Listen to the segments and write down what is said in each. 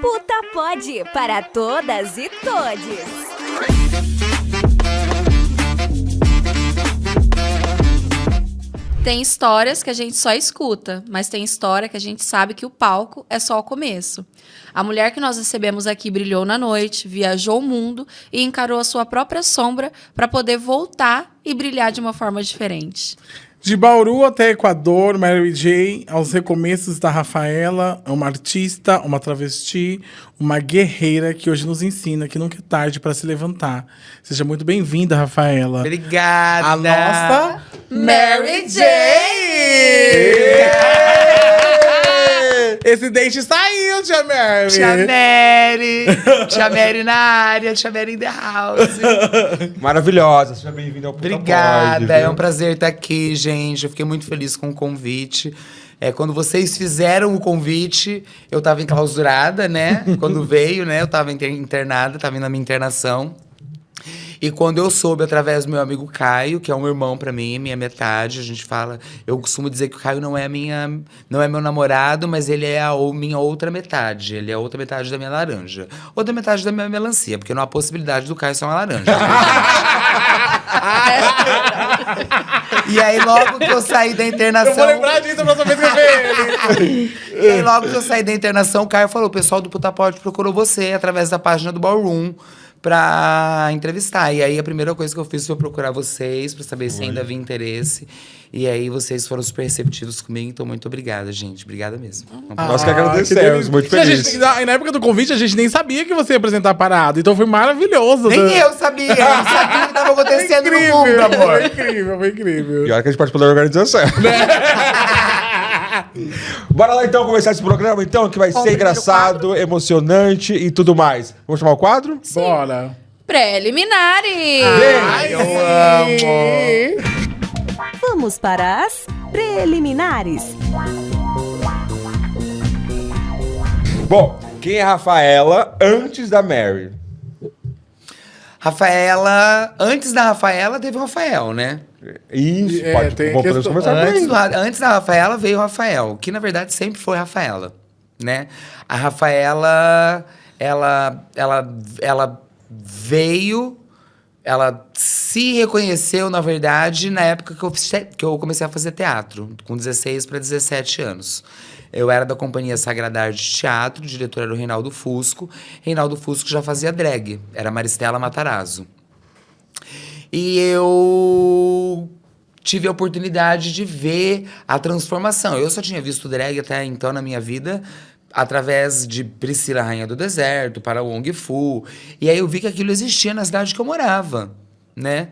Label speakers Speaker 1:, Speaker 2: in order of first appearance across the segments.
Speaker 1: Puta Pode, para todas e todes.
Speaker 2: Tem histórias que a gente só escuta, mas tem história que a gente sabe que o palco é só o começo. A mulher que nós recebemos aqui brilhou na noite, viajou o mundo e encarou a sua própria sombra para poder voltar e brilhar de uma forma diferente.
Speaker 3: De Bauru até Equador, Mary J, aos recomeços da Rafaela, uma artista, uma travesti, uma guerreira que hoje nos ensina que nunca é tarde para se levantar. Seja muito bem-vinda, Rafaela.
Speaker 4: Obrigada!
Speaker 3: A nossa
Speaker 2: Mary J!
Speaker 3: Esse dente saiu, Tia Mary!
Speaker 4: Tia Mary na área, Tia Mary in the house.
Speaker 5: Maravilhosa, seja bem-vinda ao Puta
Speaker 4: Obrigada,
Speaker 5: Pode,
Speaker 4: é
Speaker 5: viu?
Speaker 4: um prazer estar aqui, gente. Eu fiquei muito feliz com o convite. Quando vocês fizeram o convite, eu estava enclausurada, né? Quando veio, né? Eu estava internada, estava na minha internação. E quando eu soube, através do meu amigo Caio, que é um irmão pra mim, minha metade, a gente fala... Eu costumo dizer que o Caio não é meu namorado, mas ele é minha outra metade. Ele é a outra metade da minha laranja. Outra metade da minha melancia, porque não há possibilidade do Caio ser uma laranja. E aí, logo que eu saí da internação...
Speaker 3: Eu vou lembrar disso a próxima vez que eu ver ele.
Speaker 4: E aí, logo que eu saí da internação, o Caio falou: o pessoal do Puta Pode procurou você através da página do Ballroom pra entrevistar. E aí, a primeira coisa que eu fiz foi procurar vocês pra saber se ainda havia interesse. E aí, vocês foram super receptivos comigo. Então, muito obrigada, gente. Obrigada mesmo.
Speaker 5: Nós que agradecemos, muito feliz.
Speaker 3: Na época do convite, a gente nem sabia que você ia apresentar a parada. Então foi maravilhoso.
Speaker 4: Nem eu sabia. Eu não sabia o que estava acontecendo no mundo, amor.
Speaker 3: Foi incrível, foi incrível.
Speaker 5: E olha que a gente participou da organização. Bora lá então começar esse programa, então, que vai ser engraçado, emocionante e tudo mais. Vamos chamar o quadro?
Speaker 3: Bora.
Speaker 2: Preliminares!
Speaker 4: Ai, eu amo.
Speaker 1: Vamos para as preliminares.
Speaker 5: Bom, quem é a Rafaela antes da Mary?
Speaker 4: Rafaela... Antes da Rafaela, teve o Rafael, né?
Speaker 5: Isso, pode.
Speaker 3: tem
Speaker 5: Podemos
Speaker 3: questão-
Speaker 5: começar
Speaker 4: Antes,
Speaker 5: bem.
Speaker 4: antes da Rafaela veio o Rafael, que na verdade sempre foi Rafaela, né? A Rafaela, ela veio, ela se reconheceu, na verdade, na época que eu comecei a fazer teatro, com 16 para 17 anos. Eu era da Companhia Sagrada Arte de Teatro, o diretor era o Reinaldo Fusco. Reinaldo Fusco já fazia drag, era Maristela Matarazzo. E eu tive a oportunidade de ver a transformação. Eu só tinha visto drag até então na minha vida através de Priscila, Rainha do Deserto, para Wong Fu. E aí eu vi que aquilo existia na cidade que eu morava, né?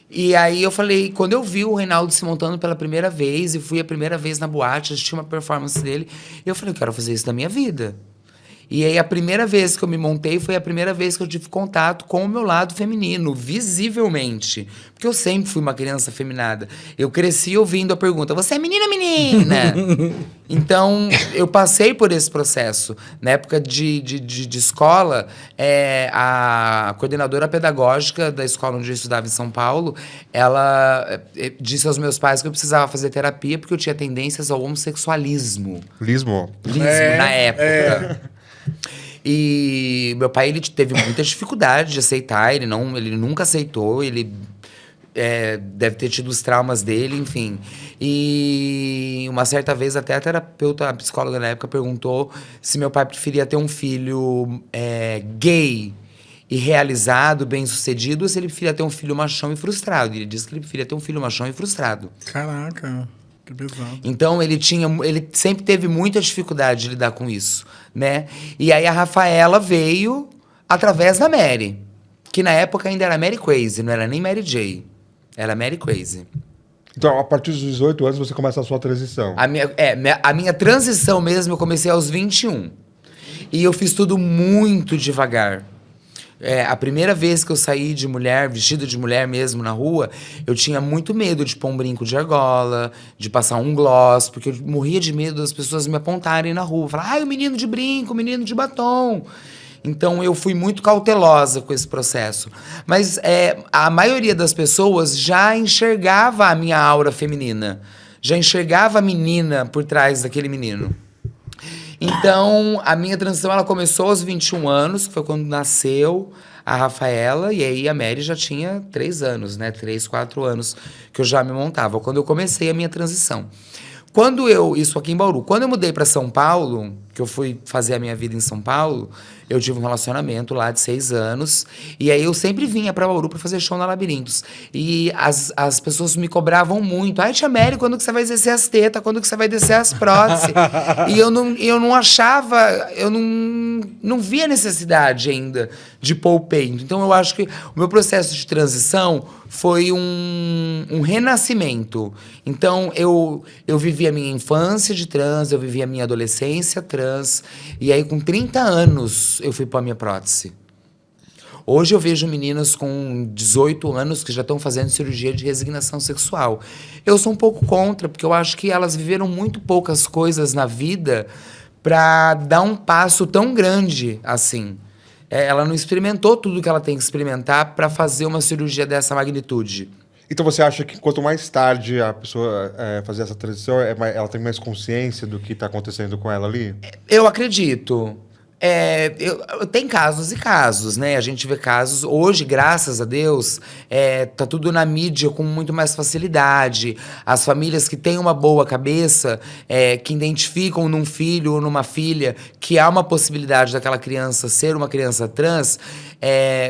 Speaker 4: E aí eu falei, quando eu vi o Reinaldo se montando pela primeira vez, e fui a primeira vez na boate, assisti uma performance dele, eu falei, eu quero fazer isso na minha vida. E aí, a primeira vez que eu me montei foi a primeira vez que eu tive contato com o meu lado feminino, visivelmente. Porque eu sempre fui uma criança afeminada. Eu cresci ouvindo a pergunta, você é menina, menina? Então, eu passei por esse processo. Na época de escola, a coordenadora pedagógica da escola onde eu estudava em São Paulo, ela disse aos meus pais que eu precisava fazer terapia porque eu tinha tendências ao homossexualismo.
Speaker 5: Lismo.
Speaker 4: Na época. E meu pai, ele teve muita dificuldade de aceitar, ele nunca aceitou, ele deve ter tido os traumas dele, enfim. E uma certa vez até a terapeuta, a psicóloga na época, perguntou se meu pai preferia ter um filho gay e realizado, bem-sucedido, ou se ele preferia ter um filho machão e frustrado. E ele disse que ele preferia ter um filho machão e frustrado.
Speaker 3: Caraca, que pesado.
Speaker 4: Então, ele sempre teve muita dificuldade de lidar com isso, né? E aí, a Rafaela veio através da Mary, que na época ainda era Mary Crazy, não era nem Mary J. Era Mary Crazy.
Speaker 5: Então, a partir dos 18 anos, você começa a sua transição.
Speaker 4: A minha transição mesmo, eu comecei aos 21. E eu fiz tudo muito devagar. A primeira vez que eu saí de mulher, vestido de mulher mesmo na rua, eu tinha muito medo de pôr um brinco de argola, de passar um gloss, porque eu morria de medo das pessoas me apontarem na rua. Falar, o menino de brinco, o menino de batom. Então, eu fui muito cautelosa com esse processo. Mas a maioria das pessoas já enxergava a minha aura feminina. Já enxergava a menina por trás daquele menino. Então, a minha transição, ela começou aos 21 anos, que foi quando nasceu a Rafaela, e aí a Mary já tinha 3 anos, né? 3, 4 anos que eu já me montava, quando eu comecei a minha transição. Isso aqui em Bauru, quando eu mudei para São Paulo, que eu fui fazer a minha vida em São Paulo, eu tive um relacionamento lá de 6 anos, e aí eu sempre vinha para Bauru para fazer show na Labirintos. E as pessoas me cobravam muito. Ai, Tia Mary, quando que você vai descer as tetas? Quando que você vai descer as próteses? E eu não achava, eu não via necessidade ainda de pôr o peito. Então eu acho que o meu processo de transição foi um renascimento. Então eu vivi a minha infância de trans, eu vivi a minha adolescência trans, e aí com 30 anos eu fui pôr a minha prótese. Hoje eu vejo meninas com 18 anos que já estão fazendo cirurgia de resignação sexual. Eu sou um pouco contra, porque eu acho que elas viveram muito poucas coisas na vida para dar um passo tão grande assim. Ela não experimentou tudo que ela tem que experimentar para fazer uma cirurgia dessa magnitude.
Speaker 5: Então você acha que quanto mais tarde a pessoa fazer essa transição, ela tem mais consciência do que está acontecendo com ela ali?
Speaker 4: Eu acredito. Tem casos e casos, né? A gente vê casos. Hoje, graças a Deus, tá tudo na mídia com muito mais facilidade. As famílias que têm uma boa cabeça, que identificam num filho ou numa filha que há uma possibilidade daquela criança ser uma criança trans,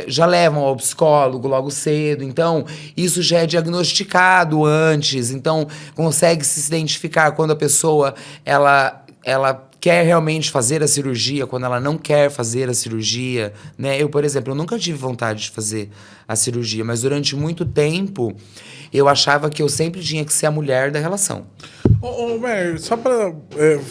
Speaker 4: já levam ao psicólogo logo cedo. Então, isso já é diagnosticado antes. Então, consegue se identificar quando a pessoa ela quer realmente fazer a cirurgia, quando ela não quer fazer a cirurgia, né? Eu, por exemplo, eu nunca tive vontade de fazer a cirurgia, mas durante muito tempo eu achava que eu sempre tinha que ser a mulher da relação.
Speaker 3: Mary, só para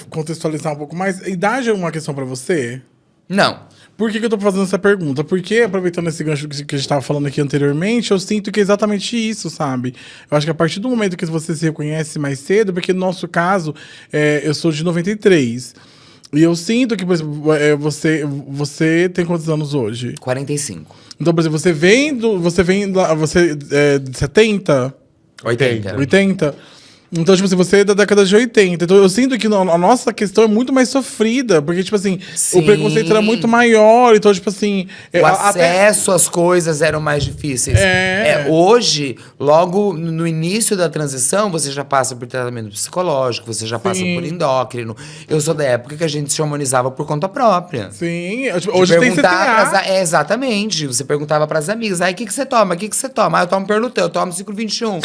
Speaker 3: contextualizar um pouco mais, idade é uma questão para você?
Speaker 4: Não.
Speaker 3: Por que eu tô fazendo essa pergunta? Porque, aproveitando esse gancho que a gente estava falando aqui anteriormente, eu sinto que é exatamente isso, sabe? Eu acho que a partir do momento que você se reconhece mais cedo, porque no nosso caso, eu sou de 93. E eu sinto que, por exemplo, você tem quantos anos hoje?
Speaker 4: 45.
Speaker 3: Então, por exemplo, você é de 70?
Speaker 4: 80.
Speaker 3: 80? Então, tipo assim, você é da década de 80. Então, eu sinto que a nossa questão é muito mais sofrida. Porque, tipo assim,
Speaker 4: Sim.
Speaker 3: o preconceito era muito maior. Então, tipo assim...
Speaker 4: O acesso às coisas eram mais difíceis. Hoje, logo no início da transição, você já passa por tratamento psicológico, você já passa por endócrino. Eu sou da época que a gente se harmonizava por conta própria.
Speaker 3: Sim. Hoje tem CTA.
Speaker 4: Exatamente. Você perguntava pras amigas, aí, o que você toma? O que você toma? Ah, eu tomo Perluteu, eu tomo Ciclo 21,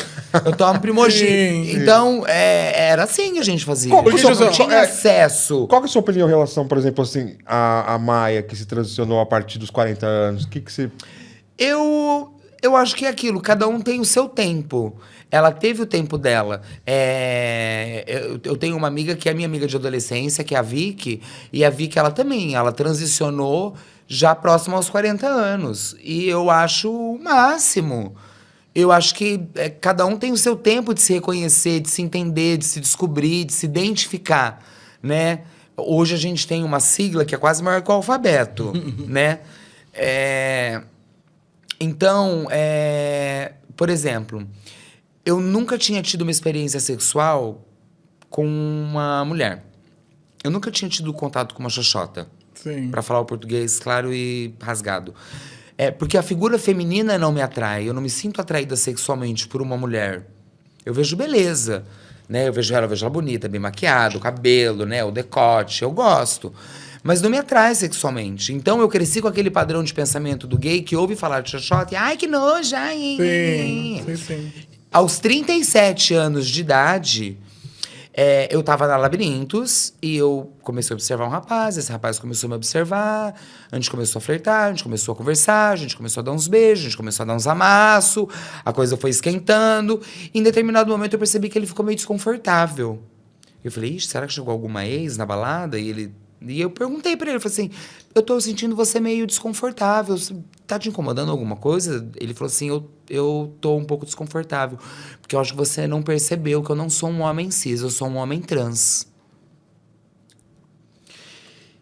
Speaker 4: eu tomo Primogine. Então, era assim que a gente fazia.
Speaker 5: Qual, porque
Speaker 4: não tinha acesso.
Speaker 5: Qual que é a sua opinião em relação, por exemplo, assim, a Maia, que se transicionou a partir dos 40 anos? O que você...
Speaker 4: Eu acho que é aquilo, cada um tem o seu tempo. Ela teve o tempo dela. Eu tenho uma amiga que é minha amiga de adolescência, que é a Vicky, e a Vicky, ela transicionou já próximo aos 40 anos. E eu acho o máximo. Eu acho que cada um tem o seu tempo de se reconhecer, de se entender, de se descobrir, de se identificar, né? Hoje a gente tem uma sigla que é quase maior que o alfabeto, né? Então, por exemplo, eu nunca tinha tido uma experiência sexual com uma mulher. Eu nunca tinha tido contato com uma xoxota.
Speaker 3: Sim.
Speaker 4: Pra falar o português claro e rasgado. Porque a figura feminina não me atrai. Eu não me sinto atraída sexualmente por uma mulher. Eu vejo beleza, né? Eu vejo ela bonita, bem maquiada, o cabelo, né? O decote. Eu gosto. Mas não me atrai sexualmente. Então, eu cresci com aquele padrão de pensamento do gay que ouve falar de xoxota e... Ai, que nojo! Ai,
Speaker 3: Sim.
Speaker 4: Aos 37 anos de idade... eu tava na Labirintos e eu comecei a observar um rapaz, esse rapaz começou a me observar, a gente começou a flertar, a gente começou a conversar, a gente começou a dar uns beijos, a gente começou a dar uns amassos, a coisa foi esquentando, e em determinado momento eu percebi que ele ficou meio desconfortável. Eu falei, ixi, será que chegou alguma ex na balada? E eu perguntei pra ele, eu falei assim, eu tô sentindo você meio desconfortável, tá te incomodando alguma coisa? Ele falou assim, eu tô um pouco desconfortável, porque eu acho que você não percebeu que eu não sou um homem cis, eu sou um homem trans.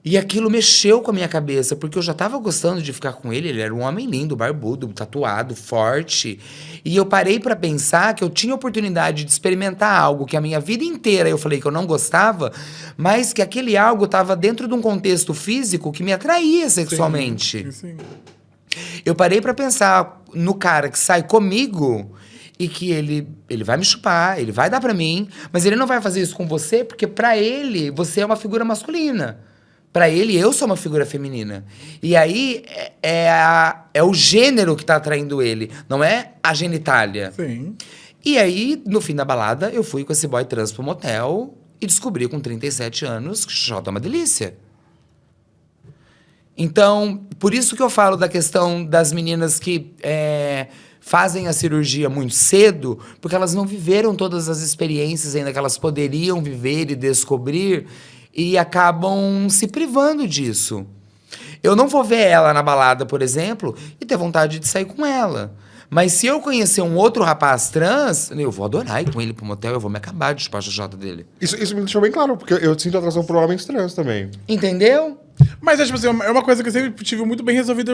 Speaker 4: E aquilo mexeu com a minha cabeça, porque eu já tava gostando de ficar com ele. Ele era um homem lindo, barbudo, tatuado, forte. E eu parei pra pensar que eu tinha oportunidade de experimentar algo que a minha vida inteira eu falei que eu não gostava, mas que aquele algo tava dentro de um contexto físico que me atraía sexualmente.
Speaker 3: Sim.
Speaker 4: Eu parei pra pensar no cara que sai comigo e que ele vai me chupar, ele vai dar pra mim, mas ele não vai fazer isso com você porque pra ele você é uma figura masculina. Pra ele, eu sou uma figura feminina. E aí, é o gênero que tá atraindo ele, não é a genitália.
Speaker 3: Sim.
Speaker 4: E aí, no fim da balada, eu fui com esse boy trans pro motel e descobri com 37 anos que xota é uma delícia. Então, por isso que eu falo da questão das meninas que fazem a cirurgia muito cedo, porque elas não viveram todas as experiências ainda que elas poderiam viver e descobrir, e acabam se privando disso. Eu não vou ver ela na balada, por exemplo, e ter vontade de sair com ela. Mas se eu conhecer um outro rapaz trans, eu vou adorar ir com ele pro motel, eu vou me acabar de chupar a xoxota dele.
Speaker 5: Isso me deixou bem claro, porque eu sinto atração por homens trans também.
Speaker 4: Entendeu?
Speaker 3: Mas tipo assim, é uma coisa que eu sempre tive muito bem resolvida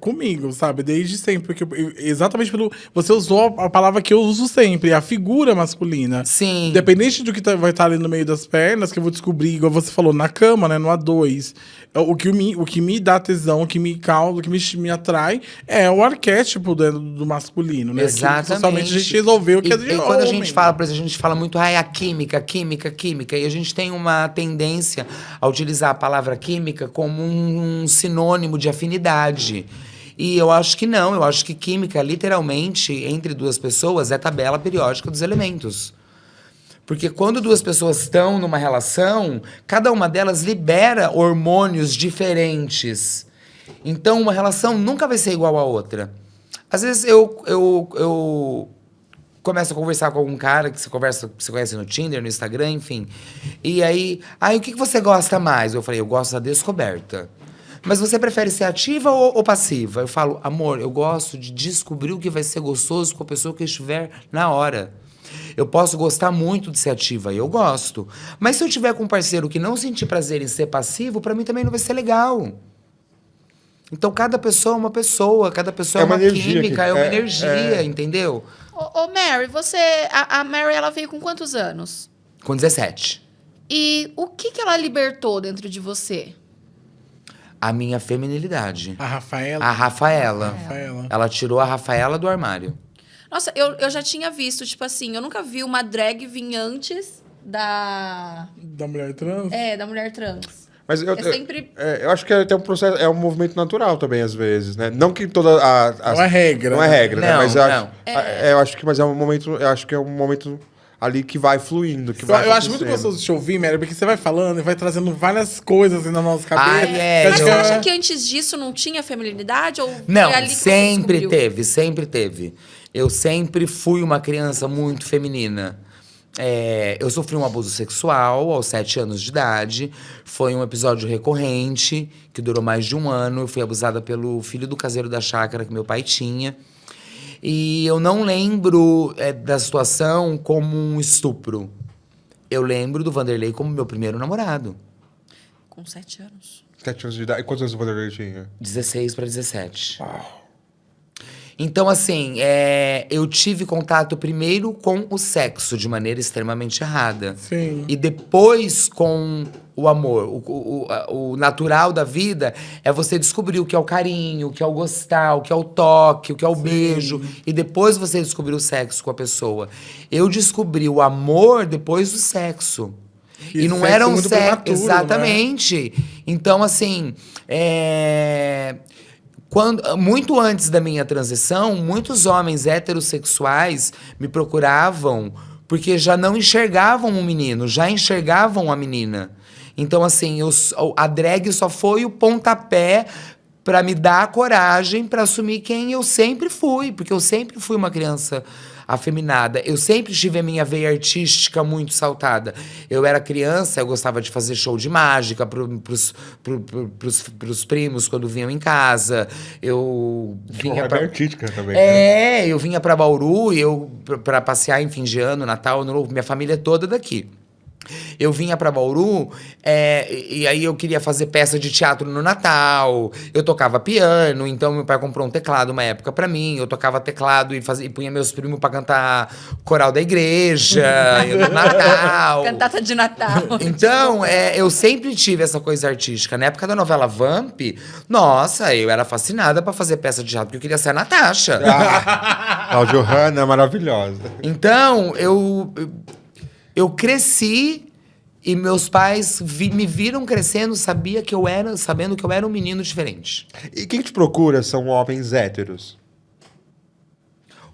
Speaker 3: comigo, sabe? Desde sempre. Porque exatamente pelo. Você usou a palavra que eu uso sempre, a figura masculina.
Speaker 4: Sim.
Speaker 3: Independente do que vai estar ali no meio das pernas, que eu vou descobrir, igual você falou, na cama, né? No A2. O que me dá tesão, o que me causa, o que me atrai é o arquétipo do masculino, né?
Speaker 4: Exatamente.
Speaker 3: Que socialmente a gente resolveu que é de
Speaker 4: E quando a
Speaker 3: homem.
Speaker 4: gente fala, por exemplo, a gente fala muito, a química. E a gente tem uma tendência a utilizar a palavra química como um sinônimo de afinidade. E eu acho que não. Eu acho que química, literalmente, entre duas pessoas, é tabela periódica dos elementos. Porque quando duas pessoas estão numa relação, cada uma delas libera hormônios diferentes. Então, uma relação nunca vai ser igual à outra. Às vezes, eu começo a conversar com algum cara que você conhece no Tinder, no Instagram, enfim. E aí, o que você gosta mais? Eu falei, eu gosto da descoberta. Mas você prefere ser ativa ou passiva? Eu falo, amor, eu gosto de descobrir o que vai ser gostoso com a pessoa que estiver na hora. Eu posso gostar muito de ser ativa, eu gosto. Mas se eu tiver com um parceiro que não sentir prazer em ser passivo, pra mim também não vai ser legal. Então, cada pessoa é uma pessoa, cada pessoa é uma química, é uma energia, entendeu?
Speaker 2: Ô, Mary, a Mary, ela veio com quantos anos?
Speaker 4: Com 17.
Speaker 2: E o que ela libertou dentro de você?
Speaker 4: A minha feminilidade.
Speaker 3: A Rafaela.
Speaker 4: A Rafaela.
Speaker 3: Rafaela.
Speaker 4: Ela tirou a Rafaela do armário.
Speaker 2: Nossa, eu já tinha visto, tipo assim, eu nunca vi uma drag vir antes da
Speaker 3: mulher trans?
Speaker 2: da mulher trans.
Speaker 5: Mas eu
Speaker 2: sempre...
Speaker 5: eu acho que tem um processo, é um movimento natural também, às vezes, né? Não que toda
Speaker 3: Não é regra.
Speaker 5: Não é regra, né?
Speaker 4: Não,
Speaker 5: Mas
Speaker 4: não.
Speaker 5: eu acho que é um momento, eu acho que é um momento ali que vai fluindo, que vai
Speaker 3: Eu acho muito
Speaker 5: acontecendo.
Speaker 3: gostoso de te ouvir, Mary, porque você vai falando e vai trazendo várias coisas assim na nossa cabeça.
Speaker 4: Ai, é,
Speaker 2: Mas
Speaker 3: Eu
Speaker 2: você
Speaker 3: acho que
Speaker 2: acha que antes disso não tinha feminilidade? Ou
Speaker 4: Não,
Speaker 2: foi ali que você
Speaker 4: sempre
Speaker 2: descobriu?
Speaker 4: teve, sempre teve. Eu sempre fui uma criança muito feminina. Eu sofri um abuso sexual aos 7 anos de idade. Foi um episódio recorrente, que durou mais de um ano. Eu fui abusada pelo filho do caseiro da chácara que meu pai tinha. E eu não lembro da situação como um estupro. Eu lembro do Vanderlei como meu primeiro namorado.
Speaker 2: Com 7 anos.
Speaker 5: 7 anos de idade. E quantos anos o Vanderlei tinha?
Speaker 4: 16 para 17. Então, assim, eu tive contato primeiro com o sexo de maneira extremamente errada.
Speaker 3: Sim.
Speaker 4: E depois com o amor. O natural da vida é você descobrir o que é o carinho, o que é o gostar, o que é o toque, o que é o beijo. E depois você descobrir o sexo com a pessoa. Eu descobri o amor depois do sexo. E não
Speaker 3: sexo
Speaker 4: era um
Speaker 3: muito
Speaker 4: sexo.
Speaker 3: prematuro,
Speaker 4: Exatamente. Então, assim. Muito antes da minha transição, muitos homens heterossexuais me procuravam porque já não enxergavam um menino, já enxergavam a menina. Então, assim, a drag só foi o pontapé para me dar a coragem para assumir quem eu sempre fui, porque eu sempre fui uma criança afeminada. Eu sempre tive a minha veia artística muito saltada. Eu era criança, eu gostava de fazer show de mágica pros primos quando vinham em casa. Eu vinha pra...
Speaker 5: artística também. Né?
Speaker 4: Eu vinha pra Bauru, pra passear em fim de ano, Natal, Ano Novo, minha família é toda daqui. Eu vinha pra Bauru, e aí eu queria fazer peça de teatro no Natal. Eu tocava piano, então meu pai comprou um teclado uma época pra mim. Eu tocava teclado e punha meus primos pra cantar coral da igreja, no Natal.
Speaker 2: Cantata de Natal.
Speaker 4: Então, eu sempre tive essa coisa artística. Na época da novela Vamp, nossa, eu era fascinada pra fazer peça de teatro, porque eu queria ser a Natasha.
Speaker 5: A Johanna, maravilhosa.
Speaker 4: Então, eu cresci e meus pais me viram crescendo, sabendo que eu era um menino diferente.
Speaker 5: E quem te procura são homens héteros?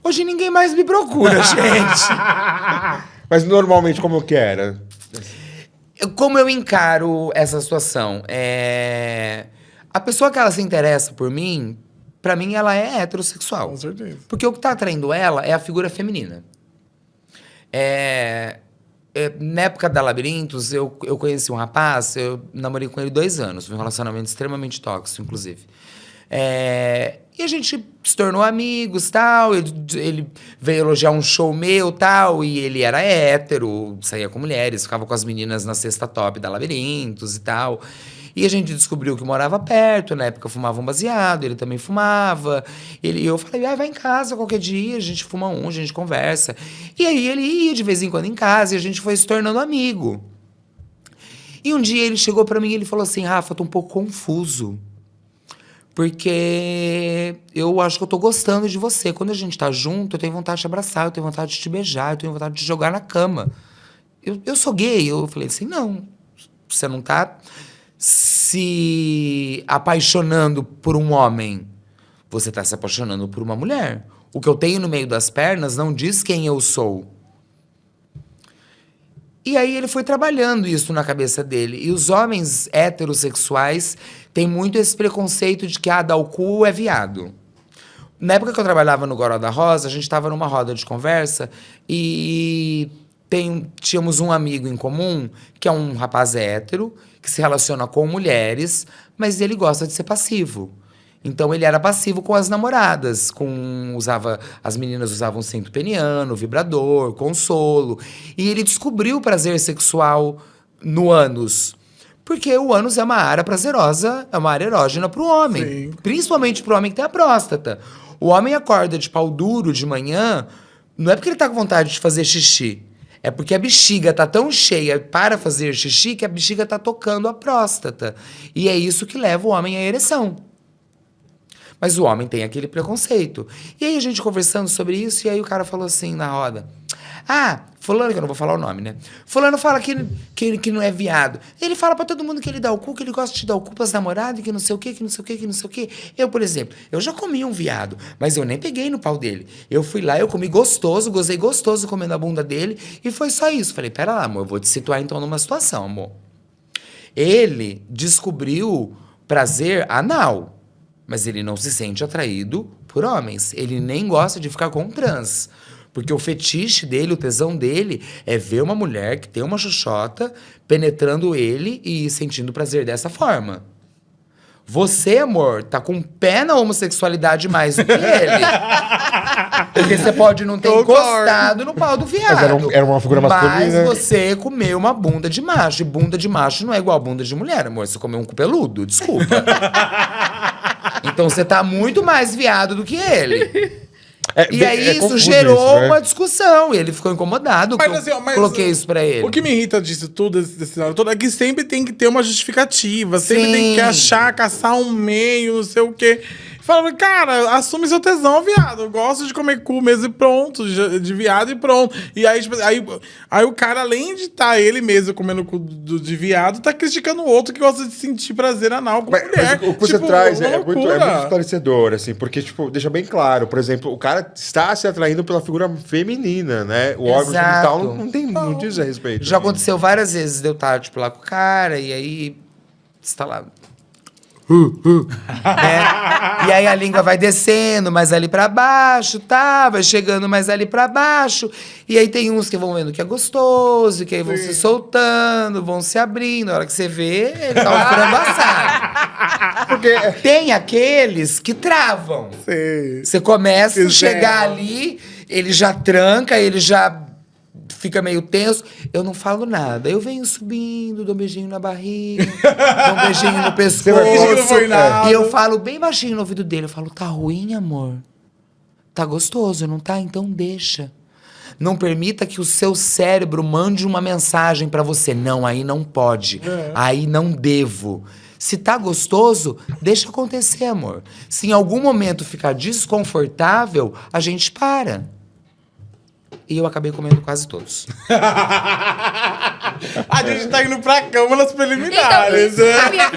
Speaker 4: Hoje ninguém mais me procura, gente.
Speaker 5: Mas normalmente como que era?
Speaker 4: Como eu encaro essa situação? A pessoa que ela se interessa por mim, pra mim ela é heterossexual.
Speaker 3: Com certeza.
Speaker 4: Porque o que tá atraindo ela é a figura feminina. Na época da Labirintos, eu conheci um rapaz, eu namorei com ele 2 anos. Foi um relacionamento extremamente tóxico, inclusive. E a gente se tornou amigos, tal. Ele veio elogiar um show meu, tal. E ele era hétero, saía com mulheres, ficava com as meninas na sexta top da Labirintos e tal. E a gente descobriu que morava perto, na época fumava um baseado, ele também fumava. Eu falei, vai em casa qualquer dia, a gente fuma a gente conversa. E aí ele ia de vez em quando em casa e a gente foi se tornando amigo. E um dia ele chegou pra mim e ele falou assim, Rafa, eu tô um pouco confuso. Porque eu acho que eu tô gostando de você. Quando a gente tá junto, eu tenho vontade de te abraçar, eu tenho vontade de te beijar, eu tenho vontade de te jogar na cama. Eu sou gay. Eu falei assim, não, você não tá se apaixonando por um homem. Você tá se apaixonando por uma mulher. O que eu tenho no meio das pernas não diz quem eu sou. E aí ele foi trabalhando isso na cabeça dele. E os homens heterossexuais têm muito esse preconceito de que dar o cu é viado. Na época que eu trabalhava no Goró da Rosa, a gente estava numa roda de conversa e tínhamos um amigo em comum, que é um rapaz hétero, que se relaciona com mulheres, mas ele gosta de ser passivo. Então ele era passivo com as namoradas, as meninas usavam cinto peniano, vibrador, consolo, e ele descobriu o prazer sexual no ânus. Porque o ânus é uma área prazerosa, é uma área erógena para o homem,
Speaker 3: Sim.
Speaker 4: Principalmente para o homem que tem a próstata. O homem acorda de pau duro de manhã, não é porque ele tá com vontade de fazer xixi, é porque a bexiga tá tão cheia para fazer xixi que a bexiga tá tocando a próstata. E é isso que leva o homem à ereção. Mas o homem tem aquele preconceito. E aí a gente conversando sobre isso, e aí o cara falou assim na roda. Fulano, que eu não vou falar o nome, né? Fulano fala que não é viado. Ele fala pra todo mundo que ele dá o cu, que ele gosta de dar o cu pras namoradas, que não sei o quê, que não sei o quê, que não sei o quê. Eu, por exemplo, eu já comi um viado, mas eu nem peguei no pau dele. Eu fui lá, eu comi gostoso, gozei gostoso comendo a bunda dele, e foi só isso. Falei, pera lá, amor, eu vou te situar então numa situação, amor. Ele descobriu prazer anal. Mas ele não se sente atraído por homens. Ele nem gosta de ficar com trans. Porque o fetiche dele, o tesão dele, é ver uma mulher que tem uma xoxota penetrando ele e sentindo prazer dessa forma. Você, amor, tá com um pé na homossexualidade mais do que ele. Porque você pode não ter encostado no pau do viado.
Speaker 5: Mas era uma figura masculina.
Speaker 4: Mas você comeu uma bunda de macho. E bunda de macho não é igual a bunda de mulher, amor. Você comeu um cu peludo, desculpa. Então você tá muito mais viado do que ele. E aí isso gerou uma discussão. E ele ficou incomodado que eu coloquei isso pra ele.
Speaker 3: O que me irrita disso tudo, desse cenário todo, é que sempre tem que ter uma justificativa. Sempre tem que caçar um meio, não sei o quê. Falando, cara, assume seu tesão, viado. Eu gosto de comer cu mesmo e pronto. De viado e pronto. E aí, tipo, aí o cara, além de estar ele mesmo comendo cu de viado, tá criticando o outro que gosta de sentir prazer anal com mulher.
Speaker 5: Mas o que você traz é muito esclarecedor, assim, porque, tipo, deixa bem claro. Por exemplo, o cara está se atraindo pela figura feminina, né? O órgão genital não diz a respeito.
Speaker 4: Já aconteceu várias vezes de eu estar, tipo, lá com o cara, e aí você tá lá. E aí a língua vai descendo mais ali pra baixo, tá? Vai chegando mais ali pra baixo. E aí tem uns que vão vendo que é gostoso, que aí vão se soltando, vão se abrindo. Na hora que você vê, ele tá um frango assado. Porque tem aqueles que travam.
Speaker 3: Sim.
Speaker 4: Você começa a chegar ali, ele já tranca, ele já fica meio tenso, eu não falo nada. Eu venho subindo, dou um beijinho na barriga, dou um beijinho no pescoço. E eu falo bem baixinho no ouvido dele. Eu falo, tá ruim, amor? Tá gostoso, não tá? Então deixa. Não permita que o seu cérebro mande uma mensagem pra você. Não, aí não pode. Aí não devo. Se tá gostoso, deixa acontecer, amor. Se em algum momento ficar desconfortável, a gente para. E eu acabei comendo quase todos.
Speaker 3: A gente tá indo pra cama nas preliminares.
Speaker 2: Então, isso que eu ia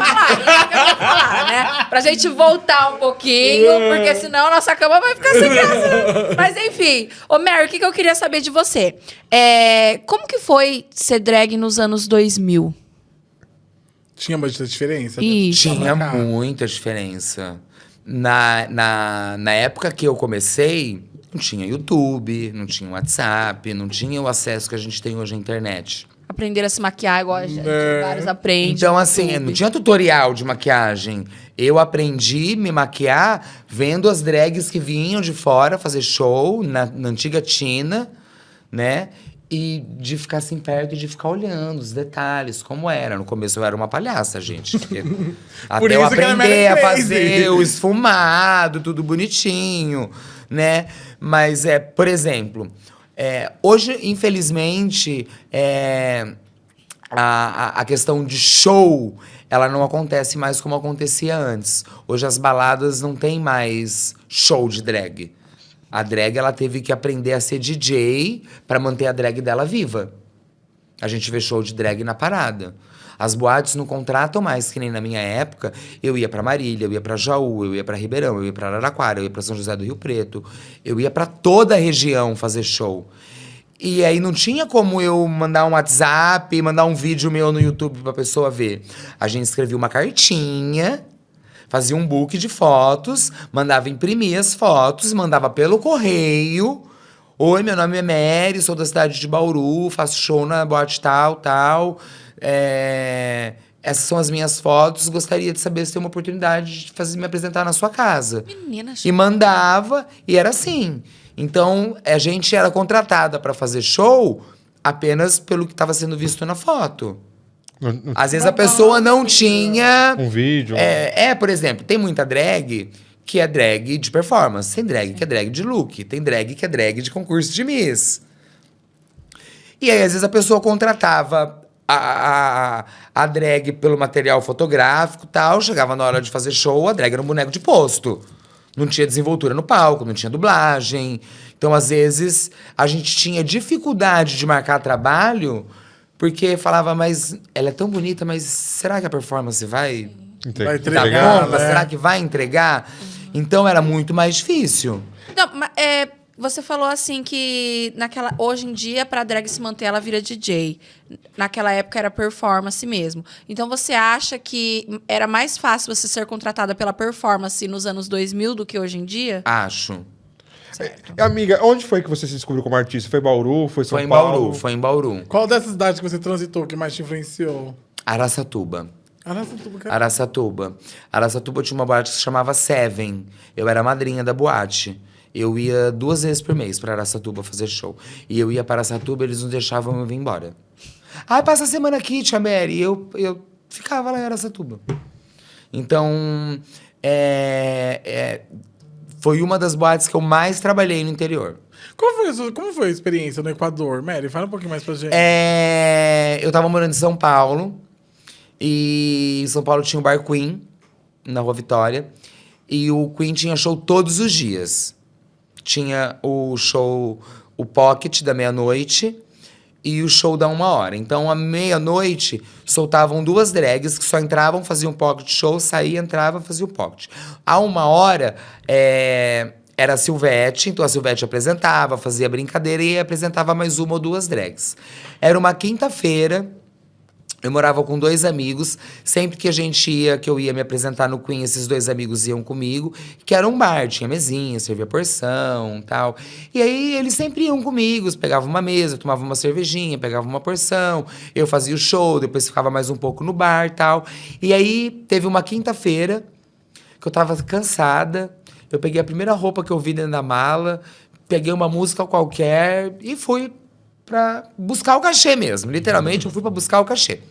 Speaker 2: falar, né? Pra gente voltar um pouquinho, porque senão a nossa cama vai ficar sem graça. Mas enfim. Ô, Mary, o que eu queria saber de você? Como que foi ser drag nos anos 2000?
Speaker 3: Tinha muita diferença?
Speaker 2: Isso.
Speaker 4: Tinha muita diferença. Na época que eu comecei, não tinha YouTube, não tinha WhatsApp, não tinha o acesso que a gente tem hoje à internet.
Speaker 2: Aprender a se maquiar igual a gente, vários aprendem.
Speaker 4: Então, assim, não tinha tutorial de maquiagem. Eu aprendi a me maquiar vendo as drags que vinham de fora fazer show na antiga Tina, né? E de ficar assim perto e de ficar olhando os detalhes, como era. No começo eu era uma palhaça, gente. Até eu aprender a fazer o esfumado, tudo bonitinho, né? Mas, por exemplo, hoje, infelizmente, a questão de show, ela não acontece mais como acontecia antes. Hoje as baladas não tem mais show de drag. A drag, ela teve que aprender a ser DJ pra manter a drag dela viva. A gente vê show de drag na parada. As boates não contratam mais, que nem na minha época. Eu ia pra Marília, eu ia pra Jaú, eu ia pra Ribeirão, eu ia pra Araraquara, eu ia pra São José do Rio Preto. Eu ia pra toda a região fazer show. E aí não tinha como eu mandar um WhatsApp, mandar um vídeo meu no YouTube pra pessoa ver. A gente escrevia uma cartinha, fazia um book de fotos, mandava imprimir as fotos, mandava pelo correio. Oi, meu nome é Mary, sou da cidade de Bauru, faço show na boate tal. Essas são as minhas fotos, gostaria de saber se tem uma oportunidade de me apresentar na sua casa.
Speaker 2: Menina,
Speaker 4: e mandava, e era assim. Então, a gente era contratada para fazer show apenas pelo que estava sendo visto na foto. Às vezes a pessoa não tinha...
Speaker 5: Um vídeo.
Speaker 4: Por exemplo, tem muita drag que é drag de performance. Tem drag que é drag de look. Tem drag que é drag de concurso de Miss. E aí, às vezes, a pessoa contratava a drag pelo material fotográfico e tal. Chegava na hora de fazer show, a drag era um boneco de posto. Não tinha desenvoltura no palco, não tinha dublagem. Então, às vezes, a gente tinha dificuldade de marcar trabalho... Porque falava, mas ela é tão bonita, mas será que a performance vai
Speaker 3: entregar?
Speaker 4: Conta? Será que vai entregar? Então era muito mais difícil.
Speaker 2: Não, mas, você falou assim que hoje em dia, pra drag se manter, ela vira DJ. Naquela época era performance mesmo. Então você acha que era mais fácil você ser contratada pela performance nos anos 2000 do que hoje em dia?
Speaker 4: Acho.
Speaker 5: Amiga, onde foi que você se descobriu como artista? Foi em Bauru? Foi em São Paulo?
Speaker 4: Foi em Bauru.
Speaker 3: Qual dessas cidades que você transitou que mais te influenciou?
Speaker 4: Araçatuba.
Speaker 3: Araçatuba.
Speaker 4: Araçatuba tinha uma boate que se chamava Seven. Eu era a madrinha da boate. Eu ia 2 vezes por mês pra Araçatuba fazer show. E eu ia para Araçatuba, eles não deixavam eu vir embora. Passa a semana aqui, tia Mary. E eu ficava lá em Araçatuba. Então, foi uma das boates que eu mais trabalhei no interior.
Speaker 3: Como foi a experiência no Equador? Mary, fala um pouquinho mais pra gente.
Speaker 4: Eu tava morando em São Paulo. E em São Paulo tinha o Bar Queen, na Rua Vitória. E o Queen tinha show todos os dias. Tinha o show, o Pocket, da meia-noite. E o show da 1h. Então, à meia-noite, soltavam 2 drags que só entravam, faziam pocket show, saía, entrava, fazia o pocket. À 1h, era a Silvete, então a Silvete apresentava, fazia brincadeira e apresentava mais 1 ou 2 drags. Era uma quinta-feira, eu morava com 2 amigos, sempre que a gente ia, que eu ia me apresentar no Queen, esses 2 amigos iam comigo, que era um bar, tinha mesinha, servia porção e tal. E aí eles sempre iam comigo, pegavam uma mesa, tomavam uma cervejinha, pegavam uma porção, eu fazia o show, depois ficava mais um pouco no bar e tal. E aí teve uma quinta-feira que eu tava cansada, eu peguei a primeira roupa que eu vi dentro da mala, peguei uma música qualquer e fui pra buscar o cachê mesmo. Literalmente, eu fui pra buscar o cachê.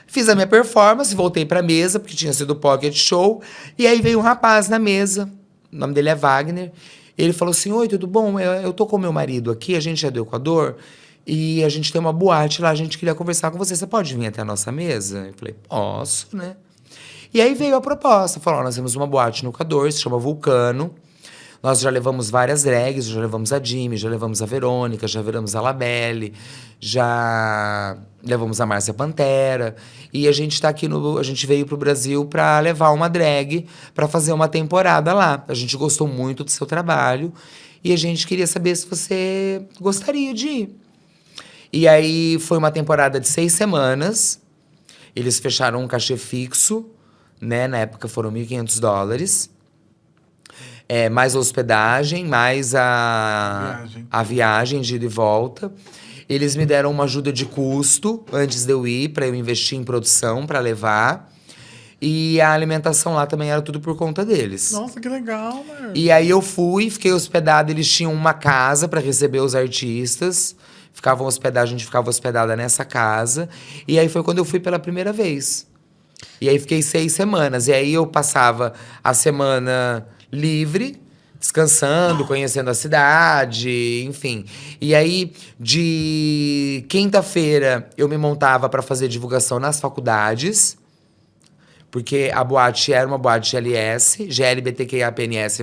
Speaker 4: Fiz a minha performance, voltei pra mesa, porque tinha sido pocket show. E aí veio um rapaz na mesa, o nome dele é Wagner. Ele falou assim, oi, tudo bom? Eu tô com meu marido aqui, a gente é do Equador, e a gente tem uma boate lá, a gente queria conversar com você. Você pode vir até a nossa mesa? Eu falei, posso, né? E aí veio a proposta, falou, nós temos uma boate no Equador, se chama Vulcano. Nós já levamos várias drags, já levamos a Jimmy, já levamos a Verônica, já levamos a Labelle, já levamos a Márcia Pantera. E a gente tá aqui a gente veio pro Brasil para levar uma drag para fazer uma temporada lá. A gente gostou muito do seu trabalho e a gente queria saber se você gostaria de ir. E aí foi uma temporada de 6 semanas. Eles fecharam um cachê fixo, né? Na época foram $1.500. Mais a hospedagem, mais a viagem de ida e volta. Eles me deram uma ajuda de custo antes de eu ir, para eu investir em produção, para levar. E a alimentação lá também era tudo por conta deles.
Speaker 3: Nossa, que legal, mano.
Speaker 4: E aí eu fui, fiquei hospedado. Eles tinham uma casa para receber os artistas. A gente ficava hospedada nessa casa. E aí foi quando eu fui pela primeira vez. E aí fiquei 6 semanas. E aí eu passava a semana livre, descansando, conhecendo a cidade, enfim. E aí, de quinta-feira, eu me montava para fazer divulgação nas faculdades, porque a boate era uma boate GLS, GLBTQIAPNS+.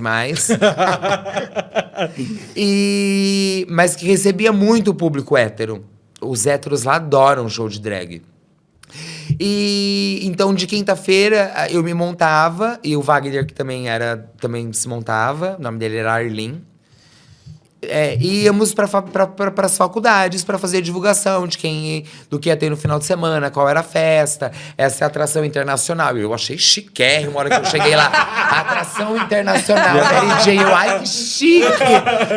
Speaker 4: Mas que recebia muito público hétero. Os héteros lá adoram show de drag. E então de quinta-feira eu me montava, e o Wagner, que também se montava, o nome dele era Arlin. Íamos para as faculdades para fazer divulgação do que ia ter no final de semana, qual era a festa, essa é a atração internacional. Eu achei chiquérrimo na hora que eu cheguei lá. Atração internacional, Mary J. Ai, que chique!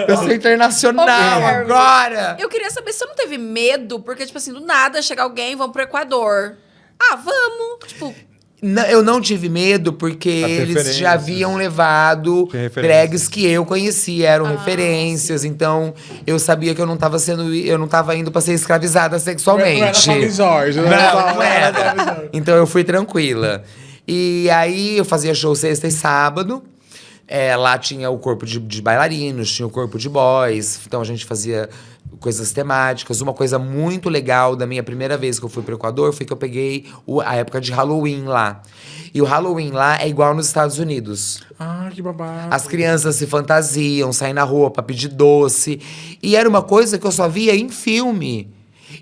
Speaker 4: Eu sou internacional agora!
Speaker 2: Eu queria saber se você não teve medo, porque, tipo assim, do nada chega alguém, vamos pro Equador. Ah, vamos! Tipo...
Speaker 4: Eu não tive medo, porque eles já haviam levado drags que eu conhecia, eram referências. Sim. Então, eu sabia que eu não tava indo pra ser escravizada sexualmente.
Speaker 3: Não era Jorge,
Speaker 4: não era. Então, eu fui tranquila. E aí, eu fazia show sexta e sábado. Lá tinha o corpo de bailarinos, tinha o corpo de boys. Então, a gente fazia coisas temáticas. Uma coisa muito legal da minha primeira vez que eu fui pro Equador foi que eu peguei a época de Halloween lá. E o Halloween lá é igual nos Estados Unidos.
Speaker 3: Ah, que babado.
Speaker 4: As crianças se fantasiam, saem na rua pra pedir doce. E era uma coisa que eu só via em filme.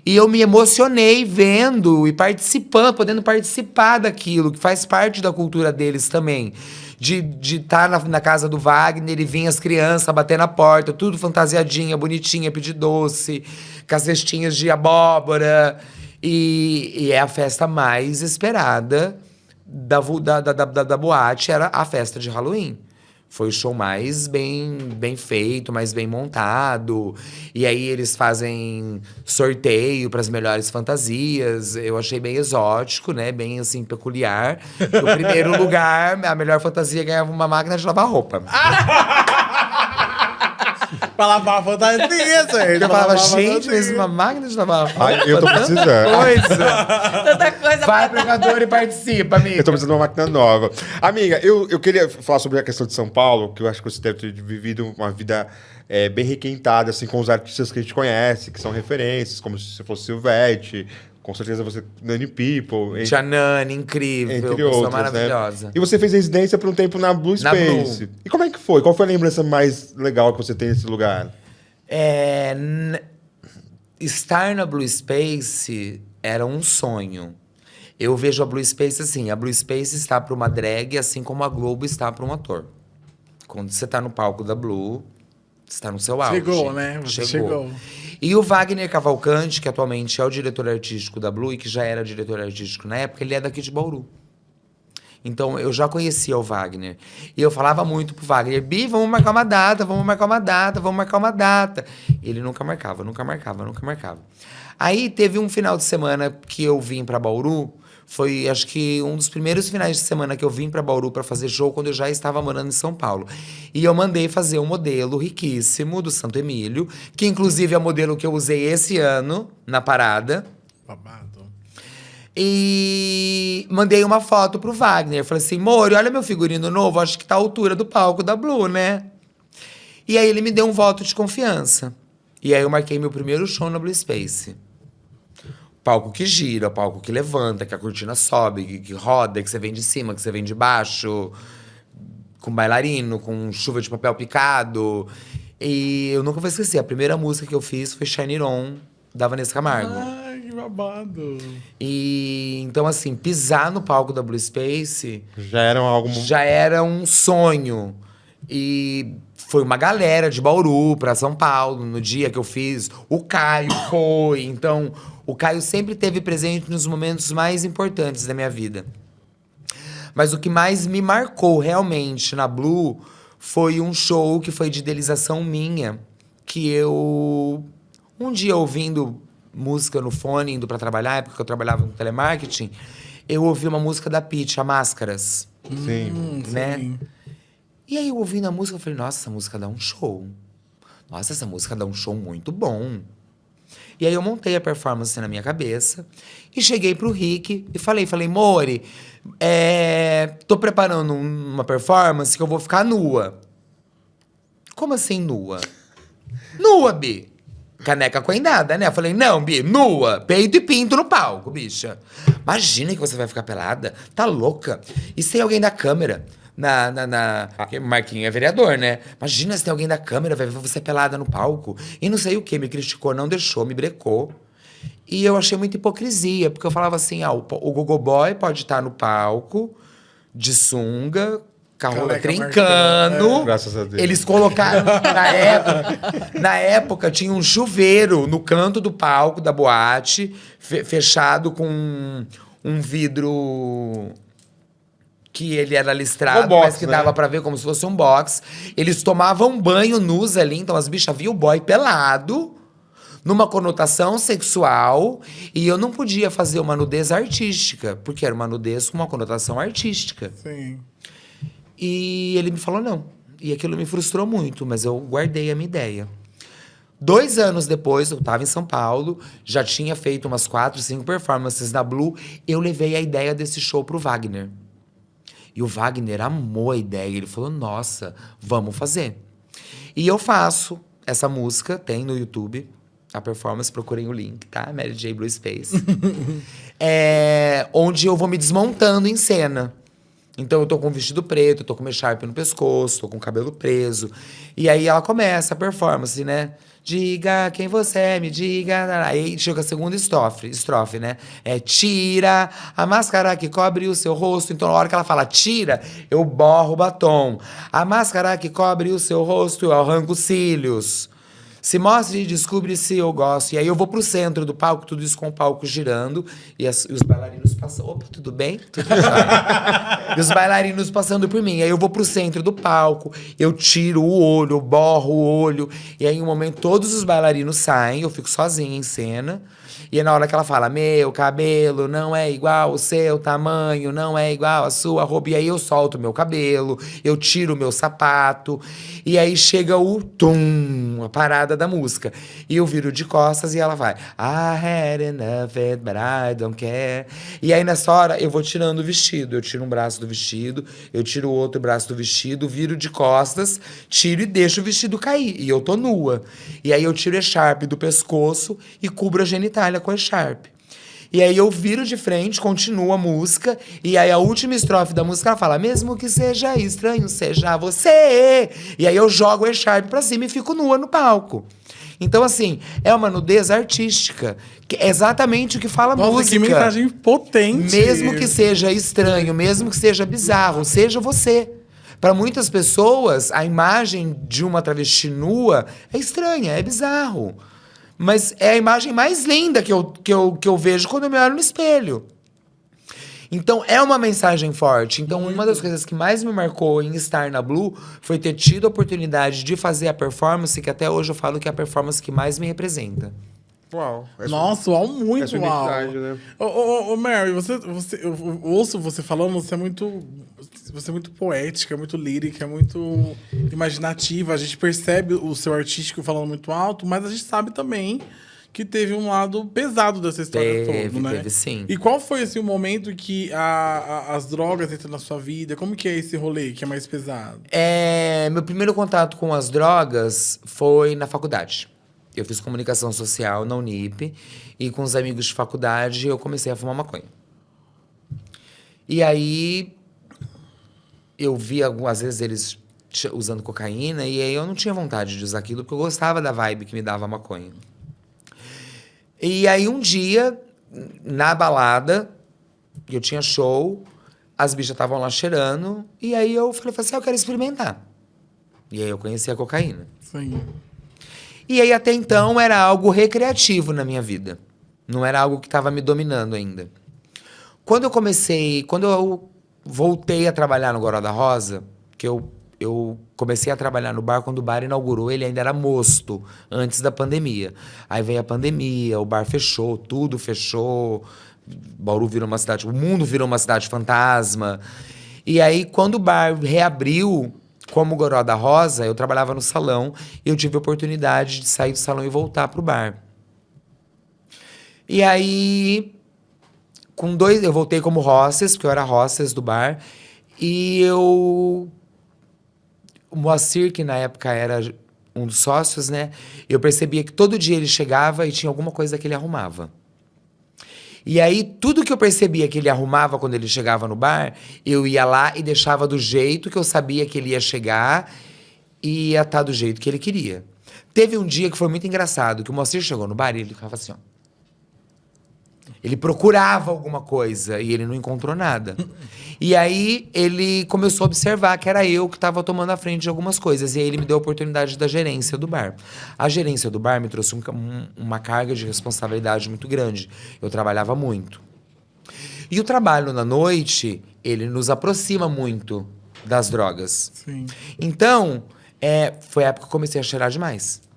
Speaker 4: E eu me emocionei vendo e participando, podendo participar daquilo, que faz parte da cultura deles também. De estar na casa do Wagner e vir as crianças bater na porta, tudo fantasiadinha, bonitinha, pedir doce, com as cestinhas de abóbora. E é a festa mais esperada da boate, era a festa de Halloween. Foi o show mais bem feito, mais bem montado. E aí eles fazem sorteio para as melhores fantasias. Eu achei bem exótico, né? Bem, assim, peculiar. No primeiro lugar, a melhor fantasia ganhava uma máquina de lavar roupa.
Speaker 3: Pra lavar a fantasia, gente.
Speaker 4: Eu falava, gente, fez uma máquina de lavar roupa.
Speaker 5: Ai, eu tô precisando.
Speaker 2: Tanta coisa.
Speaker 4: Vai pro Equador e participa, amiga.
Speaker 5: Eu tô precisando de uma máquina nova. Amiga, eu queria falar sobre a questão de São Paulo, que eu acho que você deve ter vivido uma vida bem requentada, assim, com os artistas que a gente conhece, que são referências, como se você fosse Silvete, com certeza você, Nani People.
Speaker 4: Tia Nani, incrível,
Speaker 5: entre
Speaker 4: pessoa
Speaker 5: outros,
Speaker 4: maravilhosa.
Speaker 5: Né? E você fez residência por um tempo na Blue Space.
Speaker 4: Blue.
Speaker 5: E como é que foi? Qual foi a lembrança mais legal que você tem nesse lugar?
Speaker 4: Estar na Blue Space era um sonho. Eu vejo a Blue Space assim, a Blue Space está para uma drag, assim como a Globo está para um ator. Quando você está no palco da Blue, você está no seu auge.
Speaker 3: Chegou, né? Você chegou.
Speaker 4: E o Wagner Cavalcante, que atualmente é o diretor artístico da Blue e que já era diretor artístico na época, ele é daqui de Bauru. Então, eu já conhecia o Wagner. E eu falava muito pro Wagner, Bi, vamos marcar uma data, vamos marcar uma data, vamos marcar uma data. Ele nunca marcava. Aí, teve um final de semana que eu vim pra Bauru, Foi, acho que, um dos primeiros finais de semana que eu vim pra Bauru pra fazer show, quando eu já estava morando em São Paulo. E eu mandei fazer um modelo riquíssimo do Santo Emílio, que inclusive é o modelo que eu usei esse ano na parada.
Speaker 3: Babado.
Speaker 4: E mandei uma foto pro Wagner. Falei assim, Mori, olha meu figurino novo, acho que tá à altura do palco da Blue, né? E aí ele me deu um voto de confiança. E aí eu marquei meu primeiro show na Blue Space. Palco que gira, palco que levanta, que a cortina sobe, que roda, que você vem de cima, que você vem de baixo, com bailarino, com chuva de papel picado. E eu nunca vou esquecer, a primeira música que eu fiz foi Shine It On, da Vanessa Camargo.
Speaker 3: Ai, que babado.
Speaker 4: E então, assim, pisar no palco da Blue Space
Speaker 5: Já era algo...
Speaker 4: já era um sonho. E foi uma galera de Bauru pra São Paulo no dia que eu fiz. O Caio foi. Então, o Caio sempre esteve presente nos momentos mais importantes da minha vida. Mas o que mais me marcou realmente na Blue foi um show que foi de idealização minha. Que eu... Um dia ouvindo música no fone, indo pra trabalhar, na época que eu trabalhava no telemarketing, eu ouvi uma música da Pitty, a Máscaras.
Speaker 5: Sim.
Speaker 4: Né?
Speaker 3: Sim.
Speaker 4: E aí, eu ouvindo a música, eu falei, nossa, essa música dá um show. Nossa, essa música dá um show muito bom. E aí, eu montei a performance na minha cabeça e cheguei pro Rick e falei, Mori, tô preparando uma performance que eu vou ficar nua. Como assim nua? Nua, Bi. Caneca coendada, né? Eu falei, não, Bi, nua, peito e pinto no palco, bicha. Imagina que você vai ficar pelada. Tá louca? E se tem alguém da câmera... Porque Marquinhos é vereador, né? Imagina se tem alguém da câmera, vai ver você pelada no palco. E não sei o que, me criticou, não deixou, me brecou. E eu achei muita hipocrisia, porque eu falava assim, o Gogo Boy pode estar no palco, de sunga, carrola
Speaker 3: Caneca
Speaker 4: trincando.
Speaker 5: Graças a Deus.
Speaker 4: Eles colocaram, na época, tinha um chuveiro no canto do palco da boate, fechado com um vidro... que ele era listrado,
Speaker 5: box,
Speaker 4: mas que
Speaker 5: né?
Speaker 4: dava pra ver como se fosse um box. Eles tomavam banho nus ali, então as bichas viam o boy pelado, numa conotação sexual, e eu não podia fazer uma nudez artística, porque era uma nudez com uma conotação artística.
Speaker 3: Sim.
Speaker 4: E ele me falou não. E aquilo me frustrou muito, mas eu guardei a minha ideia. 2 anos depois, eu tava em São Paulo, já tinha feito umas 4, 5 performances na Blue, eu levei a ideia desse show pro Wagner. E o Wagner amou a ideia. Ele falou, nossa, vamos fazer. E eu faço essa música, tem no YouTube, a performance, procurem o link, tá? Mary J. Blue Space. Onde eu vou me desmontando em cena. Então eu tô com um vestido preto, eu tô com uma echarpe no pescoço, tô com o cabelo preso. E aí ela começa a performance, né? Diga quem você é, me diga. Aí chega a segunda estrofe, né? Tira a máscara que cobre o seu rosto. Então, na hora que ela fala tira, eu borro o batom. A máscara que cobre o seu rosto, eu arranco os cílios. Se mostre e descubra se eu gosto. E aí eu vou pro centro do palco, tudo isso com o palco girando. E os bailarinos passam. Opa, tudo bem? Tudo bem. E os bailarinos passando por mim. Aí eu vou pro centro do palco, eu tiro o olho, eu borro o olho. E aí, em um momento, todos os bailarinos saem, eu fico sozinha em cena. E é na hora que ela fala, meu cabelo não é igual ao seu tamanho, não é igual à sua roupa. E aí eu solto meu cabelo, eu tiro o meu sapato. E aí chega o tum, a parada da música. E eu viro de costas e ela vai, I had enough it, but I don't care. E aí nessa hora eu vou tirando o vestido. Eu tiro um braço do vestido, eu tiro o outro braço do vestido, viro de costas, tiro e deixo o vestido cair. E eu tô nua. E aí eu tiro a echarpe do pescoço e cubro a genitália com a echarpe. E aí eu viro de frente, continuo a música, e aí a última estrofe da música ela fala, mesmo que seja estranho, seja você. E aí eu jogo a echarpe pra cima e fico nua no palco. Então, assim, é uma nudez artística, que é exatamente o que fala a
Speaker 3: Nossa,
Speaker 4: música.
Speaker 3: que mensagem potente.
Speaker 4: Mesmo que seja estranho, mesmo que seja bizarro, seja você. Para muitas pessoas, a imagem de uma travesti nua é estranha, é bizarro. Mas é a imagem mais linda que eu vejo quando eu me olho no espelho. Então, é uma mensagem forte. Então, uma das coisas que mais me marcou em estar na Blue foi ter tido a oportunidade de fazer a performance, que até hoje eu falo que é a performance que mais me representa.
Speaker 5: Uau.
Speaker 3: Nossa, uau, muito
Speaker 5: essa
Speaker 3: uau.
Speaker 5: identidade, né?
Speaker 3: Ô, Mary, eu ouço você falando, você é muito poética, muito lírica, muito imaginativa. A gente percebe o seu artístico falando muito alto, mas a gente sabe também que teve um lado pesado dessa história toda, né?
Speaker 4: Teve sim.
Speaker 3: E qual foi esse momento que as drogas entram na sua vida? Como que é esse rolê que é mais pesado?
Speaker 4: Meu primeiro contato com as drogas foi na faculdade. Eu fiz comunicação social na Unip e com os amigos de faculdade eu comecei a fumar maconha. E aí eu vi algumas vezes eles usando cocaína e aí eu não tinha vontade de usar aquilo porque eu gostava da vibe que me dava a maconha. E aí um dia, na balada, eu tinha show, as bichas estavam lá cheirando e aí eu falei assim, eu quero experimentar. E aí eu conheci a cocaína.
Speaker 3: Sim.
Speaker 4: E aí, até então, era algo recreativo na minha vida. Não era algo que estava me dominando ainda. Quando eu voltei a trabalhar no Goró da Rosa, que eu comecei a trabalhar no bar quando o bar inaugurou, ele ainda era mosto, antes da pandemia. Aí veio a pandemia, o bar fechou, tudo fechou, Bauru virou uma cidade, o mundo virou uma cidade fantasma. E aí, quando o bar reabriu, como Goró da Rosa, eu trabalhava no salão e eu tive a oportunidade de sair do salão e voltar pro bar. E aí, eu voltei como hostess, porque eu era hostess do bar, e o Moacir, que na época era um dos sócios, né? Eu percebia que todo dia ele chegava e tinha alguma coisa que ele arrumava. E aí, tudo que eu percebia que ele arrumava quando ele chegava no bar, eu ia lá e deixava do jeito que eu sabia que ele ia chegar e ia estar do jeito que ele queria. Teve um dia que foi muito engraçado, que o Moacir chegou no bar e ele ficava assim, ó. Ele procurava alguma coisa e ele não encontrou nada. E aí, ele começou a observar que era eu que estava tomando a frente de algumas coisas. E aí, ele me deu a oportunidade da gerência do bar. A gerência do bar me trouxe uma carga de responsabilidade muito grande. Eu trabalhava muito. E o trabalho na noite, ele nos aproxima muito das drogas.
Speaker 3: Sim.
Speaker 4: Então, foi a época que eu comecei a cheirar demais.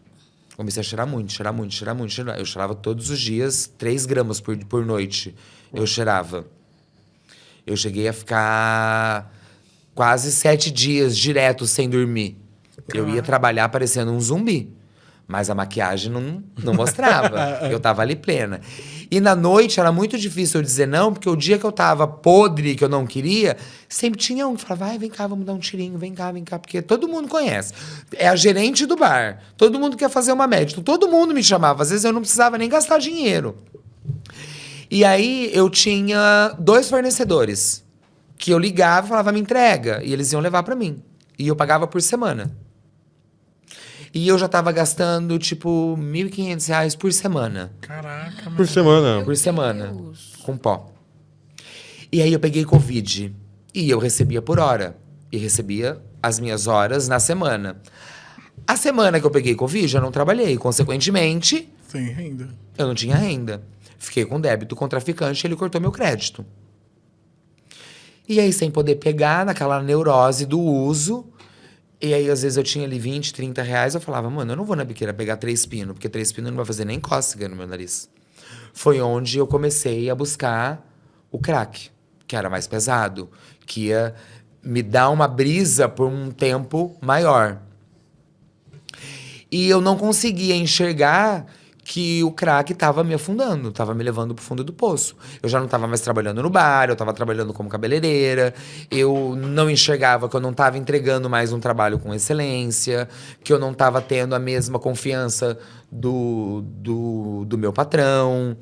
Speaker 4: Comecei a cheirar muito, cheirar muito, cheirar muito. Eu cheirava todos os dias, 3 gramas por noite. Eu cheirava. Eu cheguei a ficar quase 7 dias direto sem dormir. Eu ia trabalhar parecendo um zumbi. Mas a maquiagem não mostrava. Eu tava ali plena. E na noite era muito difícil eu dizer não, porque o dia que eu tava podre, que eu não queria, sempre tinha um que falava, vai, vem cá, vamos dar um tirinho, vem cá, porque todo mundo conhece. É a gerente do bar. Todo mundo quer fazer uma média. Então, todo mundo me chamava. Às vezes eu não precisava nem gastar dinheiro. E aí eu tinha 2 fornecedores que eu ligava e falava, me entrega. E eles iam levar pra mim. E eu pagava por semana. E eu já tava gastando, tipo, R$1.500 por semana.
Speaker 3: Caraca,
Speaker 5: Por semana.
Speaker 4: Por semana. Com pó. E aí eu peguei Covid. E eu recebia por hora. E recebia as minhas horas na semana. A semana que eu peguei Covid, eu não trabalhei. Consequentemente,
Speaker 3: sem renda.
Speaker 4: eu não tinha renda. Fiquei com débito com o traficante e ele cortou meu crédito. E aí, sem poder pegar, naquela neurose do uso... E aí, às vezes, eu tinha ali 20, 30 reais. Eu falava, mano, eu não vou na biqueira pegar 3 pinos, porque 3 pinos não vai fazer nem cócega no meu nariz. Foi onde eu comecei a buscar o crack, que era mais pesado, que ia me dar uma brisa por um tempo maior. E eu não conseguia enxergar que o crack estava me afundando, estava me levando pro fundo do poço. Eu já não estava mais trabalhando no bar, eu estava trabalhando como cabeleireira, eu não enxergava que eu não estava entregando mais um trabalho com excelência, que eu não estava tendo a mesma confiança do meu patrão.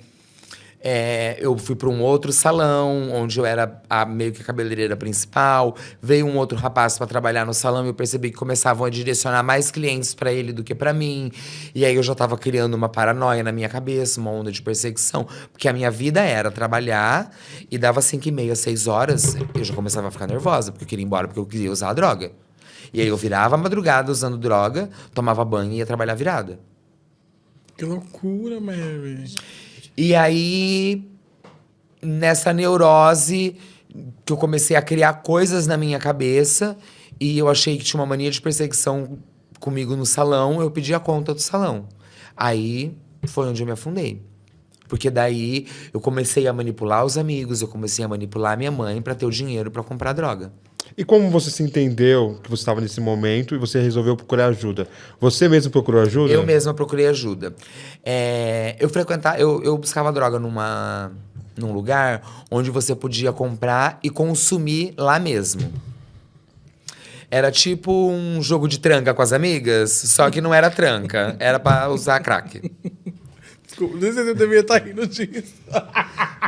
Speaker 4: Eu fui para um outro salão, onde eu era meio que a cabeleireira principal. Veio um outro rapaz para trabalhar no salão e eu percebi que começavam a direcionar mais clientes para ele do que para mim. E aí eu já estava criando uma paranoia na minha cabeça, uma onda de perseguição. Porque a minha vida era trabalhar e dava 5h30, 6 horas, eu já começava a ficar nervosa, porque eu queria ir embora, porque eu queria usar a droga. E aí eu virava a madrugada usando droga, tomava banho e ia trabalhar virada.
Speaker 3: Que loucura, Mary.
Speaker 4: E aí, nessa neurose, que eu comecei a criar coisas na minha cabeça e eu achei que tinha uma mania de perseguição comigo no salão, eu pedi a conta do salão. Aí, foi onde eu me afundei. Porque daí eu comecei a manipular os amigos, eu comecei a manipular a minha mãe pra ter o dinheiro pra comprar droga.
Speaker 5: E como você se entendeu que você estava nesse momento e você resolveu procurar ajuda? Você mesmo procurou ajuda?
Speaker 4: Eu mesma procurei ajuda. Eu buscava droga num lugar onde você podia comprar e consumir lá mesmo. Era tipo um jogo de tranca com as amigas, só que não era tranca, era pra usar crack.
Speaker 3: Desculpa, não sei se eu deveria estar rindo disso.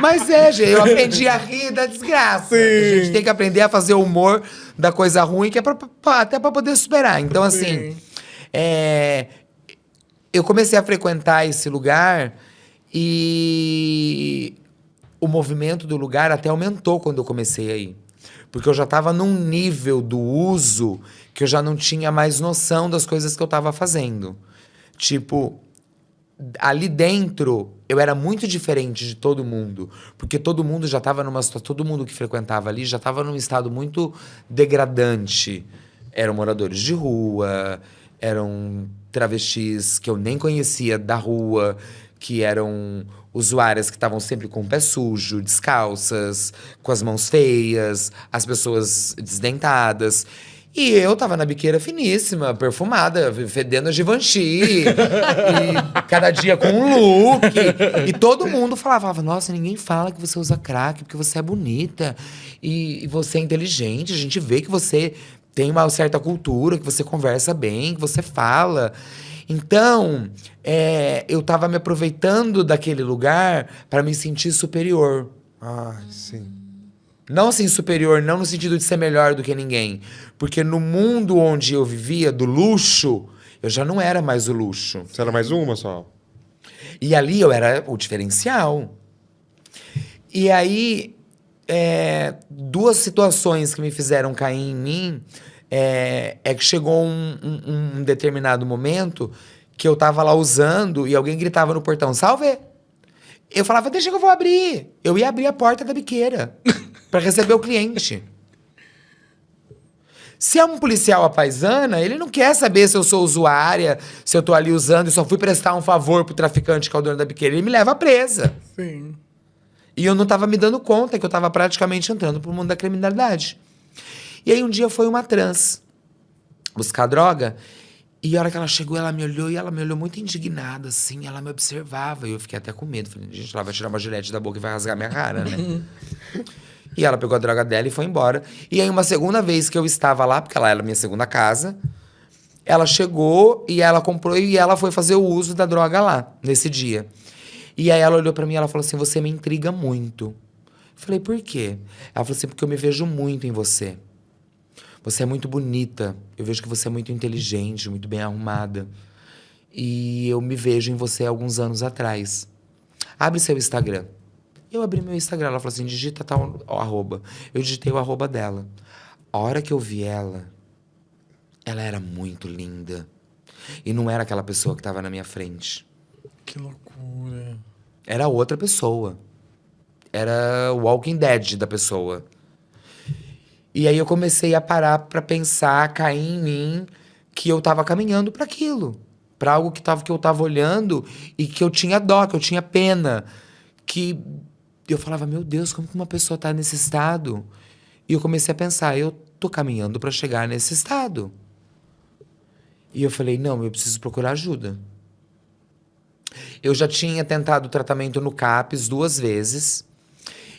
Speaker 4: Mas gente, eu aprendi a rir da desgraça.
Speaker 3: Sim.
Speaker 4: A gente tem que aprender a fazer humor da coisa ruim, que é até pra poder superar. Então, assim, eu comecei a frequentar esse lugar e o movimento do lugar até aumentou quando eu comecei a ir. Porque eu já estava num nível do uso que eu já não tinha mais noção das coisas que eu estava fazendo. Tipo, ali dentro, eu era muito diferente de todo mundo. Porque todo mundo já estava numa situação... Todo mundo que frequentava ali já estava num estado muito degradante. Eram moradores de rua, eram travestis que eu nem conhecia da rua, que eram usuárias que estavam sempre com o pé sujo, descalças, com as mãos feias, as pessoas desdentadas. E eu tava na biqueira finíssima, perfumada, fedendo a Givenchy, e cada dia com um look. E todo mundo falava, nossa, ninguém fala que você usa crack, porque você é bonita, e você é inteligente, a gente vê que você tem uma certa cultura, que você conversa bem, que você fala. Então, eu tava me aproveitando daquele lugar para me sentir superior.
Speaker 5: Ah, sim.
Speaker 4: Não assim superior, não no sentido de ser melhor do que ninguém. Porque no mundo onde eu vivia, do luxo, eu já não era mais o luxo.
Speaker 5: Você era mais uma só?
Speaker 4: E ali eu era o diferencial. E aí, duas situações que me fizeram cair em mim que chegou um determinado momento que eu tava lá usando e alguém gritava no portão, salve! Eu falava, deixa que eu vou abrir. Eu ia abrir a porta da biqueira para receber o cliente. Se é um policial à paisana, ele não quer saber se eu sou usuária, se eu tô ali usando e só fui prestar um favor pro traficante que é o dono da biqueira. Ele me leva presa.
Speaker 3: Sim.
Speaker 4: E eu não tava me dando conta que eu tava praticamente entrando pro mundo da criminalidade. E aí um dia foi uma trans buscar droga. E a hora que ela chegou, ela me olhou e ela me olhou muito indignada, assim. Ela me observava e eu fiquei até com medo. Falei, gente, ela vai tirar uma gilete da boca e vai rasgar minha cara, né? E ela pegou a droga dela e foi embora. E aí uma segunda vez que eu estava lá, porque ela era a minha segunda casa, ela chegou e ela comprou e ela foi fazer o uso da droga lá, nesse dia. E aí ela olhou pra mim e ela falou assim, você me intriga muito. Eu falei, por quê? Ela falou assim, porque eu me vejo muito em você. Você é muito bonita. Eu vejo que você é muito inteligente, muito bem arrumada. E eu me vejo em você há alguns anos atrás. Abre seu Instagram. Eu abri meu Instagram. Ela falou assim, digita tal arroba. Eu digitei o arroba dela. A hora que eu vi ela era muito linda. E não era aquela pessoa que estava na minha frente.
Speaker 3: Que loucura.
Speaker 4: Era outra pessoa. Era o Walking Dead da pessoa. E aí eu comecei a parar pra pensar, cair em mim, que eu tava caminhando pra aquilo. Pra algo que eu tava olhando e que eu tinha dó, que eu tinha pena. Que eu falava, meu Deus, como que uma pessoa tá nesse estado? E eu comecei a pensar, eu tô caminhando pra chegar nesse estado. E eu falei, não, eu preciso procurar ajuda. Eu já tinha tentado tratamento no CAPS 2 vezes.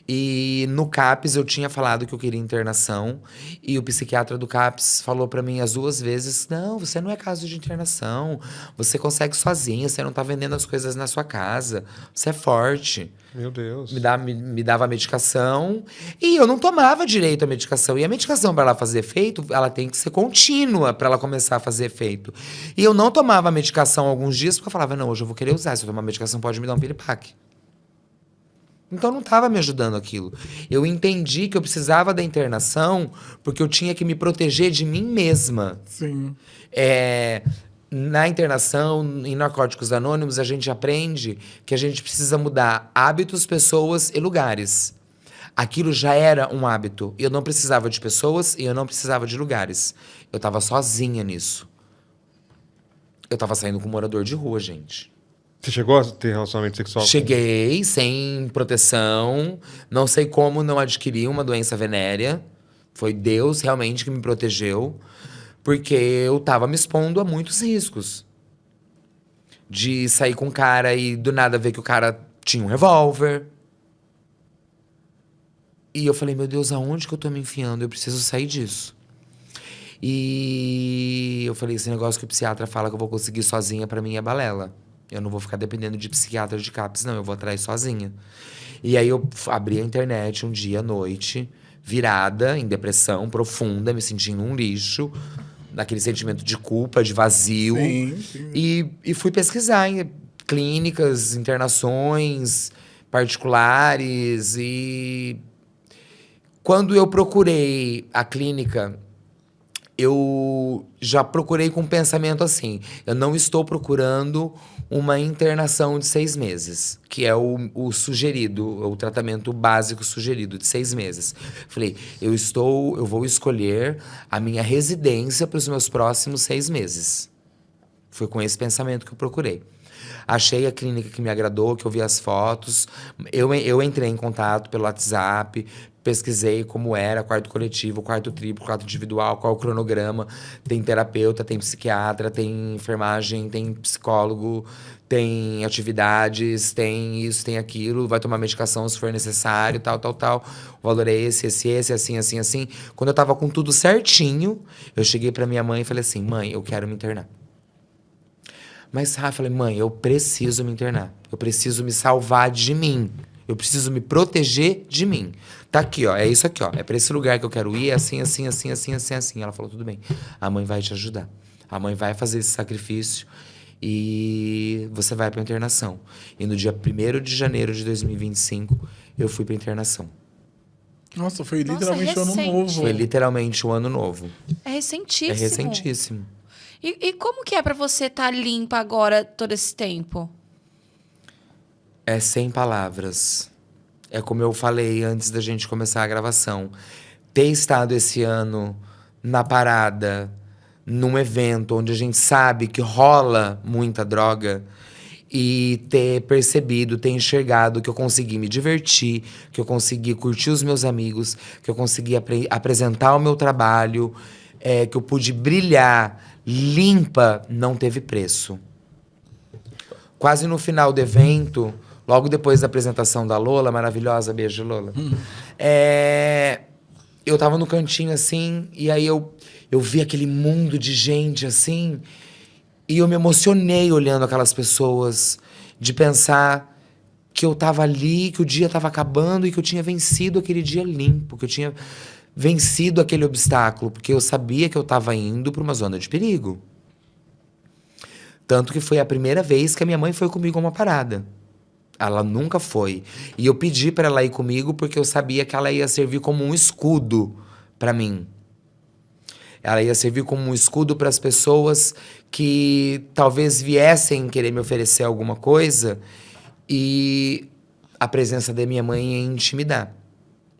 Speaker 4: E no CAPS eu tinha falado que eu queria internação. E o psiquiatra do CAPS falou pra mim as 2 vezes, não, você não é caso de internação. Você consegue sozinha, você não tá vendendo as coisas na sua casa. Você é forte.
Speaker 5: Meu Deus.
Speaker 4: Me dava medicação. E eu não tomava direito a medicação. E a medicação, para ela fazer efeito, ela tem que ser contínua para ela começar a fazer efeito. E eu não tomava a medicação alguns dias porque eu falava, não, hoje eu vou querer usar. Se eu tomar medicação pode me dar um piripaque. Então não estava me ajudando aquilo. Eu entendi que eu precisava da internação porque eu tinha que me proteger de mim mesma.
Speaker 3: Sim.
Speaker 4: Na internação, em Narcóticos Anônimos, a gente aprende que a gente precisa mudar hábitos, pessoas e lugares. Aquilo já era um hábito. Eu não precisava de pessoas e eu não precisava de lugares. Eu estava sozinha nisso. Eu estava saindo com um morador de rua, gente.
Speaker 5: Você chegou a ter relacionamento sexual?
Speaker 4: Cheguei sem proteção, não sei como não adquiri uma doença venérea. Foi Deus realmente que me protegeu, porque eu tava me expondo a muitos riscos. De sair com um cara e do nada ver que o cara tinha um revólver. E eu falei, meu Deus, aonde que eu tô me enfiando? Eu preciso sair disso. E eu falei, esse negócio que o psiquiatra fala que eu vou conseguir sozinha, pra mim é balela. Eu não vou ficar dependendo de psiquiatra de CAPS, não. Eu vou atrás sozinha. E aí eu abri a internet um dia à noite, virada, em depressão profunda, me sentindo um lixo, naquele sentimento de culpa, de vazio.
Speaker 3: Sim.
Speaker 4: E fui pesquisar em clínicas, internações particulares. E quando eu procurei a clínica, eu já procurei com um pensamento assim: eu não estou procurando uma internação de 6 meses, que é o sugerido, o tratamento básico sugerido, de 6 meses. Falei, eu vou escolher a minha residência para os meus próximos 6 meses. Foi com esse pensamento que eu procurei. Achei a clínica que me agradou, que eu vi as fotos. Eu entrei em contato pelo WhatsApp, pesquisei como era quarto coletivo, quarto triplo, quarto individual, qual o cronograma. Tem terapeuta, tem psiquiatra, tem enfermagem, tem psicólogo, tem atividades, tem isso, tem aquilo. Vai tomar medicação se for necessário, tal. O valor é esse, assim. Quando eu tava com tudo certinho, eu cheguei pra minha mãe e falei assim, mãe, eu quero me internar. Mas, Rafa, falei, mãe, eu preciso me internar. Eu preciso me salvar de mim. Eu preciso me proteger de mim. Tá aqui, ó. É isso aqui, ó. É pra esse lugar que eu quero ir. É assim. Ela falou, tudo bem. A mãe vai te ajudar. A mãe vai fazer esse sacrifício e você vai pra internação. E no dia 1º de janeiro de 2025, eu fui pra internação.
Speaker 3: Nossa, foi
Speaker 2: Nossa,
Speaker 3: literalmente o ano
Speaker 2: recente.
Speaker 3: novo.
Speaker 4: Foi literalmente o ano novo.
Speaker 2: É recentíssimo.
Speaker 4: É recentíssimo.
Speaker 2: E como que é pra você estar limpa agora todo esse tempo?
Speaker 4: É sem palavras. É como eu falei antes da gente começar a gravação. Ter estado esse ano na parada, num evento onde a gente sabe que rola muita droga, e ter percebido, ter enxergado que eu consegui me divertir, que eu consegui curtir os meus amigos, que eu consegui apresentar o meu trabalho, que eu pude brilhar limpa, não teve preço. Quase no final do evento, logo depois da apresentação da Lola, maravilhosa, beijo, Lola. Eu tava no cantinho, assim, e aí eu vi aquele mundo de gente, assim, e eu me emocionei olhando aquelas pessoas, de pensar que eu tava ali, que o dia tava acabando e que eu tinha vencido aquele dia limpo, que eu tinha vencido aquele obstáculo, porque eu sabia que eu tava indo para uma zona de perigo. Tanto que foi a primeira vez que a minha mãe foi comigo a uma parada. Ela nunca foi. E eu pedi para ela ir comigo porque eu sabia que ela ia servir como um escudo para mim. Ela ia servir como um escudo para as pessoas que talvez viessem querer me oferecer alguma coisa, e a presença da minha mãe ia intimidar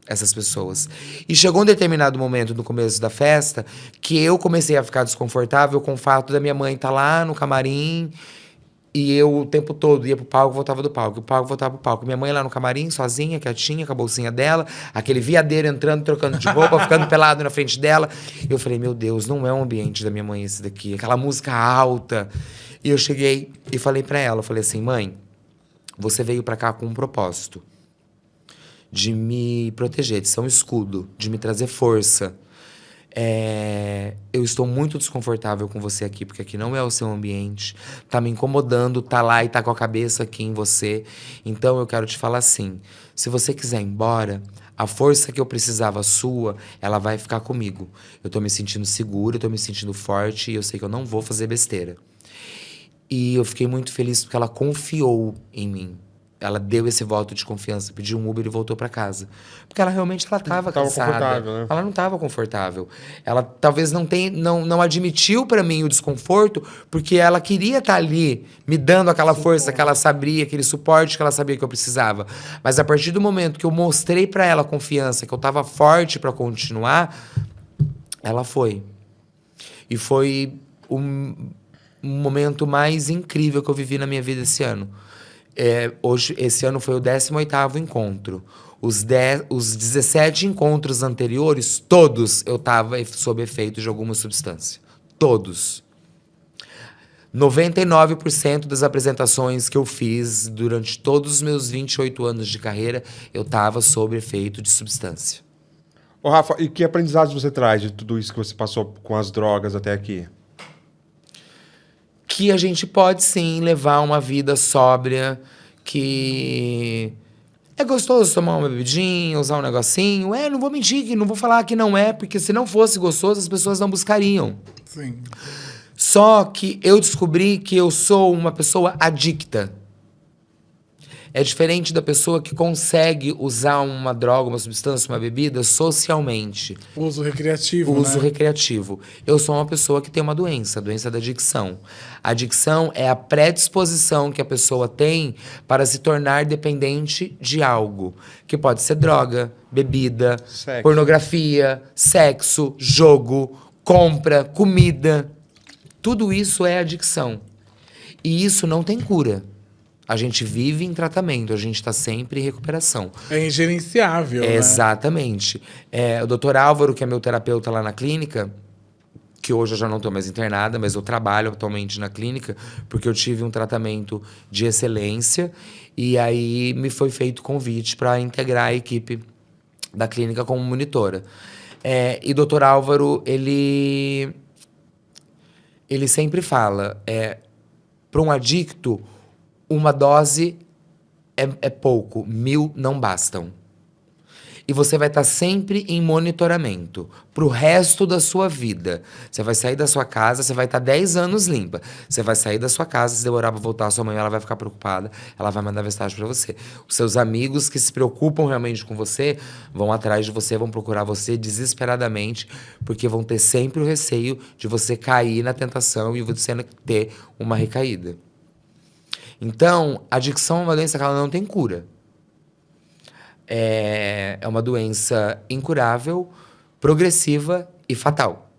Speaker 4: essas pessoas. E chegou um determinado momento no começo da festa que eu comecei a ficar desconfortável com o fato da minha mãe estar lá no camarim e eu o tempo todo ia pro palco, voltava do palco, o palco, voltava pro palco. Minha mãe lá no camarim, sozinha, quietinha, com a bolsinha dela, aquele viadeiro entrando, trocando de roupa, ficando pelado na frente dela. E eu falei, meu Deus, não é o ambiente da minha mãe esse daqui, aquela música alta. E eu cheguei e falei pra ela, eu falei assim, mãe, você veio pra cá com um propósito de me proteger, de ser um escudo, de me trazer força. Eu estou muito desconfortável com você aqui, porque aqui não é o seu ambiente. Tá me incomodando, tá lá e tá com a cabeça aqui em você. Então eu quero te falar assim, se você quiser ir embora, a força que eu precisava sua, ela vai ficar comigo. Eu tô me sentindo seguro, eu tô me sentindo forte e eu sei que eu não vou fazer besteira. E eu fiquei muito feliz porque ela confiou em mim. Ela deu esse voto de confiança, pediu um Uber e voltou pra casa. Porque ela realmente estava cansada.
Speaker 5: Confortável, né?
Speaker 4: Ela não estava confortável. Ela talvez não admitiu pra mim o desconforto, porque ela queria estar ali, me dando aquela força que ela sabia, aquele suporte que ela sabia que eu precisava. Mas a partir do momento que eu mostrei pra ela a confiança, que eu estava forte pra continuar, ela foi. E foi momento mais incrível que eu vivi na minha vida esse ano. Esse ano foi o 18º encontro. Os 17 encontros anteriores, todos eu estava sob efeito de alguma substância. Todos. 99% das apresentações que eu fiz durante todos os meus 28 anos de carreira, eu estava sob efeito de substância.
Speaker 5: Ô, Rafa, e que aprendizados você traz de tudo isso que você passou com as drogas até aqui?
Speaker 4: Que a gente pode, sim, levar uma vida sóbria, que é gostoso tomar uma bebidinha, usar um negocinho. Não vou mentir, não vou falar que não é, porque se não fosse gostoso, as pessoas não buscariam.
Speaker 3: Sim.
Speaker 4: Só que eu descobri que eu sou uma pessoa adicta. É diferente da pessoa que consegue usar uma droga, uma substância, uma bebida socialmente.
Speaker 3: Uso recreativo,
Speaker 4: Uso
Speaker 3: né?
Speaker 4: recreativo. Eu sou uma pessoa que tem uma doença, a doença da adicção. A adicção é a predisposição que a pessoa tem para se tornar dependente de algo. Que pode ser droga, bebida,
Speaker 5: Sexo.
Speaker 4: pornografia, sexo, jogo, compra, comida. Tudo isso é adicção. E isso não tem cura. A gente vive em tratamento, a gente está sempre em recuperação.
Speaker 3: É ingerenciável, né?
Speaker 4: Exatamente. O Dr. Álvaro, que é meu terapeuta lá na clínica, que hoje eu já não estou mais internada, mas eu trabalho atualmente na clínica, porque eu tive um tratamento de excelência, e aí me foi feito convite para integrar a equipe da clínica como monitora. E o Dr. Álvaro, ele sempre fala, para um adicto, uma dose é pouco, 1000 não bastam. E você vai estar sempre em monitoramento pro resto da sua vida. Você vai sair da sua casa, você vai estar 10 anos limpa. Você vai sair da sua casa, se demorar pra voltar, sua mãe ela vai ficar preocupada, ela vai mandar mensagem pra você. Os seus amigos que se preocupam realmente com você vão atrás de você, vão procurar você desesperadamente, porque vão ter sempre o receio de você cair na tentação e você ter uma recaída. Então, a adicção é uma doença que ela não tem cura. É uma doença incurável, progressiva e fatal.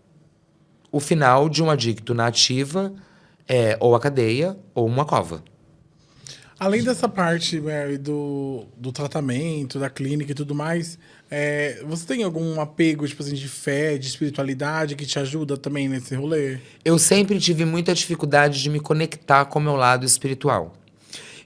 Speaker 4: O final de um adicto na ativa é ou a cadeia ou uma cova.
Speaker 3: Além dessa parte, Mary, do tratamento, da clínica e tudo mais, você tem algum apego, tipo assim, de fé, de espiritualidade que te ajuda também nesse rolê?
Speaker 4: Eu sempre tive muita dificuldade de me conectar com o meu lado espiritual.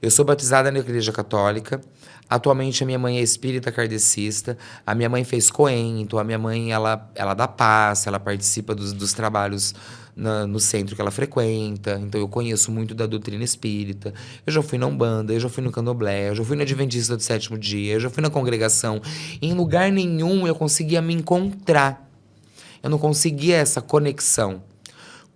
Speaker 4: Eu sou batizada na Igreja Católica. Atualmente a minha mãe é espírita kardecista. A minha mãe fez Coen, então a minha mãe ela dá passe, ela participa dos trabalhos no centro que ela frequenta. Então eu conheço muito da doutrina espírita. Eu já fui na Umbanda, eu já fui no Candomblé, eu já fui na Adventista do Sétimo Dia, eu já fui na congregação. Em lugar nenhum eu conseguia me encontrar. Eu não conseguia essa conexão.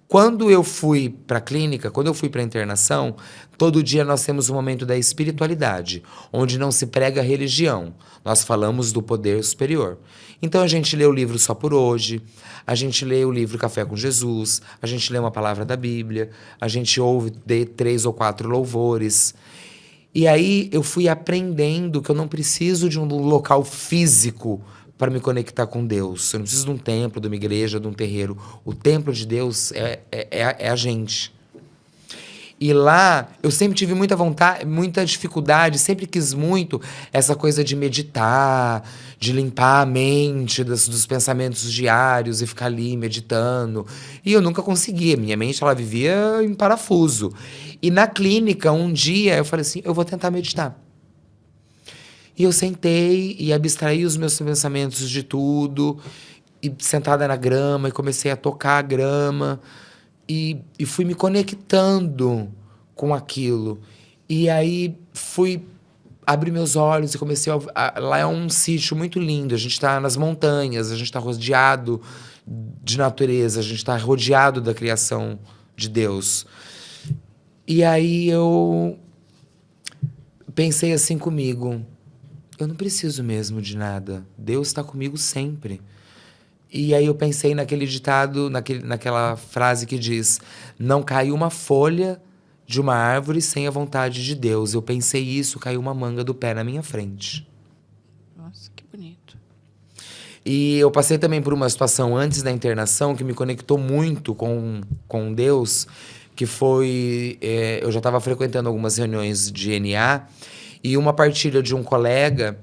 Speaker 4: Quando eu fui para a clínica, quando eu fui para a internação, todo dia nós temos um momento da espiritualidade, onde não se prega religião. Nós falamos do poder superior. Então a gente lê o livro Só por Hoje, a gente lê o livro Café com Jesus, a gente lê uma palavra da Bíblia, a gente ouve 3 ou 4 louvores. E aí eu fui aprendendo que eu não preciso de um local físico para me conectar com Deus. Eu não preciso de um templo, de uma igreja, de um terreiro. O templo de Deus é a gente. E lá, eu sempre tive muita vontade, muita dificuldade, sempre quis muito essa coisa de meditar, de limpar a mente dos pensamentos diários e ficar ali meditando. E eu nunca conseguia. Minha mente, ela vivia em parafuso. E na clínica, um dia, eu falei assim, eu vou tentar meditar. E eu sentei e abstraí os meus pensamentos de tudo, e sentada na grama, e comecei a tocar a grama, e fui me conectando com aquilo. E aí fui abrir meus olhos e comecei lá é um sítio muito lindo, a gente está nas montanhas, a gente está rodeado de natureza, a gente está rodeado da criação de Deus. E aí eu pensei assim comigo, eu não preciso mesmo de nada. Deus está comigo sempre. E aí eu pensei naquele ditado, naquela frase que diz, não caiu uma folha de uma árvore sem a vontade de Deus. Eu pensei isso, caiu uma manga do pé na minha frente.
Speaker 2: Nossa, que bonito.
Speaker 4: E eu passei também por uma situação antes da internação que me conectou muito com Deus, que foi... eu já estava frequentando algumas reuniões de NA, e uma partilha de um colega,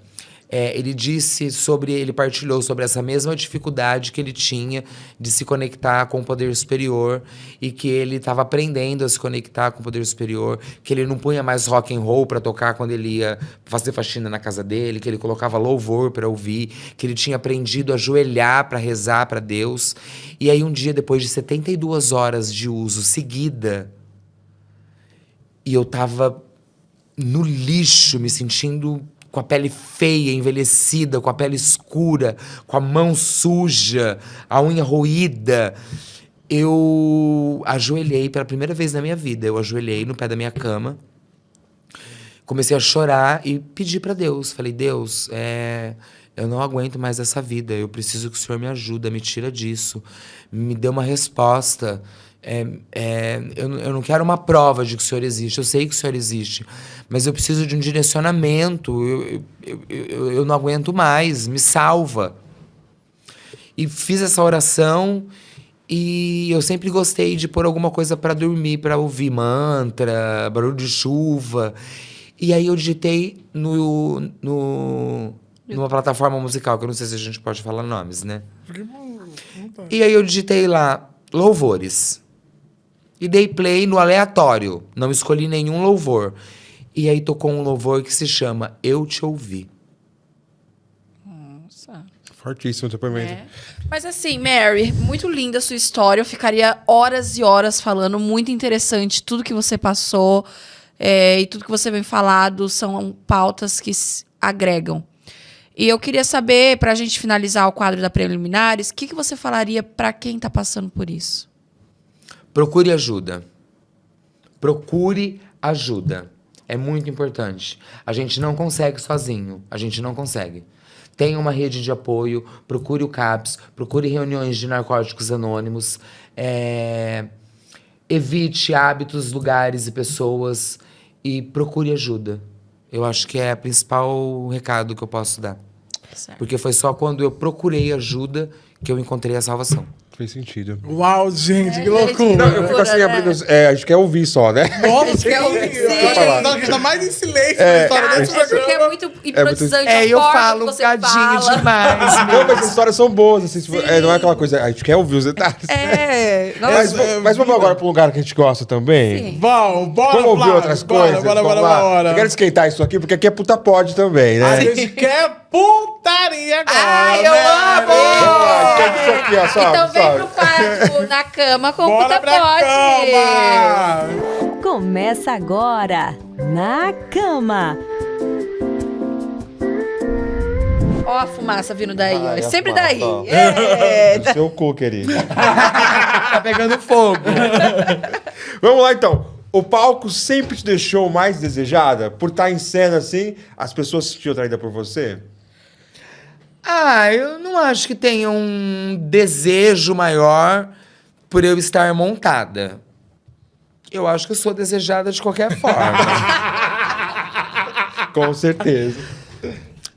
Speaker 4: ele partilhou sobre essa mesma dificuldade que ele tinha de se conectar com o poder superior, e que ele estava aprendendo a se conectar com o poder superior, que ele não punha mais rock and roll para tocar quando ele ia fazer faxina na casa dele, que ele colocava louvor para ouvir, que ele tinha aprendido a ajoelhar para rezar para Deus. E aí um dia, depois de 72 horas de uso seguida, e eu tava no lixo, me sentindo com a pele feia, envelhecida, com a pele escura, com a mão suja, a unha roída. Eu ajoelhei pela primeira vez na minha vida. Eu ajoelhei no pé da minha cama, comecei a chorar e pedi para Deus. Falei, Deus, eu não aguento mais essa vida. Eu preciso que o Senhor me ajude, me tira disso. Me dê uma resposta. Eu não quero uma prova de que o Senhor existe. Eu sei que o Senhor existe, mas eu preciso de um direcionamento. Eu não aguento mais. Me salva. E fiz essa oração, e eu sempre gostei de pôr alguma coisa para dormir, para ouvir mantra, barulho de chuva. E aí eu digitei numa plataforma musical, que eu não sei se a gente pode falar nomes, né? E aí eu digitei lá louvores. E dei play no aleatório. Não escolhi nenhum louvor. E aí tocou um louvor que se chama Eu Te Ouvi.
Speaker 2: Nossa.
Speaker 5: Fortíssimo o depoimento.
Speaker 2: Mas assim, Mary, muito linda a sua história. Eu ficaria horas e horas falando. Muito interessante tudo que você passou. E tudo que você vem falado são pautas que agregam. E eu queria saber, para a gente finalizar o quadro da Preliminares, o que você falaria para quem está passando por isso?
Speaker 4: Procure ajuda. Procure ajuda. É muito importante. A gente não consegue sozinho. A gente não consegue. Tenha uma rede de apoio. Procure o CAPS. Procure reuniões de narcóticos anônimos. Evite hábitos, lugares e pessoas. E procure ajuda. Eu acho que é o principal recado que eu posso dar.
Speaker 2: Certo.
Speaker 4: Porque foi só quando eu procurei ajuda que eu encontrei a salvação.
Speaker 5: Fez sentido.
Speaker 3: Uau, gente, que loucura.
Speaker 5: Não, eu fico assim, abrindo, a gente quer ouvir só, né?
Speaker 3: Nossa, sim.
Speaker 5: falar.
Speaker 3: A gente tá mais em silêncio na história desse
Speaker 2: Porque é
Speaker 3: programa.
Speaker 2: muito hipnotizante
Speaker 4: eu
Speaker 2: a forma
Speaker 4: falo
Speaker 2: que
Speaker 4: um
Speaker 2: você
Speaker 4: bocadinho
Speaker 2: fala.
Speaker 4: demais.
Speaker 5: Não, mas as histórias são boas, assim, não é aquela coisa, a gente quer ouvir os detalhes. Mas vamos agora pra um lugar que a gente gosta também?
Speaker 2: Sim.
Speaker 3: Bora,
Speaker 5: Vamos ouvir
Speaker 3: Flávio.
Speaker 5: outras coisas?
Speaker 3: Bora.
Speaker 5: Vamos lá. Eu quero esquentar isso aqui, porque aqui é puta pod também, né?
Speaker 3: A gente quer putaria agora.
Speaker 2: Ai, eu
Speaker 3: né?
Speaker 2: amo!
Speaker 5: Vamos lá, esquenta isso aqui, ó, sobe,
Speaker 2: Então vem
Speaker 5: sobe.
Speaker 2: pro quarto, na cama com o
Speaker 3: Bora
Speaker 2: Puta
Speaker 3: pra
Speaker 2: Pode.
Speaker 3: cama.
Speaker 1: Começa agora, na cama.
Speaker 2: Ó a fumaça vindo daí, ó. É
Speaker 5: a
Speaker 2: sempre
Speaker 5: fumaça,
Speaker 2: daí.
Speaker 5: ó.
Speaker 2: Eita.
Speaker 5: Seu cu, querido.
Speaker 4: Tá pegando fogo.
Speaker 5: Vamos lá, então. O palco sempre te deixou mais desejada? Por estar em cena assim, as pessoas se sentiam atraídas por você?
Speaker 4: Eu não acho que tenha um desejo maior por eu estar montada. Eu acho que eu sou desejada de qualquer forma.
Speaker 5: Com certeza.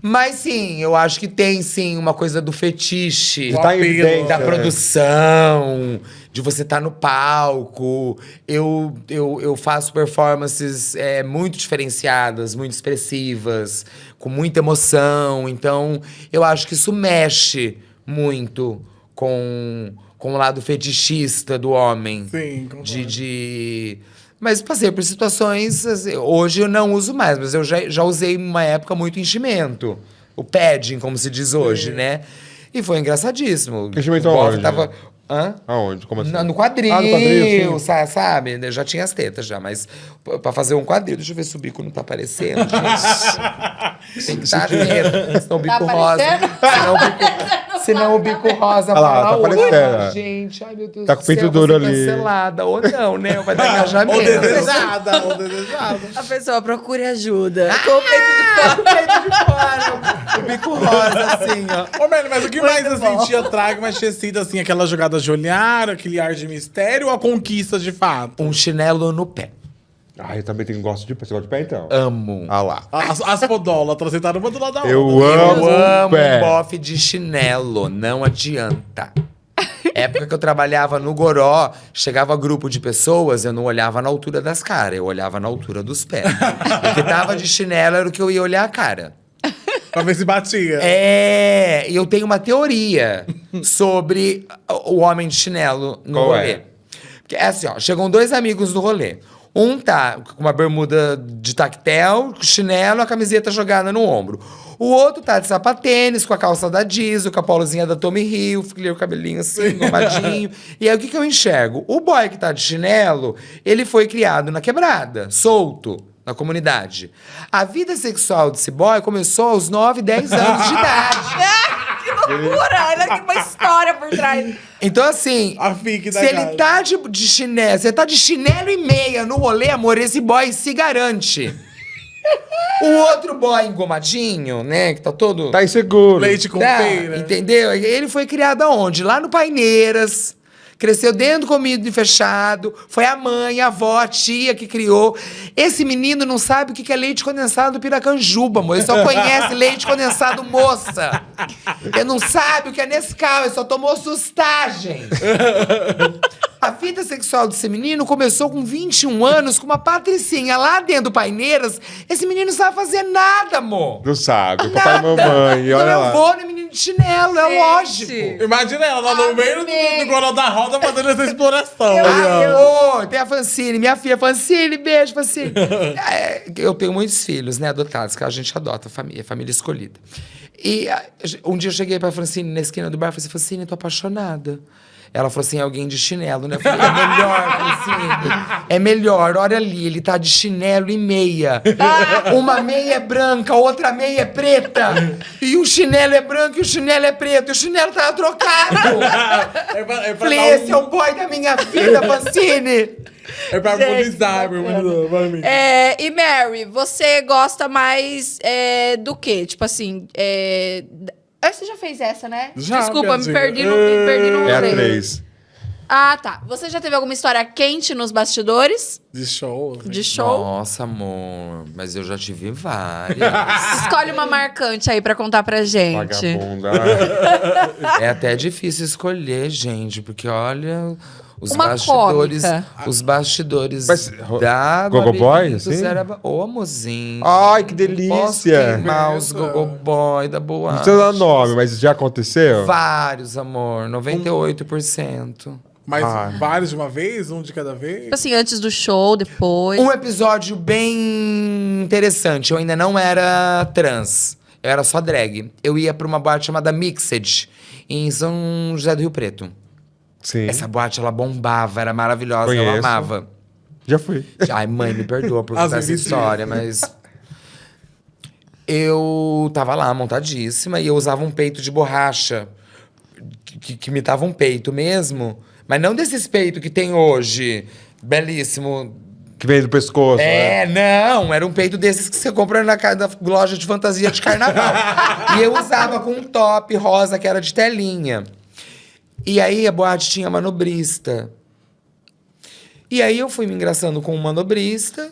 Speaker 4: Mas sim, eu acho que tem sim uma coisa do fetiche.
Speaker 5: De tá em evidência,
Speaker 4: Da
Speaker 5: né?
Speaker 4: produção, de você estar no palco. Eu faço performances muito diferenciadas, muito expressivas, com muita emoção. Então, eu acho que isso mexe muito com o lado fetichista do homem.
Speaker 3: Sim, concordo.
Speaker 4: Mas passei por situações... assim, hoje eu não uso mais, mas eu já usei uma época muito enchimento. O padding, como se diz hoje, né? E foi engraçadíssimo.
Speaker 5: Enchimento
Speaker 4: O bofe
Speaker 5: aonde?
Speaker 4: tava... Hã?
Speaker 5: Aonde? Como assim?
Speaker 4: No quadril,
Speaker 5: no quadril, sim.
Speaker 4: sabe? Eu já tinha as tetas já, mas pra fazer um quadril, deixa eu ver se o bico não tá aparecendo, gente. Tem que estar teta, senão o bico rosa. Senão o bico rosa
Speaker 5: Olha lá,
Speaker 4: fala,
Speaker 5: tá
Speaker 4: "Oi,
Speaker 5: aparecendo.
Speaker 4: gente, ai meu Deus
Speaker 5: Tá
Speaker 4: do
Speaker 5: com o peito
Speaker 4: céu,
Speaker 5: duro
Speaker 4: vou ser
Speaker 5: ali."
Speaker 4: cancelada. Ou não, né? Vai dar engajamento.
Speaker 3: Ou desejada, ou desejada.
Speaker 2: A pessoa procure ajuda.
Speaker 4: Com o peito de fora, o bico rosa, assim, ó.
Speaker 3: Ô, Mary, mas o que mais assim te atrai, mais te excita, assim, aquela jogada de olhar, aquele ar de mistério ou a conquista de fato?
Speaker 4: Um chinelo no pé.
Speaker 5: Eu também gosto de pé. Você gosta de pé, então?
Speaker 4: Amo.
Speaker 5: Ah lá.
Speaker 3: As podólatras sentaram uma do lado da outra.
Speaker 5: Eu
Speaker 4: Eu
Speaker 5: amo
Speaker 4: amo
Speaker 5: pé.
Speaker 4: um bofe de chinelo, não adianta. Época que eu trabalhava no Goró, chegava grupo de pessoas, eu não olhava na altura das caras, eu olhava na altura dos pés. O que tava de chinelo era o que eu ia olhar a cara.
Speaker 3: Pra ver se batia.
Speaker 4: E eu tenho uma teoria sobre o homem de chinelo no
Speaker 5: Qual
Speaker 4: rolê.
Speaker 5: é?
Speaker 4: Porque é assim, ó, chegam dois amigos no rolê. Um tá com uma bermuda de tactel, chinelo, a camiseta jogada no ombro. O outro tá de sapatênis, com a calça da Diesel, com a polozinha da Tommy Hilfiger, o cabelinho assim, engomadinho. E aí, o que eu enxergo? O boy que tá de chinelo, ele foi criado na quebrada, solto, na comunidade. A vida sexual desse boy começou aos 9, 10 anos de idade.
Speaker 1: Que loucura! Olha que uma história por trás.
Speaker 4: Então, assim,
Speaker 3: A fique da
Speaker 4: se ele
Speaker 3: casa.
Speaker 4: tá de chinelo, você tá de chinelo e meia no rolê, amor, esse boy se garante. O outro boy engomadinho, né, que tá todo...
Speaker 5: Tá inseguro.
Speaker 3: Leite com
Speaker 4: Tá,
Speaker 3: feira.
Speaker 4: entendeu? Ele foi criado aonde? Lá no Paineiras. Cresceu dentro do comido e fechado. Foi a mãe, a avó, a tia que criou. Esse menino não sabe o que é leite condensado do Piracanjuba, amor. Ele só conhece leite condensado moça. Ele não sabe o que é Nescau, ele só tomou sustagem. A vida sexual desse menino começou com 21 anos, com uma patricinha lá dentro do Paineiras. Esse menino não sabe fazer nada, amor.
Speaker 5: Não sabe. Papai e
Speaker 4: Nada.
Speaker 5: mamãe,
Speaker 4: Então
Speaker 5: olha
Speaker 4: eu
Speaker 5: lá.
Speaker 4: vou no menino de chinelo, é lógico.
Speaker 3: Imagina ela lá no meio do Goró da Roda fazendo essa exploração.
Speaker 4: Tem a Francine, minha filha. Francine, beijo, Francine. Eu tenho muitos filhos, né, adotados, que a gente adota, família escolhida. E um dia eu cheguei pra Francine na esquina do bar e falei assim, Francine, tô apaixonada. Ela falou assim, alguém de chinelo, né? Eu falei, é melhor, Francine. É melhor, olha ali, ele tá de chinelo e meia. Uma meia é branca, a outra meia é preta. E o chinelo é branco e o chinelo é preto. E o chinelo tava trocado. Falei, esse é o boy da minha vida, Francine.
Speaker 3: É pra harmonizar, meu irmão. Vai, amiga.
Speaker 2: E Mary, você gosta mais do quê? Tipo assim, você já fez essa, né?
Speaker 3: Já,
Speaker 2: Desculpa, me
Speaker 3: Beatriz.
Speaker 2: perdi no
Speaker 5: É a
Speaker 2: rolê.
Speaker 5: 3.
Speaker 2: Ah, tá. Você já teve alguma história quente nos bastidores
Speaker 3: De show. assim.
Speaker 2: de show?
Speaker 4: Nossa, amor, mas eu já tive várias.
Speaker 2: Escolhe uma marcante aí pra contar pra gente.
Speaker 5: Vagabunda.
Speaker 4: É até difícil escolher, gente, porque olha, os
Speaker 2: Uma
Speaker 4: bastidores,
Speaker 2: cômica.
Speaker 4: os bastidores
Speaker 5: Mas,
Speaker 4: da
Speaker 5: Gogo Boy,
Speaker 4: Labirintos
Speaker 5: assim?
Speaker 4: era... Ô, amorzinho.
Speaker 5: Ai, que
Speaker 4: Posso
Speaker 5: delícia.
Speaker 4: queimar os Gogo Boy da boa.
Speaker 5: Não precisa dar nome, mas já aconteceu?
Speaker 4: Vários, amor, 98%.
Speaker 3: Mas
Speaker 5: Ah.
Speaker 3: vários de uma vez? Um de cada vez?
Speaker 2: Tipo assim, antes do show, depois.
Speaker 4: Um episódio bem interessante. Eu ainda não era trans. Eu era só drag. Eu ia pra uma boate chamada Mixed, em São José do Rio Preto.
Speaker 5: Sim.
Speaker 4: Essa boate, ela bombava, era maravilhosa, eu
Speaker 5: Conheço.
Speaker 4: amava.
Speaker 5: Já fui.
Speaker 4: Ai, mãe, me perdoa por
Speaker 3: As
Speaker 4: contar essa
Speaker 3: vizinhas.
Speaker 4: história, mas... Eu tava lá, montadíssima, e eu usava um peito de borracha, que imitava um peito mesmo, mas não desses peitos que tem hoje, belíssimo.
Speaker 5: Que vem do pescoço, né?
Speaker 4: Não, era um peito desses que você compra na loja de fantasia de carnaval. E eu usava com um top rosa que era de telinha. E aí a boate tinha manobrista. E aí eu fui me engraçando com um manobrista.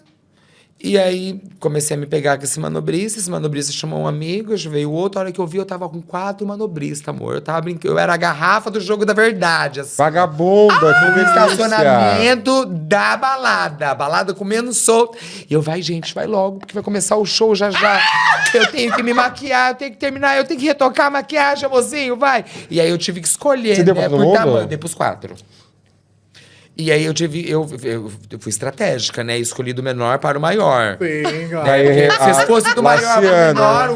Speaker 4: E aí comecei a me pegar com esse manobrista chamou um amigo, veio outro, a hora que eu vi eu tava com 4 manobristas, amor. Eu tava brincando, eu era a garrafa do jogo da verdade, assim.
Speaker 5: Vagabunda, que
Speaker 4: No
Speaker 5: delícia.
Speaker 4: estacionamento da balada. A balada comendo solto. E eu, vai, gente, vai logo, porque vai começar o show já já. Eu tenho que me maquiar, eu tenho que terminar, eu tenho que retocar a maquiagem, amorzinho, vai. E aí eu tive que escolher,
Speaker 5: Você deu pra todo
Speaker 4: por
Speaker 5: mundo?
Speaker 4: tamanho. Dei pros 4. E aí eu fui estratégica, né? Escolhi do menor para o maior.
Speaker 3: Sim, claro.
Speaker 5: Daí,
Speaker 4: Se fosse do maior para o
Speaker 5: Laciano.
Speaker 4: menor,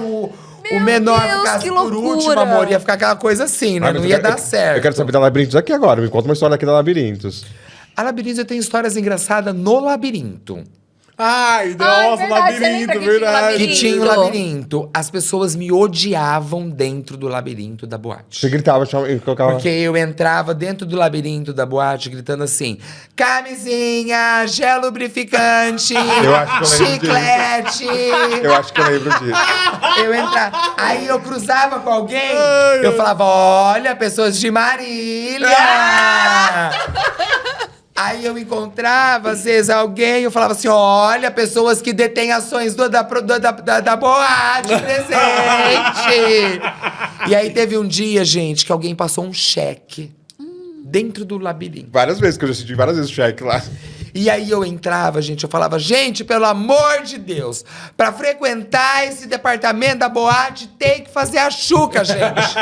Speaker 4: o menor
Speaker 2: Deus,
Speaker 4: ficasse
Speaker 2: que
Speaker 4: por
Speaker 2: loucura.
Speaker 4: último, amor. Ia ficar aquela coisa assim, né?
Speaker 5: Ah, mas
Speaker 4: Não
Speaker 5: eu
Speaker 4: ia
Speaker 5: quero-
Speaker 4: dar certo.
Speaker 5: Eu quero saber da Labirintos aqui agora. Me conta uma história aqui da Labirintos.
Speaker 4: A Labirinto eu tenho histórias engraçadas no labirinto.
Speaker 3: Ai, nossa,
Speaker 2: verdade, você lembra
Speaker 3: labirinto,
Speaker 2: que tinha
Speaker 3: verdade.
Speaker 4: Que tinha o
Speaker 2: Lindo.
Speaker 4: labirinto. As pessoas me odiavam dentro do labirinto da boate.
Speaker 5: Você gritava, e colocava...
Speaker 4: Porque eu entrava dentro do labirinto da boate gritando assim: camisinha, gel lubrificante,
Speaker 5: Eu acho que eu lembro
Speaker 4: chiclete.
Speaker 5: Eu acho que eu lembro disso.
Speaker 4: Eu entrava. Aí eu cruzava com alguém, eu falava: olha, pessoas de Marília. Aí eu encontrava, às vezes, alguém, eu falava assim: olha, pessoas que detêm ações da boate presente. E aí teve um dia, gente, que alguém passou um cheque dentro do labirinto.
Speaker 5: Várias vezes, que eu já assisti várias vezes o Shrek lá.
Speaker 4: E aí eu entrava, gente, eu falava, gente, pelo amor de Deus, pra frequentar esse departamento da boate, tem que fazer a Xuca, gente.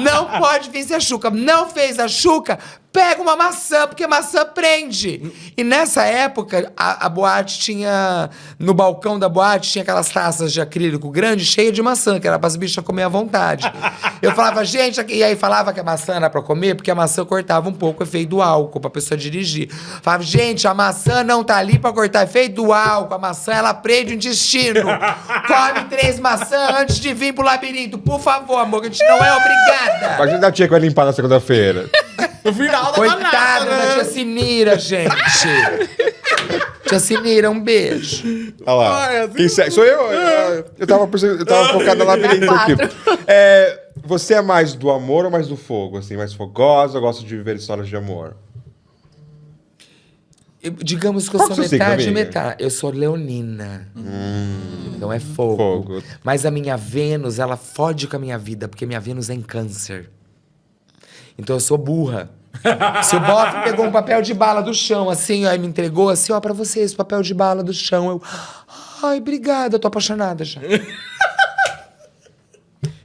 Speaker 4: Não pode vir sem a Xuca. Não fez a Xuca, pega uma maçã, porque maçã prende. E nessa época, a boate tinha... No balcão da boate, tinha aquelas taças de acrílico grande, cheia de maçã, que era pras bichas comer à vontade. Eu falava, gente... E aí falava que a maçã era pra comer, porque a maçã cortava um pouco o efeito do álcool, pra pessoa dirigir. Falava, gente, a maçã não tá ali pra cortar efeito do álcool. A maçã, ela prende o intestino. Come 3 maçãs antes de vir pro labirinto. Por favor, amor, que a gente não é obrigada.
Speaker 5: Imagina a tia que vai limpar na segunda-feira.
Speaker 3: No final da
Speaker 4: Coitada
Speaker 3: manada,
Speaker 4: da
Speaker 3: né?
Speaker 4: tia Sinira, gente. Tia Sinira, um beijo.
Speaker 5: Olha lá.
Speaker 3: Ai, assim
Speaker 5: Sou eu. Eu tava focado no labirinto aqui. Você é mais do amor ou mais do fogo? Assim, mais fogosa ou gosta de viver histórias de amor?
Speaker 4: Digamos que eu
Speaker 5: Qual
Speaker 4: sou
Speaker 5: que é o signo,
Speaker 4: metade e
Speaker 5: amiga?
Speaker 4: metade. Eu sou leonina. Então é fogo.
Speaker 5: Fogo.
Speaker 4: Mas a minha Vênus, ela fode com a minha vida, porque minha Vênus é em câncer. Então eu sou burra. Se o bofe pegou um papel de bala do chão, assim, aí me entregou assim, ó, pra você, esse papel de bala do chão. Eu, ai, obrigada, eu tô apaixonada já.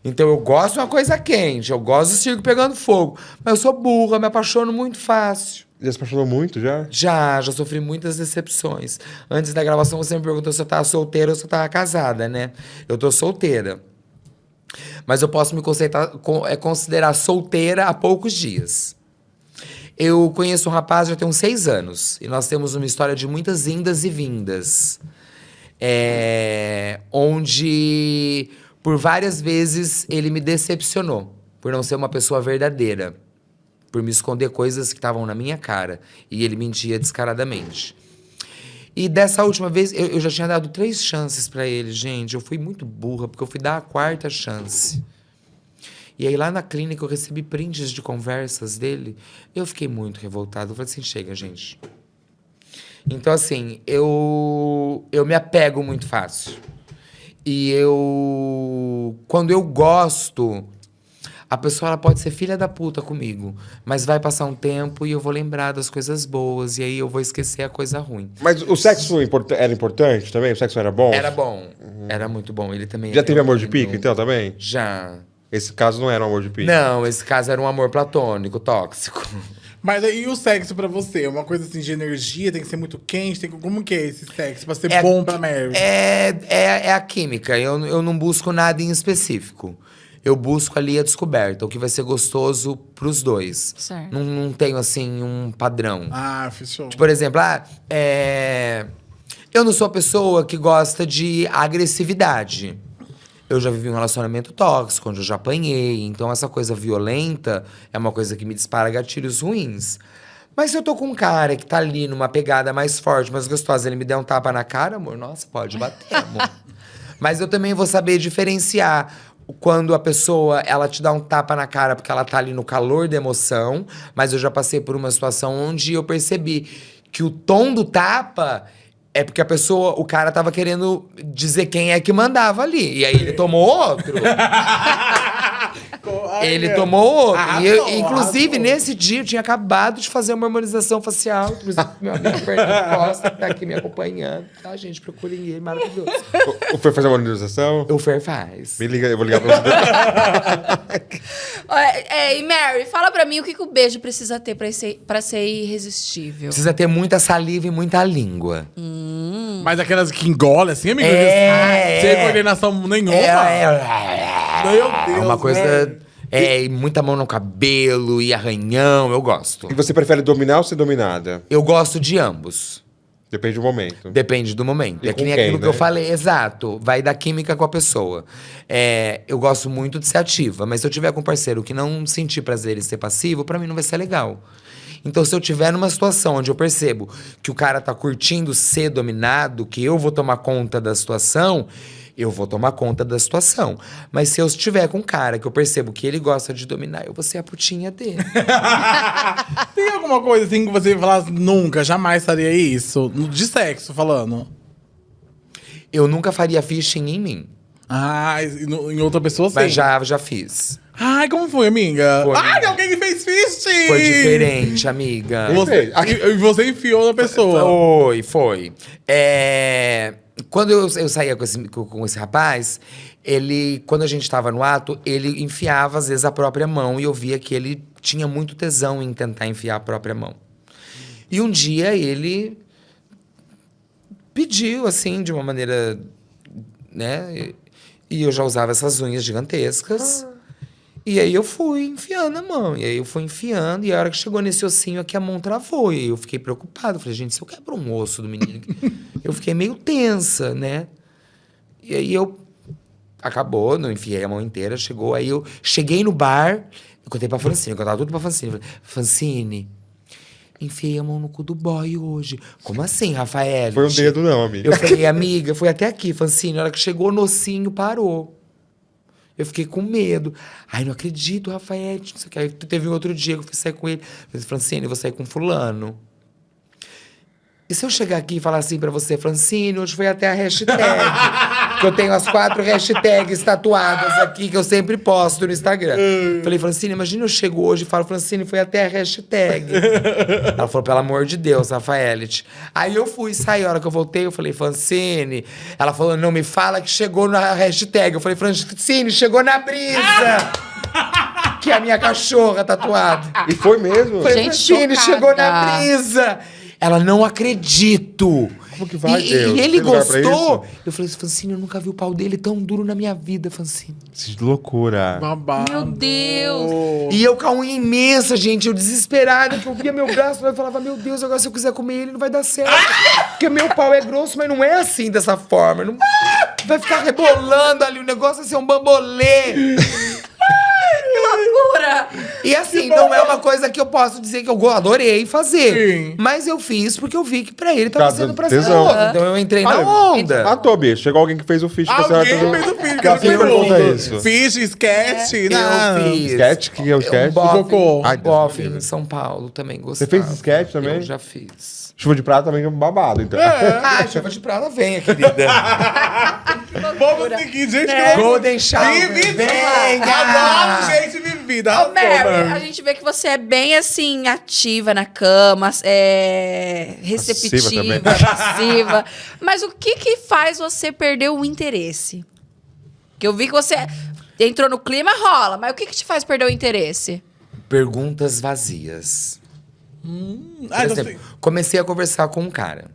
Speaker 4: Então eu gosto de uma coisa quente, eu gosto do circo pegando fogo. Mas eu sou burra, me apaixono muito fácil.
Speaker 5: Já se apaixonou muito, já?
Speaker 4: Já sofri muitas decepções. Antes da gravação você me perguntou se eu tava solteira ou se eu tava casada, né? Eu tô solteira. Mas eu posso me considerar solteira há poucos dias. Eu conheço um rapaz já tem uns 6 anos. E nós temos uma história de muitas indas e vindas. Onde, por várias vezes, ele me decepcionou. Por não ser uma pessoa verdadeira. Por me esconder coisas que estavam na minha cara. E ele mentia descaradamente. E dessa última vez, eu já tinha dado 3 chances pra ele, gente. Eu fui muito burra, porque eu fui dar a 4ª chance. E aí, lá na clínica, eu recebi prints de conversas dele. Eu fiquei muito revoltado. Eu falei assim, chega, gente. Então, assim, eu me apego muito fácil. E quando eu gosto... A pessoa ela pode ser filha da puta comigo, mas vai passar um tempo e eu vou lembrar das coisas boas, e aí eu vou esquecer a coisa ruim.
Speaker 5: Mas o sexo era importante também? O sexo era bom?
Speaker 4: Era bom, era muito bom. Ele também
Speaker 5: Já
Speaker 4: era
Speaker 5: teve amor de
Speaker 4: lindo.
Speaker 5: pica, então, também?
Speaker 4: Já.
Speaker 5: Esse caso não era um amor de pica?
Speaker 4: Não, esse caso era um amor platônico, tóxico.
Speaker 3: Mas aí o sexo pra você? É uma coisa assim de energia? Tem que ser muito quente? Como que é esse sexo pra ser bom pra Mary?
Speaker 4: É a química. Eu não busco nada em específico. Eu busco ali a descoberta, o que vai ser gostoso pros dois.
Speaker 2: Certo.
Speaker 4: Não tenho, assim, um padrão.
Speaker 3: Ah, fechou.
Speaker 4: Por exemplo, eu não sou a pessoa que gosta de agressividade. Eu já vivi um relacionamento tóxico, onde eu já apanhei. Então, essa coisa violenta é uma coisa que me dispara gatilhos ruins. Mas se eu tô com um cara que tá ali numa pegada mais forte, mais gostosa, ele me der um tapa na cara, amor, nossa, pode bater, amor. Mas eu também vou saber diferenciar quando a pessoa, ela te dá um tapa na cara porque ela tá ali no calor da emoção, mas eu já passei por uma situação onde eu percebi que o tom do tapa é porque o cara tava querendo dizer quem é que mandava ali. E aí ele tomou outro. Ele tomou outro. Inclusive, nesse dia, eu tinha acabado de fazer uma harmonização facial. Inclusive, meu amigo Fernando Costa tá aqui me acompanhando. Tá, gente? Procurem ele, maravilhoso.
Speaker 5: O Fer faz a harmonização?
Speaker 4: O Fer faz.
Speaker 5: Me liga, eu vou ligar pra você.
Speaker 2: E Mary, fala pra mim o que o beijo precisa ter pra ser irresistível.
Speaker 4: Precisa ter muita saliva e muita língua.
Speaker 3: Mas aquelas que engolem assim, amigo? Sem coordenação nenhuma. Meu Deus.
Speaker 4: É uma coisa...
Speaker 3: né?
Speaker 4: E muita mão no cabelo e arranhão, eu gosto.
Speaker 5: E você prefere dominar ou ser dominada?
Speaker 4: Eu gosto de ambos.
Speaker 5: Depende do momento.
Speaker 4: Depende do momento.
Speaker 5: E
Speaker 4: É que
Speaker 5: com
Speaker 4: nem
Speaker 5: quem,
Speaker 4: aquilo que
Speaker 5: né?
Speaker 4: eu falei, exato. Vai da química com a pessoa. Eu gosto muito de ser ativa, mas se eu tiver com um parceiro que não sentir prazer em ser passivo, pra mim não vai ser legal. Então, se eu tiver numa situação onde eu percebo que o cara tá curtindo ser dominado, que eu vou tomar conta da situação, eu vou tomar conta da situação. Mas se eu estiver com um cara que eu percebo que ele gosta de dominar, eu vou ser a putinha dele.
Speaker 3: Tem alguma coisa assim que você falasse, nunca, jamais faria isso? De sexo, falando.
Speaker 4: Eu nunca faria phishing em mim.
Speaker 3: Ah, em outra pessoa sim.
Speaker 4: Mas já fiz.
Speaker 3: Ai, como foi, amiga?
Speaker 4: Foi.
Speaker 3: Ai, alguém que fez fisting!
Speaker 4: Foi diferente, amiga.
Speaker 3: E você enfiou na pessoa.
Speaker 4: Foi. Quando eu saía com esse rapaz, quando a gente tava no ato, ele enfiava, às vezes, a própria mão. E eu via que ele tinha muito tesão em tentar enfiar a própria mão. E um dia ele pediu, assim, de uma maneira, né? E eu já usava essas unhas gigantescas. E aí eu fui enfiando a mão. E aí eu fui enfiando. E a hora que chegou nesse ossinho aqui, a mão travou. E eu fiquei preocupado. Falei, gente, se eu quebro um osso do menino... Eu fiquei meio tensa, né? E aí acabou, não enfiei a mão inteira. Chegou, aí eu cheguei no bar. Eu contei pra Francine, eu contava tudo pra Francine. Falei, Francine, enfiei a mão no cu do boy hoje. Como assim, Rafael?
Speaker 5: Foi um dedo não, amiga.
Speaker 4: Eu falei, amiga, foi até aqui, Francine. Na hora que chegou no ossinho, parou. Eu fiquei com medo. Ai, não acredito, Rafael. Não sei o que. Aí teve um outro dia que eu fui sair com ele. Eu falei, Francine, eu vou sair com fulano. E se eu chegar aqui e falar assim pra você, Francine, hoje foi até a hashtag. Que eu tenho as 4 hashtags tatuadas aqui que eu sempre posto no Instagram. Falei, Francine, imagina eu chego hoje e falo, Francine, foi até a hashtag. Ela falou, pelo amor de Deus, Rafaelite. Aí eu fui, saí, a hora que eu voltei, eu falei, Francine. Ela falou, não me fala que chegou na hashtag. Eu falei, Francine, chegou na brisa. Que é a minha cachorra tatuada.
Speaker 5: E foi mesmo?
Speaker 4: Falei,
Speaker 2: Gente,
Speaker 4: Francine,
Speaker 2: chocada.
Speaker 4: chegou na brisa. Ela, não acredito.
Speaker 5: Como que vai,
Speaker 4: e
Speaker 5: Deus?
Speaker 4: ele
Speaker 5: Tem lugar pra
Speaker 4: gostou.
Speaker 5: isso?
Speaker 4: Eu falei assim, Francine, eu nunca vi o pau dele tão duro na minha vida, Francine.
Speaker 5: Que loucura.
Speaker 3: Babado.
Speaker 2: Meu Deus.
Speaker 4: E eu com a unha imensa, gente, eu desesperada, que eu via meu braço, eu falava, meu Deus, agora se eu quiser comer ele, não vai dar certo. Porque meu pau é grosso, mas não é assim, dessa forma. Não... Vai ficar rebolando ali, o negócio vai ser um bambolê.
Speaker 2: Loucura.
Speaker 4: E assim, não é uma coisa que eu posso dizer que eu adorei fazer.
Speaker 3: Sim.
Speaker 4: Mas eu fiz porque eu vi que pra ele tava
Speaker 5: Tá
Speaker 4: sendo
Speaker 5: dando
Speaker 4: prazeroso.
Speaker 5: tesão.
Speaker 4: Então eu entrei na
Speaker 5: Olha,
Speaker 4: onda.
Speaker 5: Matou, bicho. Chegou alguém que fez o fish pra
Speaker 3: Alguém
Speaker 5: senhora.
Speaker 3: fez o filho,
Speaker 5: Que ela
Speaker 3: que
Speaker 5: sempre pergunta isso.
Speaker 3: Fish, sketch,
Speaker 4: Eu
Speaker 3: não.
Speaker 4: fiz.
Speaker 5: Sketch? Que é o sketch?
Speaker 3: Cocô.
Speaker 5: Ai,
Speaker 4: Um
Speaker 5: Deus
Speaker 4: bofe
Speaker 5: me livre.
Speaker 4: em São Paulo também
Speaker 5: Você
Speaker 4: gostava.
Speaker 5: fez sketch também?
Speaker 4: Eu já fiz.
Speaker 5: Chuva de prata também é um babado, então.
Speaker 4: Ah, chuva de prata, venha, querida.
Speaker 3: Vamos seguir, gente. que
Speaker 4: Golden Shower,
Speaker 3: Vivida.
Speaker 4: venha.
Speaker 3: Adoro gente vivida.
Speaker 2: Ô, Mary, a gente vê que você é bem, assim, ativa na cama, receptiva,
Speaker 5: também.
Speaker 2: passiva. Mas o que faz você perder o interesse? Que eu vi que você entrou no clima, rola. Mas o que te faz perder o interesse?
Speaker 4: Perguntas vazias.
Speaker 3: Ai,
Speaker 4: Por
Speaker 3: não
Speaker 4: exemplo, comecei a conversar com um cara.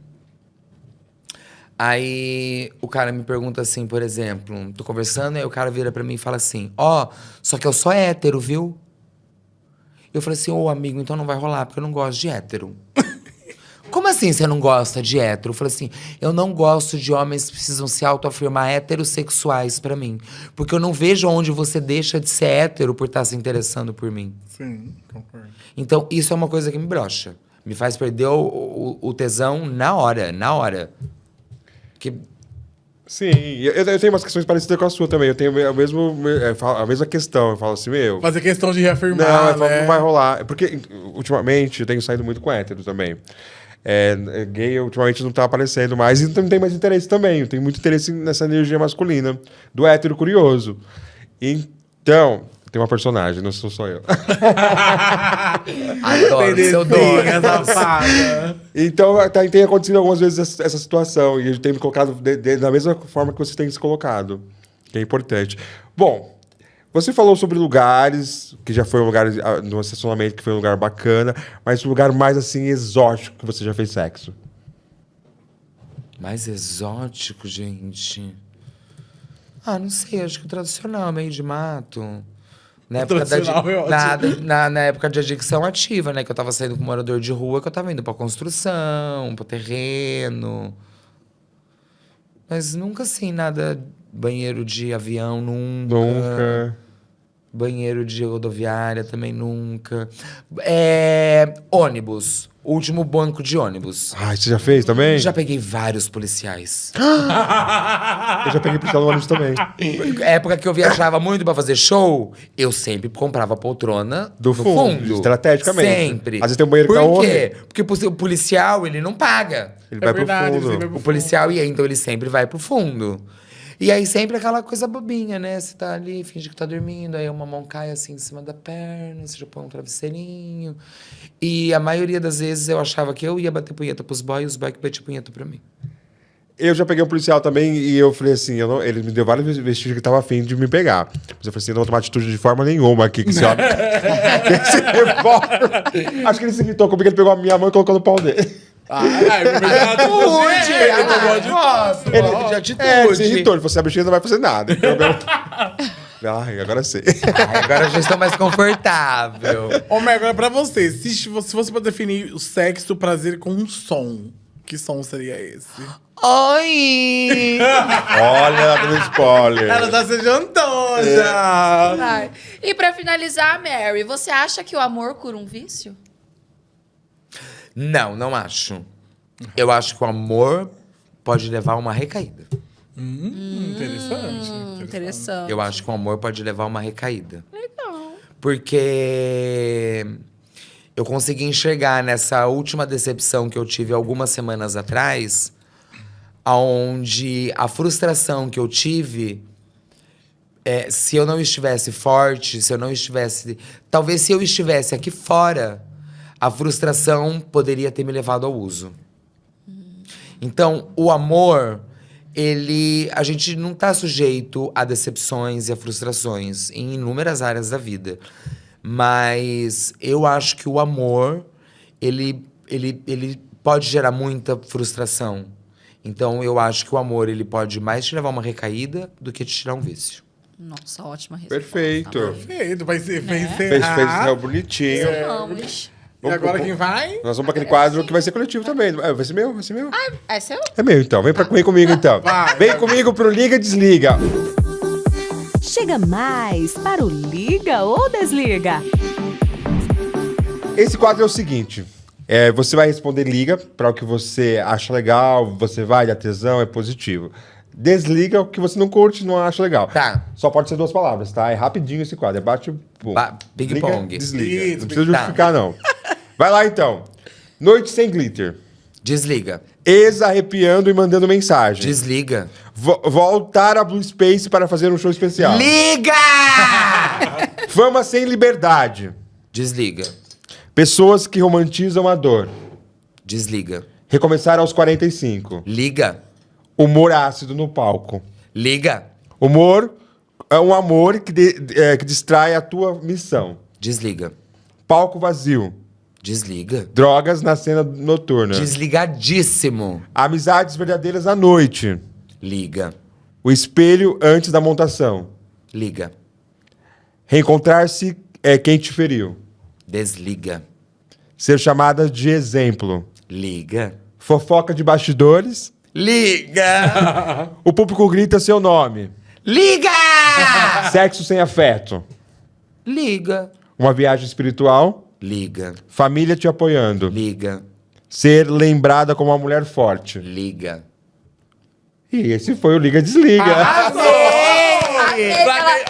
Speaker 4: Aí o cara me pergunta assim, por exemplo, tô conversando, aí o cara vira pra mim e fala assim, só que eu sou hétero, viu? Eu falei assim, amigo, então não vai rolar, porque eu não gosto de hétero. Como assim você não gosta de hétero? Eu falei assim, eu não gosto de homens que precisam se autoafirmar heterossexuais pra mim. Porque eu não vejo onde você deixa de ser hétero por estar se interessando por mim.
Speaker 3: Sim, concordo.
Speaker 4: Então, isso é uma coisa que me brocha. Me faz perder o tesão na hora. Que
Speaker 5: Sim, eu tenho umas questões parecidas com a sua também. Eu tenho a mesma questão. Eu falo assim, meu...
Speaker 3: Fazer questão de
Speaker 5: Não,
Speaker 3: reafirmar, né?
Speaker 5: não vai rolar. Porque, ultimamente, eu tenho saído muito com hétero também. Gay, ultimamente, não tá aparecendo mais. E não tem mais interesse também. Eu tenho muito interesse nessa energia masculina. Do hétero curioso. Então, tem uma personagem, não sou só eu.
Speaker 4: adoro seu dono.
Speaker 3: Safada.
Speaker 5: Então, tem acontecido algumas vezes essa situação. E eu tenho me colocado da mesma forma que você tem se colocado. Que é importante. Bom, você falou sobre lugares, que já foi um lugar no estacionamento, que foi um lugar bacana. Mas um lugar mais, assim, exótico que você já fez sexo.
Speaker 4: Mais exótico, gente. Não sei, acho que o tradicional, meio de mato. Na época,
Speaker 3: Tradicional é ótimo.
Speaker 4: na época de adicção ativa, né? Que eu tava saindo com morador de rua, que eu tava indo pra construção, pro terreno. Mas nunca assim, nada. Banheiro de avião,
Speaker 5: Nunca.
Speaker 4: Banheiro de rodoviária também nunca. Ônibus. Último banco de ônibus.
Speaker 5: Ai, você já fez também?
Speaker 4: Já peguei vários policiais.
Speaker 5: Eu já peguei puxado no ônibus também.
Speaker 4: Época que eu viajava muito pra fazer show, eu sempre comprava poltrona
Speaker 5: Do
Speaker 4: no
Speaker 5: fundo, estrategicamente.
Speaker 4: Sempre.
Speaker 5: Às vezes tem um banheiro que
Speaker 4: Por
Speaker 5: tá homem.
Speaker 4: quê? Porque o policial, ele não paga.
Speaker 5: Ele vai
Speaker 3: verdade,
Speaker 5: pro
Speaker 3: ele
Speaker 5: fundo.
Speaker 3: sempre vai
Speaker 4: O policial ia, então ele sempre vai pro fundo. E aí sempre aquela coisa bobinha, né? Você tá ali, finge que tá dormindo, aí uma mão cai assim em cima da perna, você já põe um travesseirinho. E a maioria das vezes eu achava que eu ia bater punheta pros boys e os boys que batiam punheta pra mim.
Speaker 5: Eu já peguei um policial também e eu falei assim, ele me deu vários vestígios que tava afim de me pegar. Mas eu falei assim, não vou tomar atitude de forma nenhuma aqui, que esse homem... esse revólver... Acho que ele se irritou comigo, ele pegou a minha mão e colocou no pau dele.
Speaker 4: Ele de atitude.
Speaker 5: Ele se irritou, ele falou assim, a bichinha não vai fazer nada. Então, ai, agora sei.
Speaker 4: Ai, agora eu já estou mais confortável.
Speaker 3: Ô, Mer, agora pra você, se fosse pra definir o sexo, o prazer com um som, que som seria esse?
Speaker 4: Oi!
Speaker 5: Olha, dando spoiler.
Speaker 3: Ela tá se jantando já.
Speaker 2: Vai. E pra finalizar, Mary, você acha que o amor cura um vício?
Speaker 4: Não, não acho. Eu acho que o amor pode levar a uma recaída.
Speaker 3: Interessante.
Speaker 4: Eu acho que o amor pode levar a uma recaída.
Speaker 2: Legal.
Speaker 4: Porque eu consegui enxergar nessa última decepção que eu tive algumas semanas atrás, onde a frustração que eu tive, se eu não estivesse forte, se eu não estivesse... Talvez se eu estivesse aqui fora, a frustração poderia ter me levado ao uso. Então, o amor, a gente não está sujeito a decepções e a frustrações em inúmeras áreas da vida. Mas eu acho que o amor, ele pode gerar muita frustração. Então, eu acho que o amor, ele pode mais te levar a uma recaída do que te tirar um vício.
Speaker 2: Nossa, ótima resposta.
Speaker 5: Perfeito.
Speaker 3: Perfeito, vai
Speaker 5: Fez
Speaker 3: encerrar.
Speaker 5: bonitinho.
Speaker 2: Vamos.
Speaker 3: E agora quem vai?
Speaker 5: Nós vamos para aquele quadro que vai ser coletivo também. Vai ser meu? Vai ser meu?
Speaker 2: É seu?
Speaker 5: É meu, então. Vem comigo, então. Vem comigo pro Liga e Desliga.
Speaker 1: Chega mais para o Liga ou Desliga.
Speaker 5: Esse quadro é o seguinte. Você vai responder liga para o que você acha legal, você vai dar tesão, é positivo. Desliga o que você não curte, não acha legal.
Speaker 4: Tá.
Speaker 5: Só pode ser 2 palavras, tá? É rapidinho esse quadro. É bate, pum.
Speaker 4: Ping-pong.
Speaker 5: Desliga.
Speaker 3: Isso,
Speaker 5: Não precisa
Speaker 4: tá.
Speaker 5: justificar, não. Vai lá, então. Noite sem glitter.
Speaker 4: Desliga.
Speaker 5: Ex arrepiando e mandando mensagem.
Speaker 4: Desliga.
Speaker 5: Voltar a Blue Space para fazer um show especial.
Speaker 4: Liga!
Speaker 5: Fama sem liberdade.
Speaker 4: Desliga.
Speaker 5: Pessoas que romantizam a dor.
Speaker 4: Desliga.
Speaker 5: Recomeçar aos 45.
Speaker 4: Liga.
Speaker 5: Humor ácido no palco.
Speaker 4: Liga.
Speaker 5: Humor é um amor que distrai a tua missão.
Speaker 4: Desliga.
Speaker 5: Palco vazio.
Speaker 4: Desliga.
Speaker 5: Drogas na cena noturna.
Speaker 4: Desligadíssimo.
Speaker 5: Amizades verdadeiras à noite.
Speaker 4: Liga.
Speaker 5: O espelho antes da montação.
Speaker 4: Liga.
Speaker 5: Reencontrar-se é quem te feriu.
Speaker 4: Desliga.
Speaker 5: Ser chamada de exemplo.
Speaker 4: Liga.
Speaker 5: Fofoca de bastidores.
Speaker 4: Liga.
Speaker 5: O público grita seu nome.
Speaker 4: Liga!
Speaker 5: Sexo sem afeto.
Speaker 4: Liga.
Speaker 5: Uma viagem espiritual.
Speaker 4: Liga.
Speaker 5: Família te apoiando.
Speaker 4: Liga.
Speaker 5: Ser lembrada como uma mulher forte.
Speaker 4: Liga.
Speaker 5: E esse foi o Liga Desliga.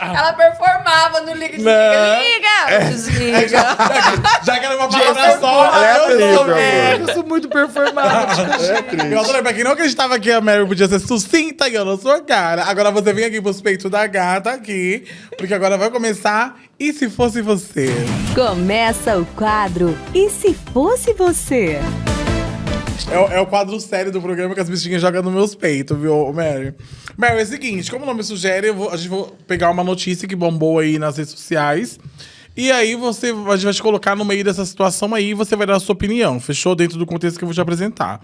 Speaker 2: Ela performava no Liga, desliga, desliga.
Speaker 3: Já que era uma palavra só,
Speaker 4: Eu sou muito performática.
Speaker 3: Eu adorei, pra quem não acreditava que a Mary podia ser sucinta e eu na sua cara, agora você vem aqui pros peitos da gata aqui, porque agora vai começar E Se Fosse Você?
Speaker 1: Começa o quadro E Se Fosse Você?
Speaker 3: É o quadro sério do programa que as bichinhas jogam nos meus peitos, viu, Mary? Mary, é o seguinte, como o nome sugere, a gente vai pegar uma notícia que bombou aí nas redes sociais. E aí a gente vai te colocar no meio dessa situação aí e você vai dar a sua opinião. Fechou? Dentro do contexto que eu vou te apresentar.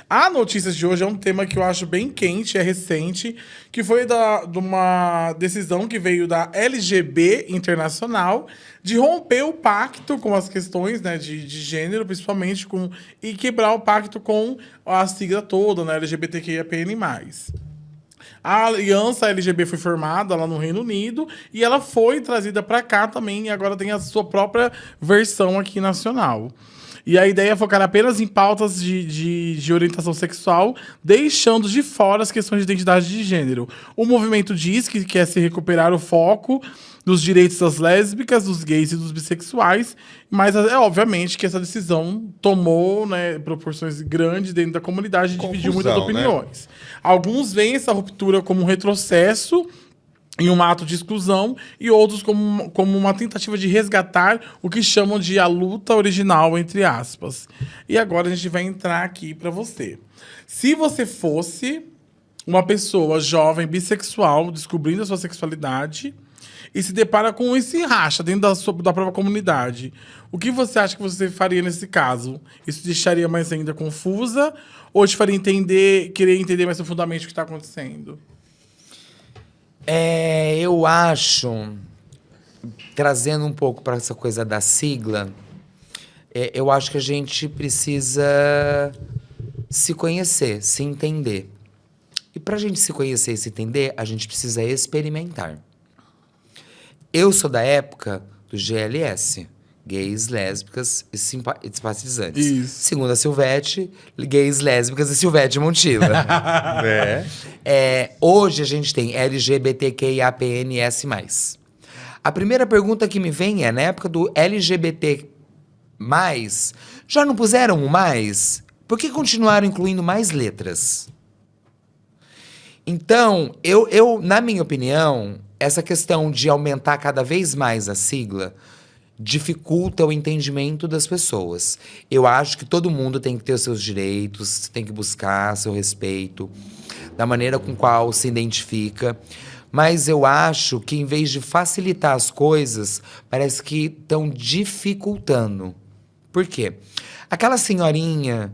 Speaker 3: A notícia de hoje é um tema que eu acho bem quente, é recente, que foi de uma decisão que veio da LGB Internacional de romper o pacto com as questões, né, de gênero, principalmente, e quebrar o pacto com a sigla toda, né, LGBTQIAPN+. A aliança LGB foi formada lá no Reino Unido e ela foi trazida para cá também e agora tem a sua própria versão aqui nacional. E a ideia é focar apenas em pautas de orientação sexual, deixando de fora as questões de identidade de gênero. O movimento diz que quer se recuperar o foco dos direitos das lésbicas, dos gays e dos bissexuais, mas é obviamente que essa decisão tomou, né, proporções grandes dentro da comunidade e dividiu muitas
Speaker 5: Confusão, né?
Speaker 3: opiniões. Alguns veem essa ruptura como um retrocesso em um ato de exclusão e outros como uma tentativa de resgatar o que chamam de a luta original, entre aspas. E agora a gente vai entrar aqui para você. Se você fosse uma pessoa jovem bissexual descobrindo a sua sexualidade e se depara com esse racha dentro da própria comunidade, o que você acha que você faria nesse caso? Isso te deixaria mais ainda confusa ou te faria querer entender mais profundamente o que está acontecendo?
Speaker 4: Eu acho, trazendo um pouco para essa coisa da sigla, eu acho que a gente precisa se conhecer, se entender. E para a gente se conhecer e se entender, a gente precisa experimentar. Eu sou da época do GLS, gays, lésbicas e simpatizantes.
Speaker 3: Isso.
Speaker 4: Segundo a Silvete, gays, lésbicas e Silvete Montilla. Hoje a gente tem LGBTQIAPNS+. A primeira pergunta que me vem é, na época do LGBT+, já não puseram o mais? Por que continuaram incluindo mais letras? Então, eu na minha opinião, essa questão de aumentar cada vez mais a sigla dificulta o entendimento das pessoas. Eu acho que todo mundo tem que ter os seus direitos, tem que buscar seu respeito, da maneira com qual se identifica. Mas eu acho que, em vez de facilitar as coisas, parece que estão dificultando. Por quê? Aquela senhorinha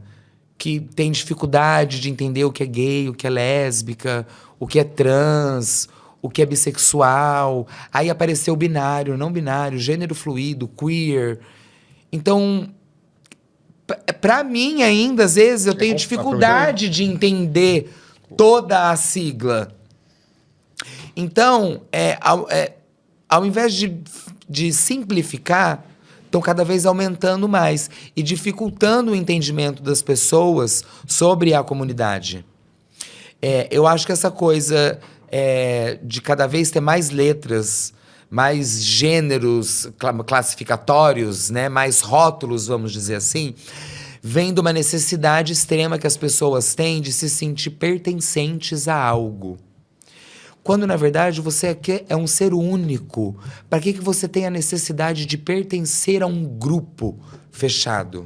Speaker 4: que tem dificuldade de entender o que é gay, o que é lésbica, o que é trans, o que é bissexual. Aí apareceu binário, não binário, gênero fluido, queer. Então, para mim ainda, às vezes, eu tenho dificuldade de entender toda a sigla. Então, ao invés de simplificar, estão cada vez aumentando mais e dificultando o entendimento das pessoas sobre a comunidade. Eu acho que essa coisa de cada vez ter mais letras, mais gêneros classificatórios, né, mais rótulos, vamos dizer assim, vem de uma necessidade extrema que as pessoas têm de se sentir pertencentes a algo. Quando, na verdade, você é um ser único. Para que você tem a necessidade de pertencer a um grupo fechado?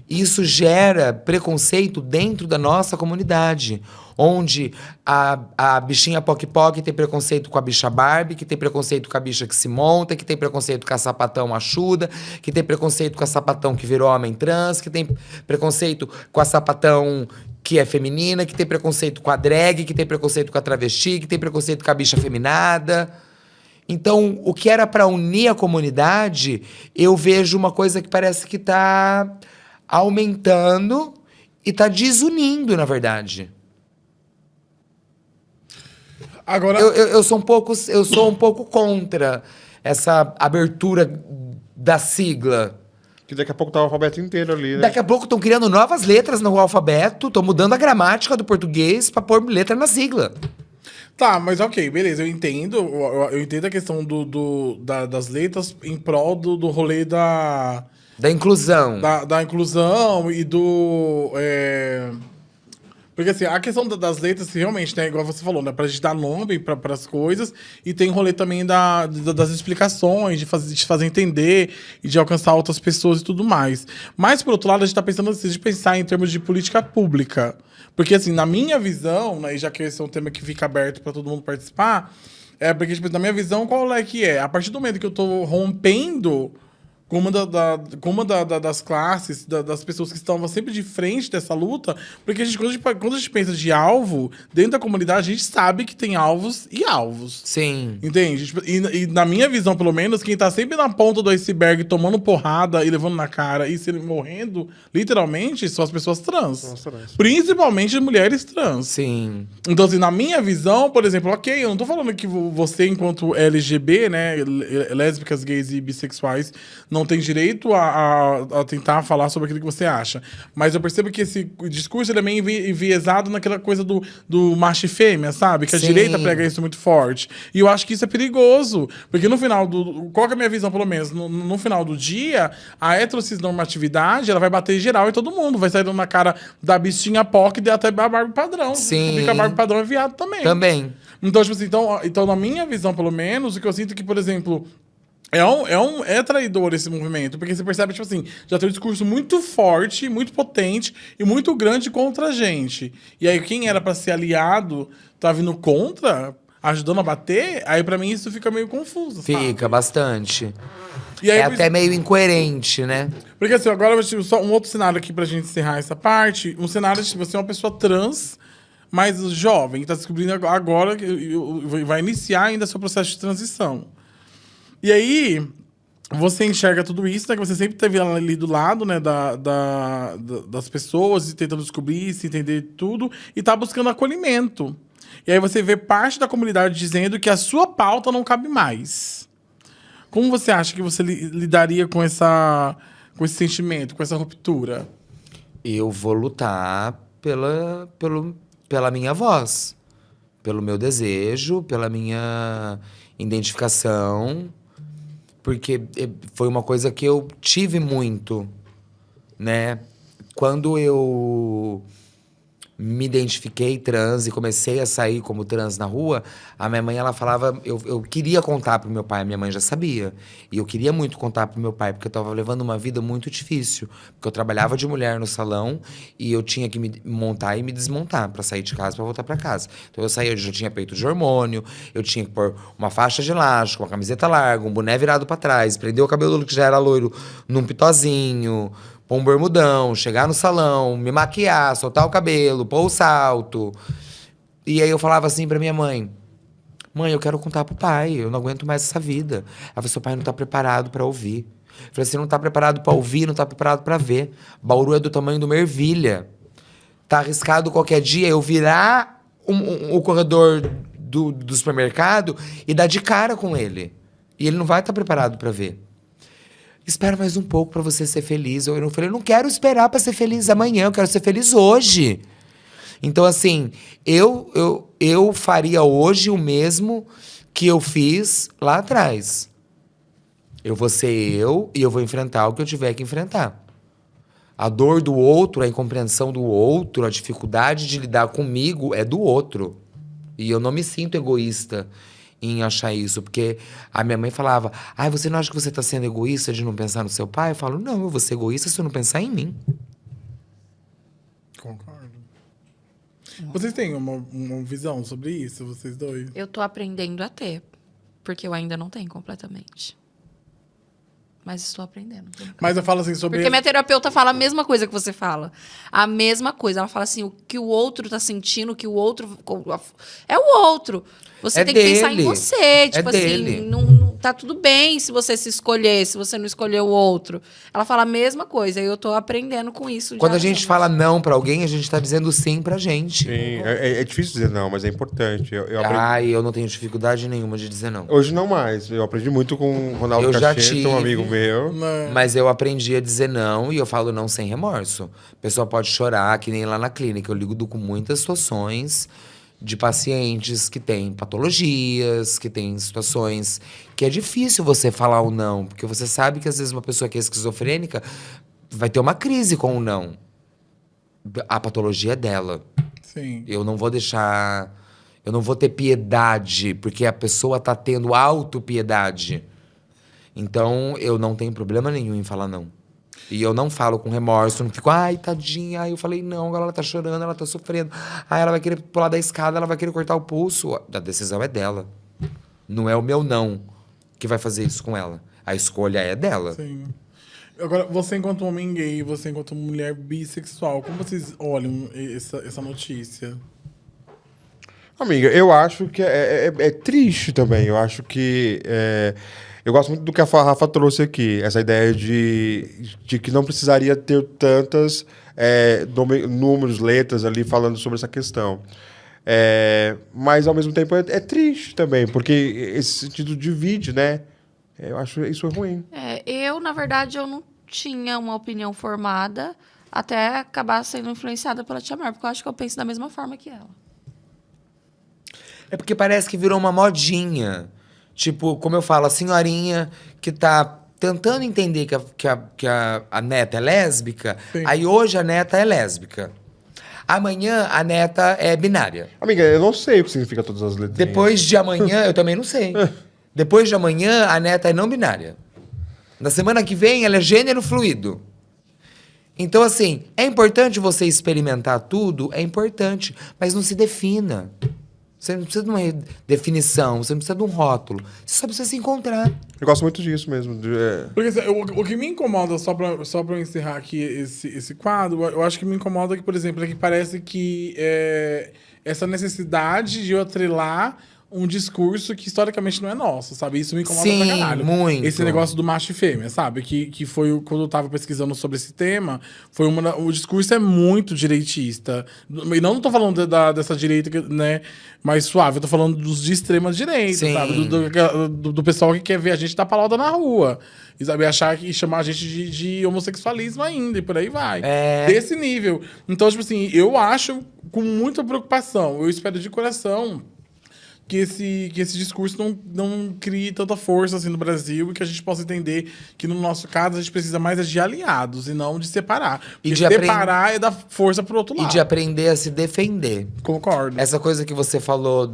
Speaker 4: Isso gera preconceito dentro da nossa comunidade, onde a bichinha Poc-Poc tem preconceito com a bicha Barbie, que tem preconceito com a bicha que se monta, que tem preconceito com a sapatão machuda, que tem preconceito com a sapatão que virou homem trans, que tem preconceito com a sapatão que é feminina, que tem preconceito com a drag, que tem preconceito com a travesti, que tem preconceito com a bicha feminada. Então, o que era para unir a comunidade, eu vejo uma coisa que parece que está aumentando e está desunindo, na verdade.
Speaker 3: Agora,
Speaker 4: eu sou um pouco contra essa abertura da sigla.
Speaker 5: Que daqui a pouco tá o alfabeto inteiro ali, né?
Speaker 4: Daqui a pouco estão criando novas letras no alfabeto, estão mudando a gramática do português para pôr letra na sigla.
Speaker 3: tá, mas ok, beleza, eu entendo. Eu entendo a questão das letras em prol do rolê da
Speaker 4: inclusão.
Speaker 3: da inclusão e do... Porque assim, a questão das letras, realmente, né, igual você falou, né, pra gente dar nome para as coisas, e tem rolê também das explicações, de fazer entender e de alcançar outras pessoas e tudo mais. Mas, por outro lado, a gente tá pensando assim, de pensar em termos de política pública. Porque, assim, na minha visão, né, e já que esse é um tema que fica aberto para todo mundo participar, porque, tipo, na minha visão, qual é que é? A partir do momento que eu tô rompendo com uma das classes, das pessoas que estavam sempre de frente dessa luta, porque quando a gente pensa de alvo, dentro da comunidade, a gente sabe que tem alvos e alvos.
Speaker 4: Sim.
Speaker 3: Entende? Tipo, e na minha visão, pelo menos, quem tá sempre na ponta do iceberg, tomando porrada e levando na cara e morrendo, literalmente, são as pessoas trans.
Speaker 5: Nossa, trans.
Speaker 3: Principalmente mulheres trans.
Speaker 4: Sim.
Speaker 3: Então, assim, na minha visão, por exemplo, ok, eu não tô falando que você, enquanto LGB, né, lésbicas, gays e bissexuais, não não, tem direito a tentar falar sobre aquilo que você acha. Mas eu percebo que esse discurso ele é meio enviesado naquela coisa do macho e fêmea, sabe? Que a
Speaker 4: Sim.
Speaker 3: direita prega isso muito forte. E eu acho que isso é perigoso. Porque no final qual que é a minha visão, pelo menos? No final do dia, a heterossexnormatividade, ela vai bater em geral em todo mundo. Vai sair na cara da bichinha POC e até a Barbie padrão.
Speaker 4: Sim.
Speaker 3: Porque a Barbie padrão é viado também.
Speaker 4: Também.
Speaker 3: Então, tipo assim, então, na minha visão, pelo menos, o que eu sinto é que, por exemplo, é traidor esse movimento, porque você percebe, tipo assim, já tem um discurso muito forte, muito potente e muito grande contra a gente. E aí, quem era pra ser aliado tá vindo contra, ajudando a bater, aí pra mim isso fica meio confuso, sabe?
Speaker 4: Fica bastante.
Speaker 3: E aí,
Speaker 4: É até meio incoerente, né?
Speaker 3: Porque assim, agora eu tive só um outro cenário aqui pra gente encerrar essa parte. Um cenário de tipo, você é uma pessoa trans, mas jovem, que tá descobrindo agora, vai iniciar ainda seu processo de transição. E aí, você enxerga tudo isso, né? Que você sempre teve ali do lado, né? Das pessoas, e tentando descobrir, se entender tudo, e tá buscando acolhimento. E aí você vê parte da comunidade dizendo que a sua pauta não cabe mais. Como você acha que você lidaria com esse sentimento, com essa ruptura?
Speaker 4: Eu vou lutar pela minha voz, pelo meu desejo, pela minha identificação, porque foi uma coisa que eu tive muito, né? Quando eu me identifiquei trans e comecei a sair como trans na rua, a minha mãe, ela falava... Eu queria contar pro meu pai, a minha mãe já sabia. E eu queria muito contar pro meu pai, porque eu tava levando uma vida muito difícil. Porque eu trabalhava de mulher no salão e eu tinha que me montar e me desmontar pra sair de casa, pra voltar pra casa. Então eu saía, eu já tinha peito de hormônio, eu tinha que pôr uma faixa de elástico, uma camiseta larga, um boné virado pra trás, prender o cabelo que já era loiro num pitozinho... pôr um bermudão, chegar no salão, me maquiar, soltar o cabelo, pôr o salto. E aí eu falava assim pra minha mãe: mãe, eu quero contar pro pai, eu não aguento mais essa vida. Ela falou: seu pai não tá preparado pra ouvir. Eu falei: você não tá preparado pra ouvir, não tá preparado pra ver. Bauru é do tamanho de uma ervilha. Tá arriscado qualquer dia eu virar o corredor do supermercado e dar de cara com ele. E ele não vai estar preparado pra ver. Espera mais um pouco pra você ser feliz. Eu falei: eu não quero esperar pra ser feliz amanhã, eu quero ser feliz hoje. Então, assim, eu faria hoje o mesmo que eu fiz lá atrás. Eu vou ser eu e eu vou enfrentar o que eu tiver que enfrentar. A dor do outro, a incompreensão do outro, a dificuldade de lidar comigo é do outro. E eu não me sinto egoísta em achar isso, porque a minha mãe falava: ai, você não acha que você tá sendo egoísta de não pensar no seu pai? Eu falo: não, eu vou ser egoísta se eu não pensar em mim.
Speaker 3: Concordo. Vocês têm uma visão sobre isso, vocês dois?
Speaker 2: Eu tô aprendendo a ter, porque eu ainda não tenho completamente. Mas estou aprendendo.
Speaker 3: Mas eu falo assim sobre...
Speaker 2: Porque minha terapeuta fala a mesma coisa que você fala. A mesma coisa. Ela fala assim, o que o outro tá sentindo, o que o outro... É o outro. Você tem que pensar em você. Tipo assim, não tá tudo bem se você se escolher, se você não escolher o outro. Ela fala a mesma coisa. E eu tô aprendendo com isso.
Speaker 4: Quando a gente fala não pra alguém, a gente tá dizendo sim pra gente.
Speaker 5: Sim, é difícil dizer não, mas é importante. Eu aprendi...
Speaker 4: Ai, eu não tenho dificuldade nenhuma de dizer não.
Speaker 5: Hoje não mais. Eu aprendi muito com o Ronaldo
Speaker 4: Eu já
Speaker 5: Cacheta,
Speaker 4: tive.
Speaker 5: um amigo meu.
Speaker 4: Mas eu aprendi a dizer não e eu falo não sem remorso. A pessoa pode chorar, que nem lá na clínica. Eu lido com muitas situações de pacientes que têm patologias, que têm situações que é difícil você falar o não. Porque você sabe que às vezes uma pessoa que é esquizofrênica vai ter uma crise com o não. A patologia é dela.
Speaker 3: Sim.
Speaker 4: Eu não vou deixar... Eu não vou ter piedade, porque a pessoa tá tendo autopiedade. Então, eu não tenho problema nenhum em falar não. E eu não falo com remorso, não fico, ai, tadinha, ai, eu falei não, agora ela tá chorando, ela tá sofrendo. Ai, ela vai querer pular da escada, ela vai querer cortar o pulso. A decisão é dela. Não é o meu não que vai fazer isso com ela. A escolha é dela.
Speaker 3: Sim. Agora, você enquanto homem gay, você enquanto mulher bissexual, como vocês olham essa notícia?
Speaker 5: Amiga, eu acho que é triste também. Eu acho que... eu gosto muito do que a Rafa trouxe aqui. Essa ideia de que não precisaria ter tantas números, letras ali falando sobre essa questão. Mas, ao mesmo tempo, é triste também. Porque esse sentido divide, né? Eu acho isso ruim.
Speaker 2: Eu, na verdade, eu não tinha uma opinião formada até acabar sendo influenciada pela Tia Mar, porque eu acho que eu penso da mesma forma que ela.
Speaker 4: É porque parece que virou uma modinha. Tipo, como eu falo, a senhorinha que tá tentando entender que a neta é lésbica,
Speaker 3: Sim.
Speaker 4: aí hoje a neta é lésbica. Amanhã a neta é binária.
Speaker 5: Amiga, eu não sei o que significa todas as letrinhas.
Speaker 4: Depois de amanhã, eu também não sei. Depois de amanhã, a neta é não binária. Na semana que vem, ela é gênero fluido. Então, assim, é importante você experimentar tudo, é importante, mas não se defina. Você não precisa de uma definição, você não precisa de um rótulo. Você só precisa se encontrar.
Speaker 5: Eu gosto muito disso mesmo.
Speaker 3: Porque assim, o que me incomoda, só pra eu encerrar aqui esse quadro, eu acho que me incomoda que, por exemplo, é que parece que essa necessidade de eu atrelar um discurso que historicamente não é nosso, sabe? Isso me incomoda
Speaker 4: Sim,
Speaker 3: pra caralho.
Speaker 4: muito.
Speaker 3: Esse negócio do macho e fêmea, sabe? Que foi quando eu tava pesquisando sobre esse tema, foi o discurso é muito direitista. E não tô falando dessa direita, né, mais suave, eu tô falando dos de extrema direita,
Speaker 4: Sim.
Speaker 3: sabe? Do pessoal que quer ver a gente dar palauda na rua. E sabe, e chamar a gente de homossexualismo ainda, e por aí vai. Desse nível. Então, tipo assim, eu acho com muita preocupação, eu espero de coração que esse discurso não crie tanta força assim no Brasil e que a gente possa entender que, no nosso caso, a gente precisa mais de aliados e não de separar.
Speaker 4: E
Speaker 3: Porque
Speaker 4: de
Speaker 3: separar é dar força pro outro lado.
Speaker 4: E de aprender a se defender.
Speaker 3: Concordo.
Speaker 4: Essa coisa que você falou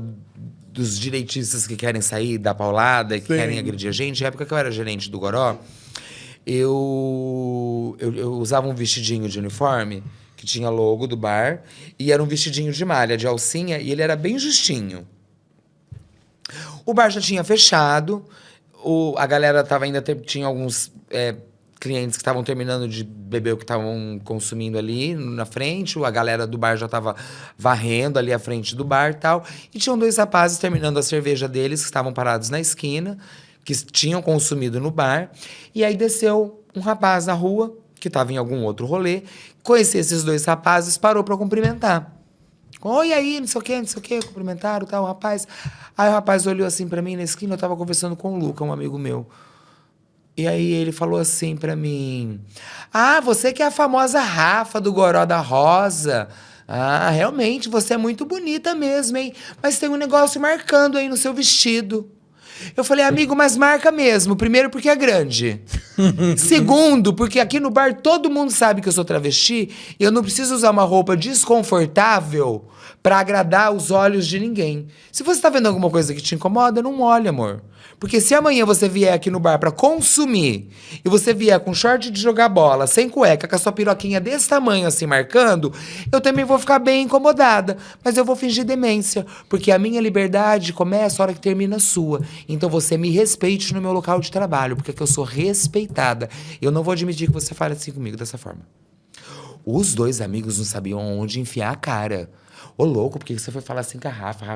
Speaker 4: dos direitistas que querem sair da paulada e que
Speaker 3: Sim.
Speaker 4: querem agredir a gente, na época que eu era gerente do Goró, eu usava um vestidinho de uniforme que tinha logo do bar e era um vestidinho de malha, de alcinha, e ele era bem justinho. O bar já tinha fechado, a galera tinha alguns clientes que estavam terminando de beber o que estavam consumindo ali na frente, a galera do bar já estava varrendo ali à frente do bar e tal, e tinham 2 rapazes terminando a cerveja deles, que estavam parados na esquina, que tinham consumido no bar, e aí desceu um rapaz na rua, que estava em algum outro rolê, conhecia esses 2 rapazes, parou para cumprimentar. Oi, aí, não sei o que, cumprimentaram, tal, o rapaz. Aí o rapaz olhou assim pra mim na esquina, eu tava conversando com o Luca, um amigo meu. E aí ele falou assim pra mim: ah, você que é a famosa Rafa do Goró da Rosa. Ah, realmente, você é muito bonita mesmo, hein? Mas tem um negócio marcando aí no seu vestido. Eu falei, amigo, mas marca mesmo. Primeiro, porque é grande. Segundo, porque aqui no bar todo mundo sabe que eu sou travesti e eu não preciso usar uma roupa desconfortável pra agradar os olhos de ninguém. Se você tá vendo alguma coisa que te incomoda, não olha, amor. Porque se amanhã você vier aqui no bar pra consumir e você vier com short de jogar bola, sem cueca, com a sua piroquinha desse tamanho assim marcando, eu também vou ficar bem incomodada. Mas eu vou fingir demência, porque a minha liberdade começa a hora que termina a sua. Então você me respeite no meu local de trabalho, porque aqui eu sou respeitada. Eu não vou admitir que você fale assim comigo, dessa forma. Os 2 amigos não sabiam onde enfiar a cara. Ô, louco, por que você foi falar assim com a Rafa? A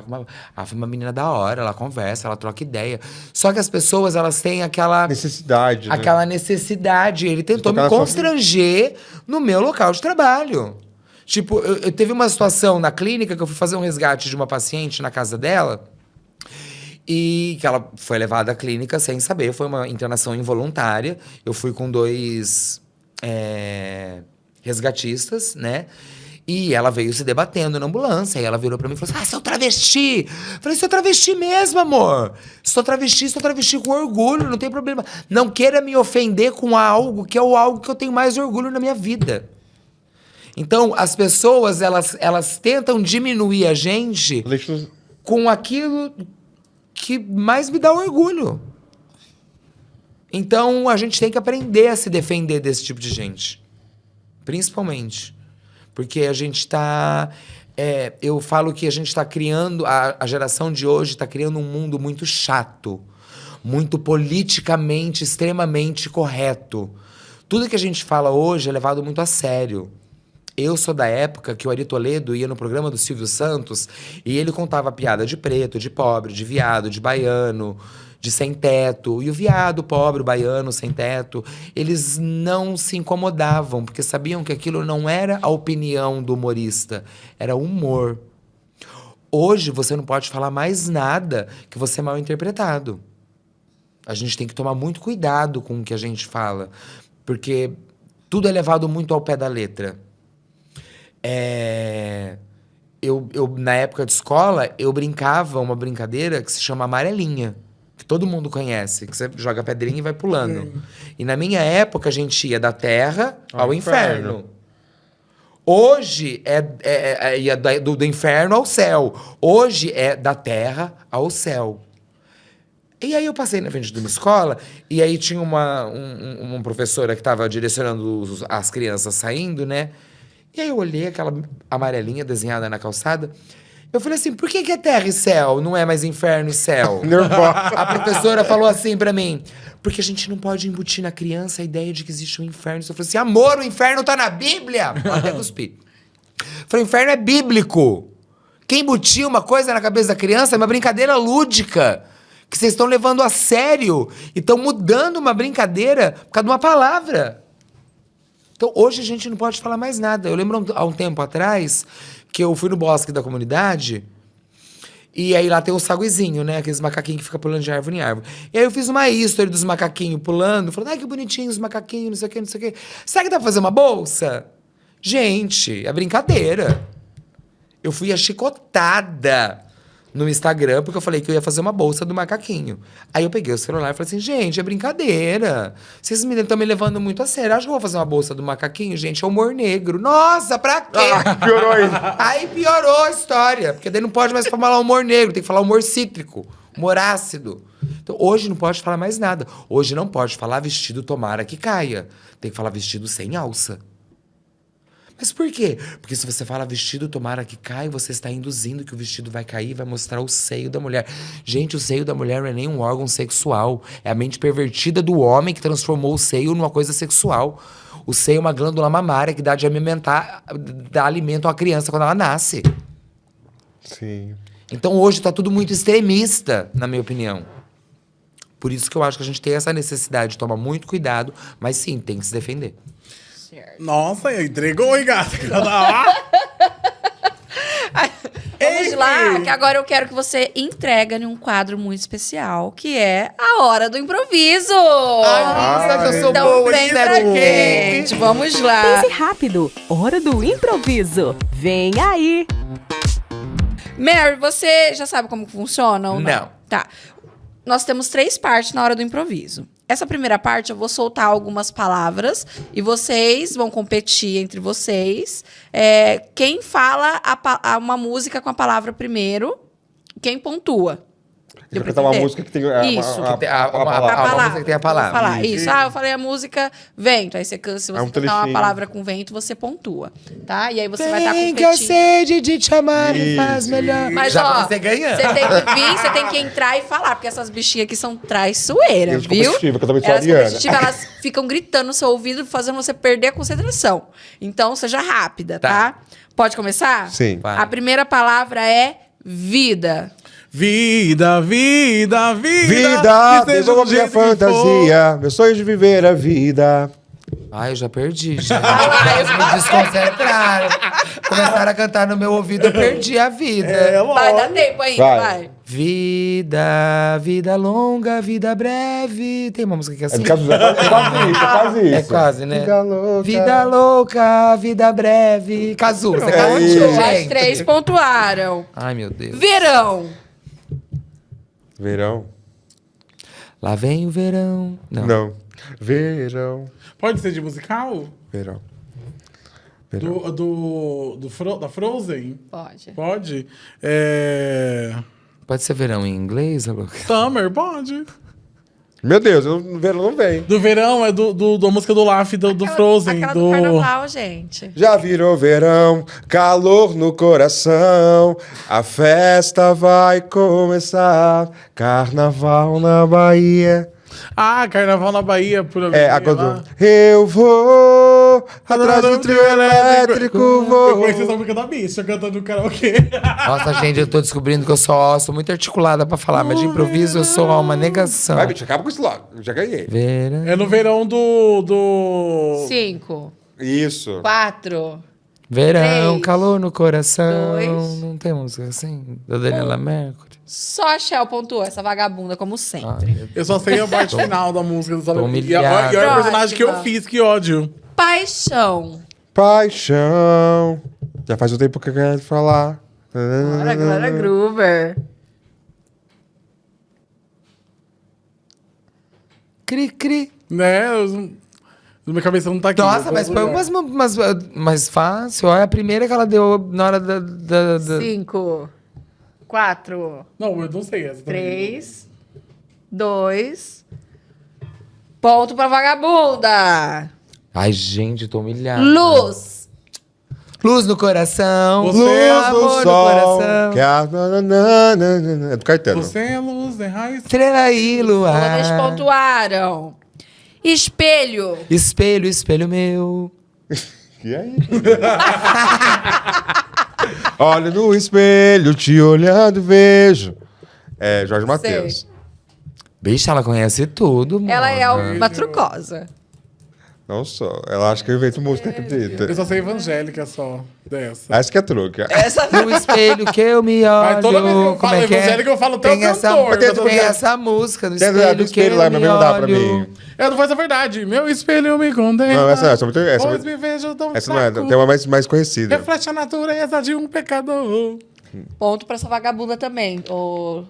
Speaker 4: Rafa é uma menina da hora, ela conversa, ela troca ideia. Só que as pessoas, elas têm aquela
Speaker 5: Necessidade, né?
Speaker 4: aquela necessidade. Ele tentou
Speaker 5: tocar
Speaker 4: me
Speaker 5: na sua
Speaker 4: constranger no meu local de trabalho. Tipo, eu teve uma situação na clínica que eu fui fazer um resgate de uma paciente na casa dela. E que ela foi levada à clínica sem saber. Foi uma internação involuntária. Eu fui com 2 resgatistas, né? E ela veio se debatendo na ambulância. E ela virou pra mim e falou assim: ah, seu travesti! Eu falei, sou travesti mesmo, amor. Sou travesti com orgulho, não tem problema. Não queira me ofender com algo que é o algo que eu tenho mais orgulho na minha vida. Então, as pessoas, elas tentam diminuir a gente com aquilo que mais me dá orgulho. Então, a gente tem que aprender a se defender desse tipo de gente. Principalmente. Porque a gente tá... eu falo que a gente está criando... A geração de hoje está criando um mundo muito chato. Muito politicamente, extremamente correto. Tudo que a gente fala hoje é levado muito a sério. Eu sou da época que o Ari Toledo ia no programa do Silvio Santos e ele contava piada de preto, de pobre, de viado, de baiano, de sem-teto. E o viado, pobre, o baiano, sem-teto, eles não se incomodavam, porque sabiam que aquilo não era a opinião do humorista, era humor. Hoje você não pode falar mais nada que você é mal interpretado. A gente tem que tomar muito cuidado com o que a gente fala, porque tudo é levado muito ao pé da letra. Na época de escola, eu brincava uma brincadeira que se chama amarelinha, que todo mundo conhece, que você joga pedrinha e vai pulando. E na minha época, a gente ia da terra ao inferno. Hoje ia do inferno ao céu. Hoje é da terra ao céu. E aí eu passei na frente de uma escola, e aí tinha uma professora que estava direcionando as crianças saindo, né? E aí eu olhei aquela amarelinha desenhada na calçada. Eu falei assim, por que é terra e céu? Não é mais inferno e céu? A professora falou assim pra mim, porque a gente não pode embutir na criança a ideia de que existe um inferno. Eu falei assim, amor, o inferno tá na Bíblia. Eu até cuspi. Eu falei, o inferno é bíblico. Quem embutiu uma coisa na cabeça da criança é uma brincadeira lúdica, que vocês estão levando a sério e estão mudando uma brincadeira por causa de uma palavra. Então, hoje a gente não pode falar mais nada. Eu lembro há um tempo atrás que eu fui no bosque da comunidade e aí lá tem o saguizinho, né? Aqueles macaquinhos que ficam pulando de árvore em árvore. E aí eu fiz uma history dos macaquinhos pulando, falando, ai, que bonitinho os macaquinhos, não sei o quê, não sei o quê. Sabe que dá pra fazer uma bolsa? Gente, é brincadeira. Eu fui achicotada no Instagram, porque eu falei que eu ia fazer uma bolsa do macaquinho. Aí eu peguei o celular e falei assim, gente, é mrincadeira. Vocês meninos estão me levando muito a sério. Acho que eu vou fazer uma bolsa do macaquinho, gente, é humor negro. Nossa, pra quê?
Speaker 5: Piorou ainda.
Speaker 4: Aí piorou a história, porque daí não pode mais falar humor negro, tem que falar humor cítrico, humor ácido. Então, hoje não pode falar mais nada. Hoje não pode falar vestido tomara que caia. Tem que falar vestido sem alça. Mas por quê? Porque se você fala vestido tomara que caia, você está induzindo que o vestido vai cair e vai mostrar o seio da mulher. Gente, o seio da mulher não é nem um órgão sexual. É a mente pervertida do homem que transformou o seio numa coisa sexual. O seio é uma glândula mamária que dá de alimentar, dá alimento à criança quando ela nasce.
Speaker 5: Sim.
Speaker 4: Então hoje está tudo muito extremista, na minha opinião. Por isso que eu acho que a gente tem essa necessidade de tomar muito cuidado, mas sim, tem que se defender.
Speaker 3: Nossa, entregou, hein, gata?
Speaker 2: Vamos lá, que agora eu quero que você entregue em um quadro muito especial, que é a Hora do Improviso.
Speaker 4: Sabe que eu sou
Speaker 2: Então
Speaker 4: boa
Speaker 2: vem
Speaker 4: de
Speaker 2: pra
Speaker 4: network.
Speaker 2: gente, vamos lá.
Speaker 1: Pense rápido. Hora do improviso. Vem aí.
Speaker 2: Mary, você já sabe como funciona ou não?
Speaker 4: Não.
Speaker 2: Tá. Nós temos 3 partes na Hora do Improviso. Essa primeira parte eu vou soltar algumas palavras e vocês vão competir entre vocês. Quem fala uma música com a palavra primeiro, quem pontua.
Speaker 5: Você vai cantar uma música que tem
Speaker 2: Isso.
Speaker 5: a
Speaker 4: música que tem a palavra.
Speaker 2: Vou falar. Isso. Eu falei a música vento. Aí se você
Speaker 5: um
Speaker 2: cantar uma
Speaker 5: trechinho.
Speaker 2: palavra com vento, você pontua. Tá? E aí você vai estar
Speaker 4: Vem que eu
Speaker 2: competindo.
Speaker 4: sei de te amar e faz
Speaker 5: Isso,
Speaker 4: melhor.
Speaker 2: Mas,
Speaker 4: já
Speaker 2: ó,
Speaker 4: você ganhando.
Speaker 2: Você tem que vir, você tem que entrar e falar, porque essas bichinhas aqui são traiçoeiras,
Speaker 5: Gente
Speaker 2: viu?
Speaker 5: competitiva, que eu também sou a
Speaker 2: Elas
Speaker 5: Ariana.
Speaker 2: competitivas, elas ficam gritando no seu ouvido, fazendo você perder a concentração. Então, seja rápida, tá? Pode começar?
Speaker 5: Sim.
Speaker 4: Vai.
Speaker 2: A primeira palavra é vida.
Speaker 3: Vida, vida, vida.
Speaker 5: Vida,
Speaker 3: que seja do
Speaker 5: devolva minha
Speaker 3: jeito que for.
Speaker 5: fantasia, meu sonho de viver a vida.
Speaker 4: Ai, eu já perdi. Já. Eles me desconcentraram. Começaram a cantar no meu ouvido, eu perdi a vida.
Speaker 2: Vai, dá tempo ainda,
Speaker 5: Vai.
Speaker 2: vai.
Speaker 4: Vida, vida longa, vida breve. Tem uma música que é
Speaker 5: É
Speaker 4: assim.
Speaker 5: de quase isso, é quase isso.
Speaker 4: É quase, né?
Speaker 5: Vida louca.
Speaker 4: Vida louca, vida breve. Cazu, você cantou,
Speaker 5: isso.
Speaker 2: As
Speaker 4: gente.
Speaker 2: 3 pontuaram.
Speaker 4: Ai, meu Deus.
Speaker 2: Verão.
Speaker 5: Verão?
Speaker 4: Lá vem o verão.
Speaker 5: Não. Verão.
Speaker 3: Pode ser de musical?
Speaker 5: Verão. Verão.
Speaker 3: Da Frozen?
Speaker 2: Pode.
Speaker 3: Pode?
Speaker 4: Pode ser verão em inglês, louca?
Speaker 3: Summer? Pode.
Speaker 5: Meu Deus, o verão não vem.
Speaker 3: Do verão é da música do Laugh do Frozen.
Speaker 2: Aquela do carnaval, gente.
Speaker 5: Já virou verão, calor no coração, a festa vai começar, carnaval na Bahia.
Speaker 3: Ah, Carnaval na Bahia. Por
Speaker 5: Agora eu vou atrás do trio elétrico,
Speaker 3: Eu
Speaker 5: vou.
Speaker 3: conheci essa música da bicha cantando no karaokê.
Speaker 4: Nossa, gente, eu tô descobrindo que eu sou muito articulada pra falar, mas de improviso eu sou uma negação.
Speaker 5: Vai, bicho, acaba com isso logo. Eu já ganhei.
Speaker 4: Verão.
Speaker 3: É no verão do...
Speaker 2: 5,
Speaker 5: Isso.
Speaker 2: 4,
Speaker 4: Verão,
Speaker 2: 3,
Speaker 4: calor no coração.
Speaker 2: 2.
Speaker 4: Não tem música assim? Da Daniela Mercury.
Speaker 2: Só a Shell pontuou essa vagabunda, como sempre.
Speaker 3: Eu só sei a parte final da música do
Speaker 4: Tô
Speaker 3: E
Speaker 4: humilhado.
Speaker 3: olha o personagem que eu
Speaker 2: Próxima.
Speaker 3: fiz, que ódio.
Speaker 2: Paixão.
Speaker 5: Paixão. Já faz um tempo que eu quero falar.
Speaker 2: Bora, Glória Groover.
Speaker 4: Cri, cri.
Speaker 3: Né? Minha cabeça não tá aqui.
Speaker 4: Nossa,
Speaker 3: eu
Speaker 4: mas
Speaker 3: tô
Speaker 4: foi
Speaker 3: lugar.
Speaker 4: mais fácil. Olha a primeira que ela deu na hora da...
Speaker 2: 5, 4,
Speaker 3: Não, eu não sei essa. também.
Speaker 2: 3, 2. Ponto pra vagabunda.
Speaker 4: Ai, gente, tô humilhado.
Speaker 2: Luz.
Speaker 4: Luz no coração.
Speaker 3: Você
Speaker 4: Luz,
Speaker 3: é
Speaker 5: Luz do
Speaker 4: amor no
Speaker 5: sol.
Speaker 4: coração.
Speaker 5: Que a... nananana. É do Caetano.
Speaker 3: Você é luz, é raiz.
Speaker 4: Estrela e
Speaker 2: Todas
Speaker 4: luar.
Speaker 2: pontuaram. Espelho.
Speaker 4: Espelho, espelho meu.
Speaker 5: E aí? Olha no espelho, te olhando, vejo. É, Jorge Mateus.
Speaker 4: Bicha, ela conhece tudo, mano.
Speaker 2: Ela é uma trucosa.
Speaker 5: Não sou. Ela acha que eu invento música, acredita.
Speaker 3: Eu só sei evangélica só dessa.
Speaker 5: Essa que é truque.
Speaker 2: Essa
Speaker 4: No espelho que eu me olho.
Speaker 3: Mas toda vez que eu falo evangélica, eu falo até o
Speaker 4: Tem essa,
Speaker 3: cantor.
Speaker 4: tem essa música no
Speaker 5: Tem a
Speaker 4: espelho,
Speaker 5: do espelho
Speaker 4: que
Speaker 5: lá,
Speaker 4: eu
Speaker 5: mas
Speaker 4: me
Speaker 5: não dá pra
Speaker 4: olho.
Speaker 5: mim.
Speaker 3: Eu não faz a verdade. Meu espelho me condena.
Speaker 5: Não, essa é muito.
Speaker 3: Pois me vejo tão
Speaker 5: Essa não é.
Speaker 3: fraco.
Speaker 5: Tem uma mais conhecida.
Speaker 3: Reflete a natureza de um pecador.
Speaker 2: Ponto pra essa vagabunda também. O...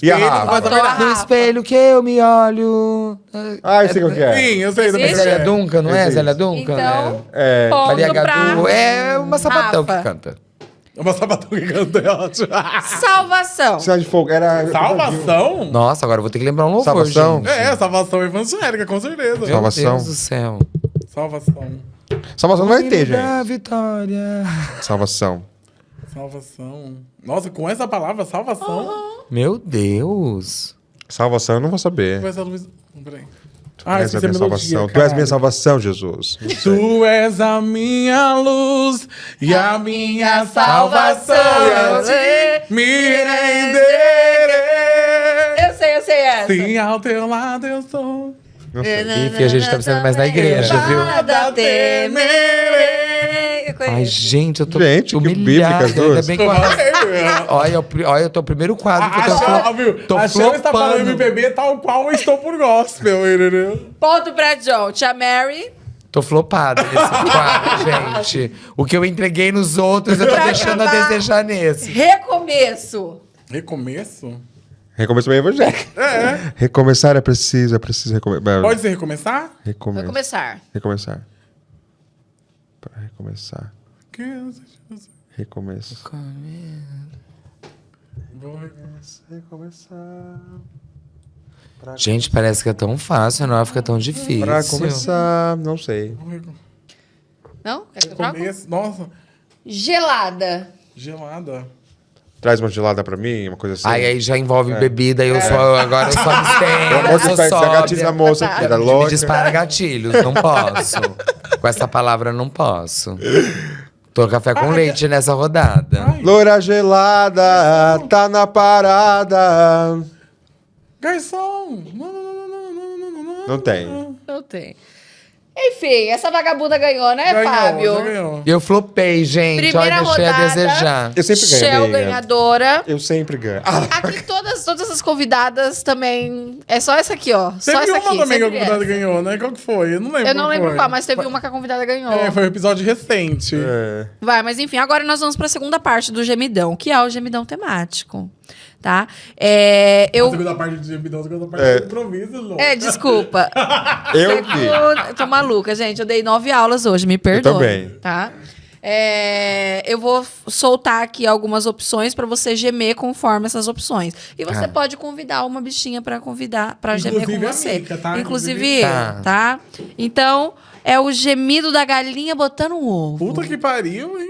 Speaker 5: E a
Speaker 3: Espelho
Speaker 5: Rafa?
Speaker 3: não faz a verdade.
Speaker 4: No espelho que eu me olho.
Speaker 5: Ah, eu sei qual que é.
Speaker 3: Sim, eu sei também.
Speaker 2: Sim.
Speaker 4: Zélia Duncan, não é?
Speaker 5: Existe.
Speaker 4: Zélia Duncan?
Speaker 2: Então,
Speaker 5: É.
Speaker 4: Maria
Speaker 2: ponto
Speaker 4: Gadu
Speaker 2: pra
Speaker 4: é uma sapatão
Speaker 2: Rafa.
Speaker 4: que canta.
Speaker 3: Uma sapatão que canta é ótimo.
Speaker 2: Salvação.
Speaker 5: Sinal de fogo. Era.
Speaker 3: Salvação?
Speaker 4: Nossa, agora eu vou ter que lembrar um louvor,
Speaker 5: Salvação?
Speaker 4: gente.
Speaker 3: É, salvação evangélica, com certeza.
Speaker 4: Meu
Speaker 5: Salvação.
Speaker 4: Deus do céu.
Speaker 3: Salvação.
Speaker 5: Salvação não vai ter,
Speaker 4: Da
Speaker 5: gente.
Speaker 4: vitória.
Speaker 5: Salvação.
Speaker 3: Salvação. Nossa, com essa palavra, salvação.
Speaker 4: Meu Deus.
Speaker 5: Salvação eu não vou saber.
Speaker 3: Vai ser a luz. Peraí.
Speaker 5: Tu
Speaker 3: Ah,
Speaker 5: és a
Speaker 3: esqueci a
Speaker 5: minha
Speaker 3: melodia,
Speaker 5: salvação. Tu és
Speaker 3: caralho.
Speaker 5: minha salvação, Jesus. Não sei.
Speaker 3: Tu és a minha luz e a minha salvação. Eu te me renderei.
Speaker 2: Eu sei essa.
Speaker 3: Sim, ao teu lado eu sou.
Speaker 5: Não sei.
Speaker 4: Enfim, a gente tá precisando mais na igreja, viu?
Speaker 2: Nada temerei. Eu conheço.
Speaker 4: Ai, gente, eu tô
Speaker 5: Gente, que
Speaker 4: humilhado.
Speaker 5: bíblicas
Speaker 4: Ainda
Speaker 5: duas.
Speaker 4: bem que eu... Olha, eu tô o primeiro quadro que eu tô
Speaker 3: Viu? A Shell está falando
Speaker 4: flopando.
Speaker 3: MPB tal qual eu estou por gospel, entendeu?
Speaker 2: Ponto pra John. Tia Mary.
Speaker 4: Tô flopada nesse quadro, gente. O que eu entreguei nos outros, eu tô
Speaker 2: Pra
Speaker 4: deixando a
Speaker 2: acabar.
Speaker 4: desejar nesse.
Speaker 2: Recomeço.
Speaker 3: Recomeço?
Speaker 5: Recomeço meio evangélico.
Speaker 3: É.
Speaker 5: Recomeçar é preciso recomeçar.
Speaker 3: Pode ser recomeçar?
Speaker 2: Vai
Speaker 5: Recomeçar.
Speaker 2: começar.
Speaker 5: Recomeçar. Para recomeçar.
Speaker 3: Que
Speaker 5: Recomeço.
Speaker 3: Vou-
Speaker 5: Recomeçar.
Speaker 4: Gente, parece que é tão fácil, não fica tão difícil.
Speaker 5: Pra começar, não sei.
Speaker 2: Não? Quer que eu troco?
Speaker 3: Recomeço. Nossa,
Speaker 2: Gelada.
Speaker 3: gelada.
Speaker 5: Traz uma gelada pra mim, uma coisa assim.
Speaker 4: Aí já envolve bebida e agora eu só abstenho.
Speaker 5: Pelo amor de
Speaker 4: Eu
Speaker 5: Deus,
Speaker 4: sou
Speaker 5: você gatilho na
Speaker 4: sóbria.
Speaker 5: moça aqui, era
Speaker 4: Me
Speaker 5: louca.
Speaker 4: dispara gatilhos, não posso. Com essa palavra, não posso. Tô café com leite nessa rodada.
Speaker 3: Ai,
Speaker 5: Loira gelada, tá na parada.
Speaker 3: garçom! Não, não, não, não, não, não, não.
Speaker 5: Não tem.
Speaker 2: Não tem. Enfim, essa vagabunda ganhou, né,
Speaker 3: Ganhou,
Speaker 2: Fábio?
Speaker 3: já ganhou.
Speaker 4: Eu flopei, gente.
Speaker 2: Primeira
Speaker 4: Olha, deixei
Speaker 2: rodada.
Speaker 4: a desejar.
Speaker 5: Eu sempre ganho,
Speaker 2: Shell
Speaker 5: amiga.
Speaker 2: ganhadora.
Speaker 5: Eu sempre ganho.
Speaker 2: Aqui todas as convidadas também. É só essa aqui, ó. Só
Speaker 3: Teve
Speaker 2: essa
Speaker 3: uma
Speaker 2: aqui.
Speaker 3: também que a
Speaker 2: sempre
Speaker 3: convidada
Speaker 2: essa.
Speaker 3: ganhou, né? Qual que foi? Eu não lembro.
Speaker 2: Eu não lembro
Speaker 3: foi.
Speaker 2: qual, mas teve uma que a convidada ganhou.
Speaker 3: É, foi um episódio recente.
Speaker 5: É.
Speaker 2: Vai, mas enfim, agora nós vamos pra segunda parte do gemidão, que é o gemidão temático. Tá?
Speaker 3: A
Speaker 2: Eu.
Speaker 3: segunda parte de gemidão, a segunda parte
Speaker 5: É.
Speaker 3: de improviso, louco.
Speaker 2: Desculpa.
Speaker 5: Eu vi.
Speaker 2: Eu tô maluca, gente. Eu dei 9 aulas hoje, me perdoe.
Speaker 5: também.
Speaker 2: Tá? Eu vou soltar aqui algumas opções pra você gemer conforme essas opções. E você pode convidar uma bichinha pra convidar para gemer com
Speaker 3: Inclusive a
Speaker 2: você.
Speaker 3: Mica, tá?
Speaker 2: Inclusive
Speaker 3: Inclusive-
Speaker 2: eu, tá? Então, é o gemido da galinha botando um ovo.
Speaker 3: Puta que pariu, hein?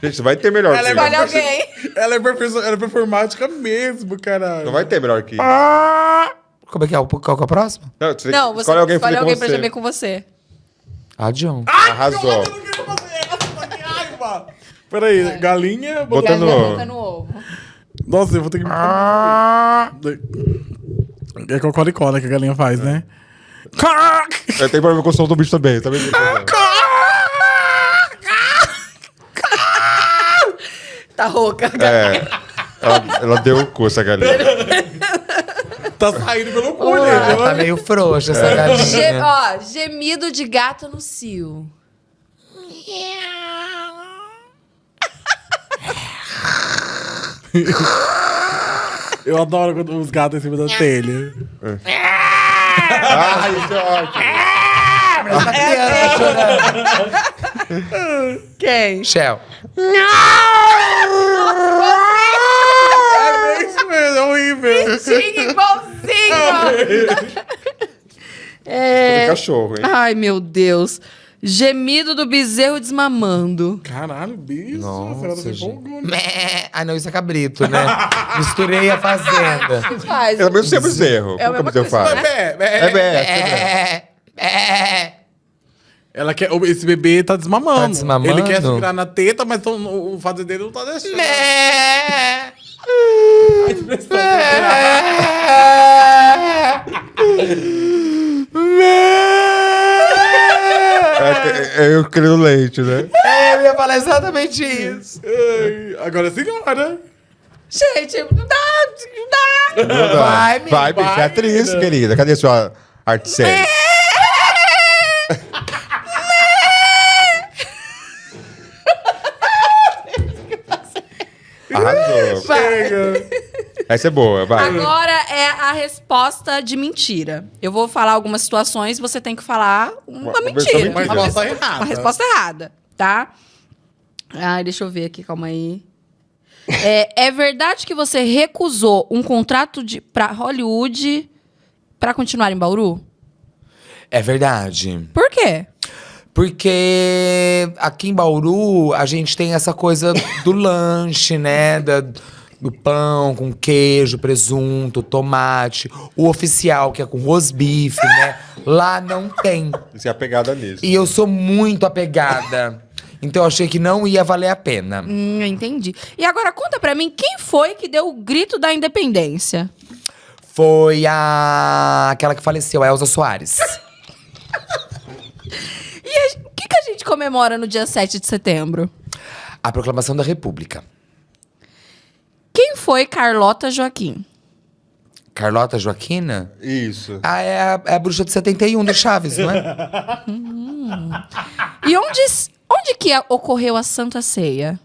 Speaker 5: Gente, vai ter melhor que
Speaker 3: Ela é
Speaker 5: isso.
Speaker 2: Escolhe alguém.
Speaker 3: Ela é performática mesmo, caralho.
Speaker 5: Não vai ter melhor que isso.
Speaker 4: Como é que é? Qual que é o próximo?
Speaker 5: Não, você
Speaker 2: Não, você
Speaker 5: escolhe alguém,
Speaker 2: escolhe
Speaker 5: pra
Speaker 2: alguém
Speaker 5: fazer
Speaker 2: pra
Speaker 5: com
Speaker 2: gemer
Speaker 5: você.
Speaker 2: com você.
Speaker 4: A John.
Speaker 5: Arrasou.
Speaker 3: Eu não quero fazer essa, que raiva. Peraí, galinha
Speaker 5: Botando
Speaker 2: Galinha
Speaker 5: ovo.
Speaker 2: botando ovo.
Speaker 3: Nossa, eu vou ter que... É cocoricó, né, que a galinha faz, né?
Speaker 5: Eu tenho problema com o som do bicho também.
Speaker 2: Tá rouca.
Speaker 5: Ela deu o cu, essa galinha.
Speaker 3: Tá saindo pelo cu,
Speaker 4: Ah,
Speaker 3: né?
Speaker 4: tá meio frouxa essa galinha.
Speaker 2: Gemido de gato no cio.
Speaker 3: Eu adoro quando os gatos em cima da telha.
Speaker 5: Ah, isso é ótimo.
Speaker 4: Essa criança chorando.
Speaker 2: Quem?
Speaker 4: Shell.
Speaker 3: É isso mesmo, é horrível.
Speaker 2: Tinha igualzinho.
Speaker 5: É cachorro, hein?
Speaker 2: Ai, meu Deus. Gemido do bezerro desmamando.
Speaker 3: Caralho, bicho.
Speaker 4: Nossa,
Speaker 3: Você
Speaker 4: gente.
Speaker 3: empolgou, né?
Speaker 4: Mé. Ah, não, isso é cabrito, né? Misturei a fazenda.
Speaker 2: Faz.
Speaker 5: É o mesmo sempre bezerro.
Speaker 2: É a
Speaker 5: Como
Speaker 2: mesma
Speaker 5: que o bezerro
Speaker 2: coisa,
Speaker 5: faz?
Speaker 2: né?
Speaker 5: É bé.
Speaker 3: Ela quer, esse bebê tá desmamando.
Speaker 4: Tá desmamando?
Speaker 3: Ele quer se virar na teta, mas o fazendeiro não tá deixando.
Speaker 4: Mé.
Speaker 3: A expressão
Speaker 5: É eu querendo leite, né?
Speaker 4: Eu ia falar exatamente isso.
Speaker 3: Ai, agora senhora.
Speaker 2: Gente, não dá.
Speaker 5: Não dá.
Speaker 4: Vai, menina.
Speaker 5: Vai, bicho. É atriz,
Speaker 3: menina.
Speaker 5: querida. Cadê sua arte séria? Arrasou.
Speaker 3: Chega.
Speaker 5: Essa é boa, vai.
Speaker 2: Agora é a resposta de mentira. Eu vou falar algumas situações, você tem que falar uma
Speaker 5: Uma versão
Speaker 2: mentira.
Speaker 5: mentira.
Speaker 3: Uma resposta errada.
Speaker 2: Uma resposta errada, tá? Ai, deixa eu ver aqui, calma aí. É verdade que você recusou um contrato pra Hollywood pra continuar em Bauru?
Speaker 4: É verdade.
Speaker 2: Por quê?
Speaker 4: Porque aqui em Bauru, a gente tem essa coisa do lanche, né? Do pão com queijo, presunto, tomate. O oficial, que é com rosbife, né? Lá não tem.
Speaker 5: Você é apegada nisso.
Speaker 4: E eu sou muito apegada. Então eu achei que não ia valer a pena.
Speaker 2: Entendi. E agora conta pra mim, quem foi que deu o grito da independência?
Speaker 4: Foi aquela que faleceu, a Elza Soares.
Speaker 2: E o que a gente comemora no dia 7 de setembro?
Speaker 4: A proclamação da República.
Speaker 2: Quem foi Carlota Joaquim?
Speaker 4: Carlota Joaquina?
Speaker 5: Isso.
Speaker 4: Ah, é a bruxa de 71 do Chaves, não é?
Speaker 2: E onde que ocorreu a Santa Ceia?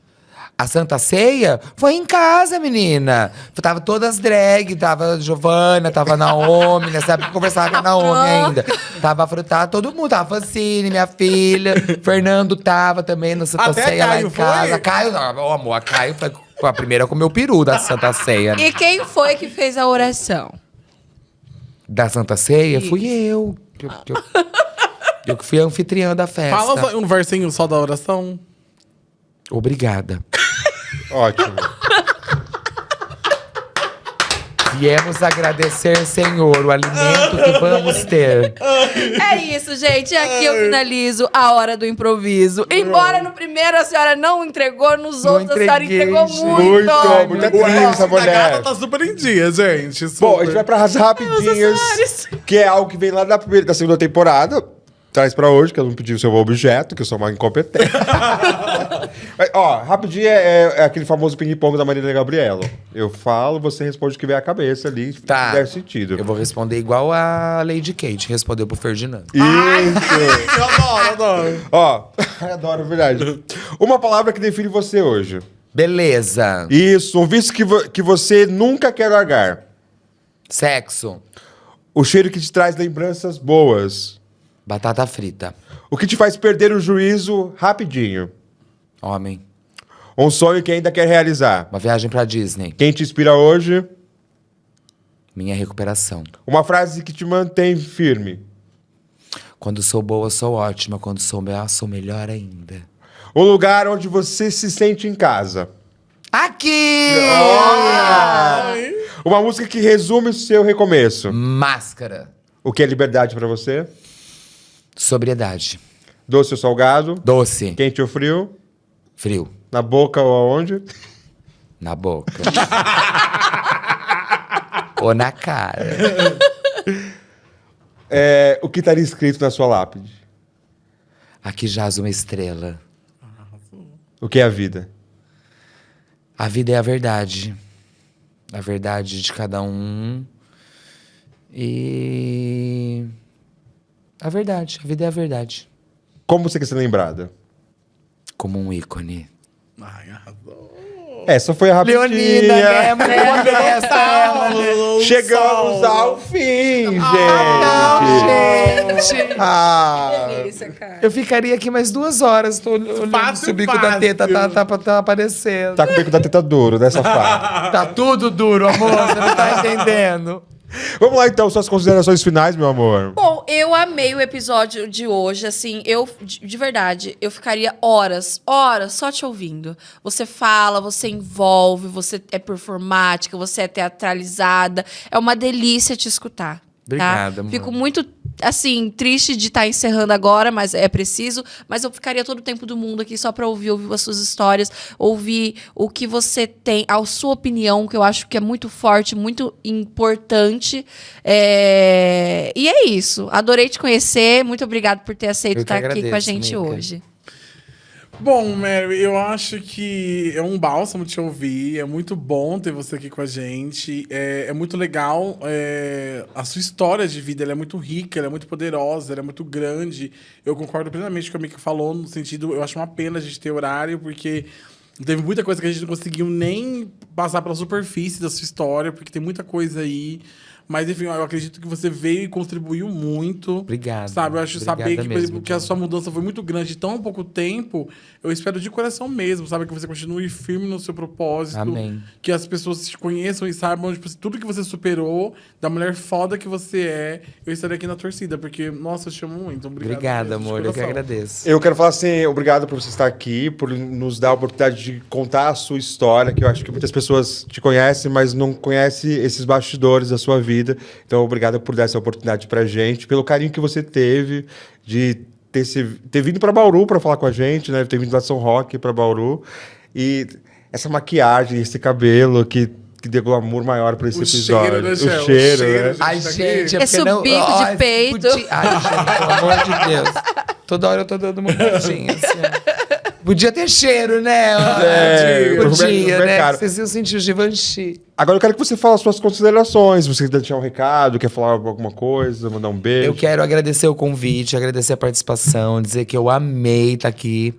Speaker 4: A Santa Ceia foi em casa, menina. Tava todas drag, tava Giovana, tava Naomi, nessa época eu conversava com a Naomi ainda. Tava frutado, todo mundo. Tava Francine, minha filha. Fernando tava também na Santa
Speaker 3: Até
Speaker 4: Ceia lá
Speaker 3: Caio
Speaker 4: em casa.
Speaker 3: foi?
Speaker 4: Caio, não, amor, a Caio foi a primeira a comer o peru da Santa Ceia.
Speaker 2: E quem foi que fez a oração?
Speaker 4: Da Santa Ceia? Fui eu. Eu que fui a anfitriã da festa.
Speaker 3: Fala um versinho só da oração.
Speaker 4: Obrigada.
Speaker 5: Ótimo.
Speaker 4: Viemos agradecer, Senhor, o alimento que vamos ter.
Speaker 2: É isso, gente. Aqui eu finalizo a hora do improviso. Embora no primeiro a senhora não entregou, nos
Speaker 4: Não
Speaker 2: outros a senhora
Speaker 4: entreguei,
Speaker 2: entregou
Speaker 4: gente.
Speaker 2: muito.
Speaker 5: Muita
Speaker 3: O
Speaker 5: atriz, essa
Speaker 3: da gata
Speaker 5: mulher.
Speaker 3: tá super em dia, gente.
Speaker 5: Bom, a
Speaker 3: super.
Speaker 5: gente vai pra as rapidinhas, que é algo que vem lá da segunda temporada. Traz pra hoje, que eu não pedi o seu objeto, que eu sou uma incompetente. Mas, ó, rapidinho é aquele famoso ping-pong da Marília Gabriela. Eu falo, você responde o que vem à cabeça ali, se
Speaker 4: Tá.
Speaker 5: der sentido.
Speaker 4: Eu vou responder igual a Lady Kate respondeu pro Ferdinando.
Speaker 5: Isso!
Speaker 3: Eu adoro.
Speaker 5: Ó, adoro, verdade. Uma palavra que define você hoje.
Speaker 4: Beleza.
Speaker 5: Isso, um vício que você nunca quer largar.
Speaker 4: Sexo.
Speaker 5: O cheiro que te traz lembranças boas.
Speaker 4: Batata frita.
Speaker 5: O que te faz perder o juízo rapidinho.
Speaker 4: Homem.
Speaker 5: Um sonho que ainda quer realizar.
Speaker 4: Uma viagem pra Disney.
Speaker 5: Quem te inspira hoje?
Speaker 4: Minha recuperação.
Speaker 5: Uma frase que te mantém firme.
Speaker 4: Quando sou boa, sou ótima. Quando sou melhor, sou melhor ainda.
Speaker 5: Um lugar onde você se sente em casa.
Speaker 4: Aqui!
Speaker 5: Uma música que resume o seu recomeço.
Speaker 4: Máscara.
Speaker 5: O que é liberdade pra você?
Speaker 4: Sobriedade.
Speaker 5: Doce ou salgado?
Speaker 4: Doce.
Speaker 5: Quente ou frio?
Speaker 4: Frio.
Speaker 5: Na boca ou aonde?
Speaker 4: Na boca. Ou na cara.
Speaker 5: O que estaria escrito na sua lápide?
Speaker 4: Aqui jaz uma estrela.
Speaker 5: O que é a vida?
Speaker 4: A vida é a verdade. A verdade de cada um. E... a vida é a verdade.
Speaker 5: Como você quer ser lembrada?
Speaker 4: Como um ícone.
Speaker 3: Ai, arrasou.
Speaker 5: Essa foi a rapidinha.
Speaker 4: Leonina, né? Muito modesta ela, né?
Speaker 5: Chegamos ao fim, gente.
Speaker 4: Gente!
Speaker 5: Ah,
Speaker 2: Delícia, cara.
Speaker 4: Eu ficaria aqui mais 2 horas. Tô olhando
Speaker 3: Fácil,
Speaker 4: se o bico da
Speaker 3: fácil.
Speaker 4: teta tá aparecendo.
Speaker 5: tá com o bico da teta duro, né, safado?
Speaker 4: Tá tudo duro, amor. Você não tá entendendo.
Speaker 5: Vamos lá, então, suas considerações finais, meu amor.
Speaker 2: Bom, eu amei o episódio de hoje, assim, de verdade, eu ficaria horas só te ouvindo. Você fala, você envolve, você é performática, você é teatralizada, é uma delícia te escutar.
Speaker 4: Obrigada,
Speaker 2: tá?
Speaker 4: amor.
Speaker 2: Fico muito, assim, triste de estar encerrando agora, mas é preciso. Mas eu ficaria todo o tempo do mundo aqui só pra ouvir as suas histórias, ouvir o que você tem, a sua opinião, que eu acho que é muito forte, muito importante. E é isso. Adorei te conhecer. Muito obrigada por ter aceito
Speaker 4: Eu que
Speaker 2: estar aqui com a
Speaker 4: agradeço,
Speaker 2: gente
Speaker 4: Mica.
Speaker 2: hoje.
Speaker 3: Bom, Mary, eu acho que é um bálsamo te ouvir. É muito bom ter você aqui com a gente. É muito legal. A sua história de vida ela é muito rica, ela é muito poderosa, ela é muito grande. Eu concordo plenamente com a Mica falou, no sentido, eu acho uma pena a gente ter horário, porque teve muita coisa que a gente não conseguiu nem passar pela superfície da sua história, porque tem muita coisa aí. Mas, enfim, eu acredito que você veio e contribuiu muito.
Speaker 4: Obrigado.
Speaker 3: Sabe, eu acho
Speaker 4: Obrigada
Speaker 3: saber que, por
Speaker 4: mesmo,
Speaker 3: exemplo, que a sua mudança foi muito grande em tão pouco tempo. Eu espero de coração mesmo, sabe? Que você continue firme no seu propósito.
Speaker 4: Amém.
Speaker 3: Que as pessoas te conheçam e saibam tipo, tudo que você superou, da mulher foda que você é. Eu estarei aqui na torcida, porque, nossa, eu te amo muito. Obrigado.
Speaker 4: Obrigado,
Speaker 3: mesmo, de
Speaker 4: amor. Eu que
Speaker 3: coração.
Speaker 4: agradeço.
Speaker 5: Eu quero falar assim, obrigado por você estar aqui, por nos dar a oportunidade de contar a sua história, que eu acho que muitas pessoas te conhecem, mas não conhecem esses bastidores da sua vida. Então, obrigado por dar essa oportunidade pra gente, pelo carinho que você teve de ter vindo pra Bauru pra falar com a gente, né? Ter vindo lá de São Roque pra Bauru. E essa maquiagem, esse cabelo que deu glamour maior pra esse
Speaker 3: O
Speaker 5: episódio.
Speaker 3: cheiro, né, Gel?
Speaker 5: O cheiro, né?
Speaker 3: gente.
Speaker 4: Ai,
Speaker 3: tá aqui.
Speaker 4: gente, é
Speaker 2: Esse
Speaker 4: porque não...
Speaker 2: bico de
Speaker 4: Ai,
Speaker 2: peito.
Speaker 4: Ai, gente, pelo amor de Deus. Toda hora eu tô dando uma mudadinha, assim. Podia ter cheiro, né? Podia,
Speaker 5: é
Speaker 4: né?
Speaker 5: caro.
Speaker 4: Vocês iam sentir o Givenchy.
Speaker 5: Agora eu quero que você fale as suas considerações. Você quer deixar um recado, quer falar alguma coisa, mandar um beijo?
Speaker 4: Eu quero agradecer o convite, agradecer a participação, dizer que eu amei estar aqui.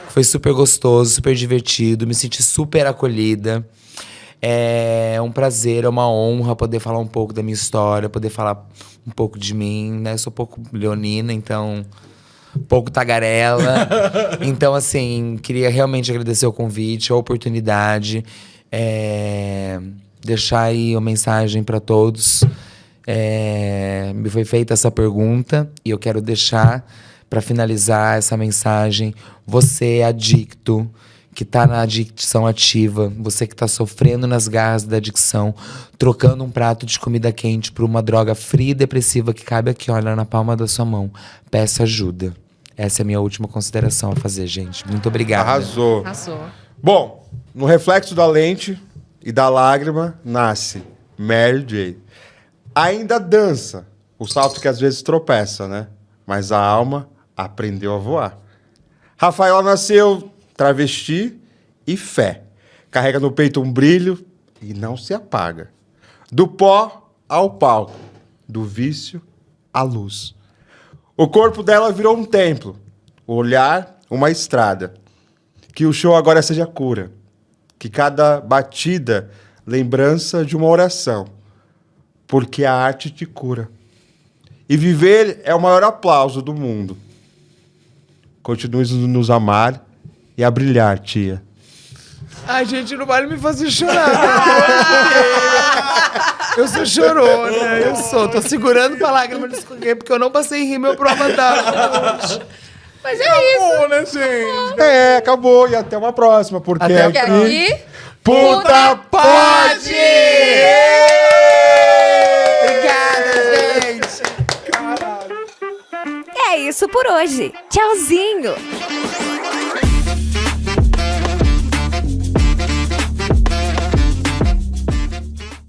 Speaker 4: Foi super gostoso, super divertido, me senti super acolhida. É um prazer, é uma honra poder falar um pouco da minha história, poder falar um pouco de mim, né? Eu sou um pouco leonina, então... um pouco tagarela. Então, assim, queria realmente agradecer o convite, a oportunidade. Deixar aí uma mensagem para todos. Me foi feita essa pergunta e eu quero deixar, para finalizar essa mensagem, você adicto, que está na adicção ativa, você que está sofrendo nas garras da adicção, trocando um prato de comida quente por uma droga fria e depressiva que cabe aqui, olha, na palma da sua mão. Peça ajuda. Essa é a minha última consideração a fazer, gente. Muito obrigado.
Speaker 5: Arrasou.
Speaker 2: Arrasou.
Speaker 5: Bom, no reflexo da lente e da lágrima nasce Mary J. Ainda dança, o salto que às vezes tropeça, né? Mas a alma aprendeu a voar. Rafaela nasceu travesti e fé. Carrega no peito um brilho e não se apaga. Do pó ao palco, do vício à luz. O corpo dela virou um templo, o olhar uma estrada. Que o show agora seja cura. Que cada batida lembrança de uma oração. Porque a arte te cura. E viver é o maior aplauso do mundo. Continue a nos amar e a brilhar, tia.
Speaker 4: Ai, gente, não vale me fazer chorar. Eu sou chorona, eu sou. Tô segurando pra lágrima de escorrer, porque eu não passei rir meu prova d'água hoje.
Speaker 2: Mas é isso.
Speaker 3: Bom, né, gente?
Speaker 5: Acabou. E até uma próxima, porque
Speaker 4: Até
Speaker 2: Porque aqui...
Speaker 5: Puta Pode!
Speaker 4: Obrigada, gente.
Speaker 1: É isso por hoje. Tchauzinho.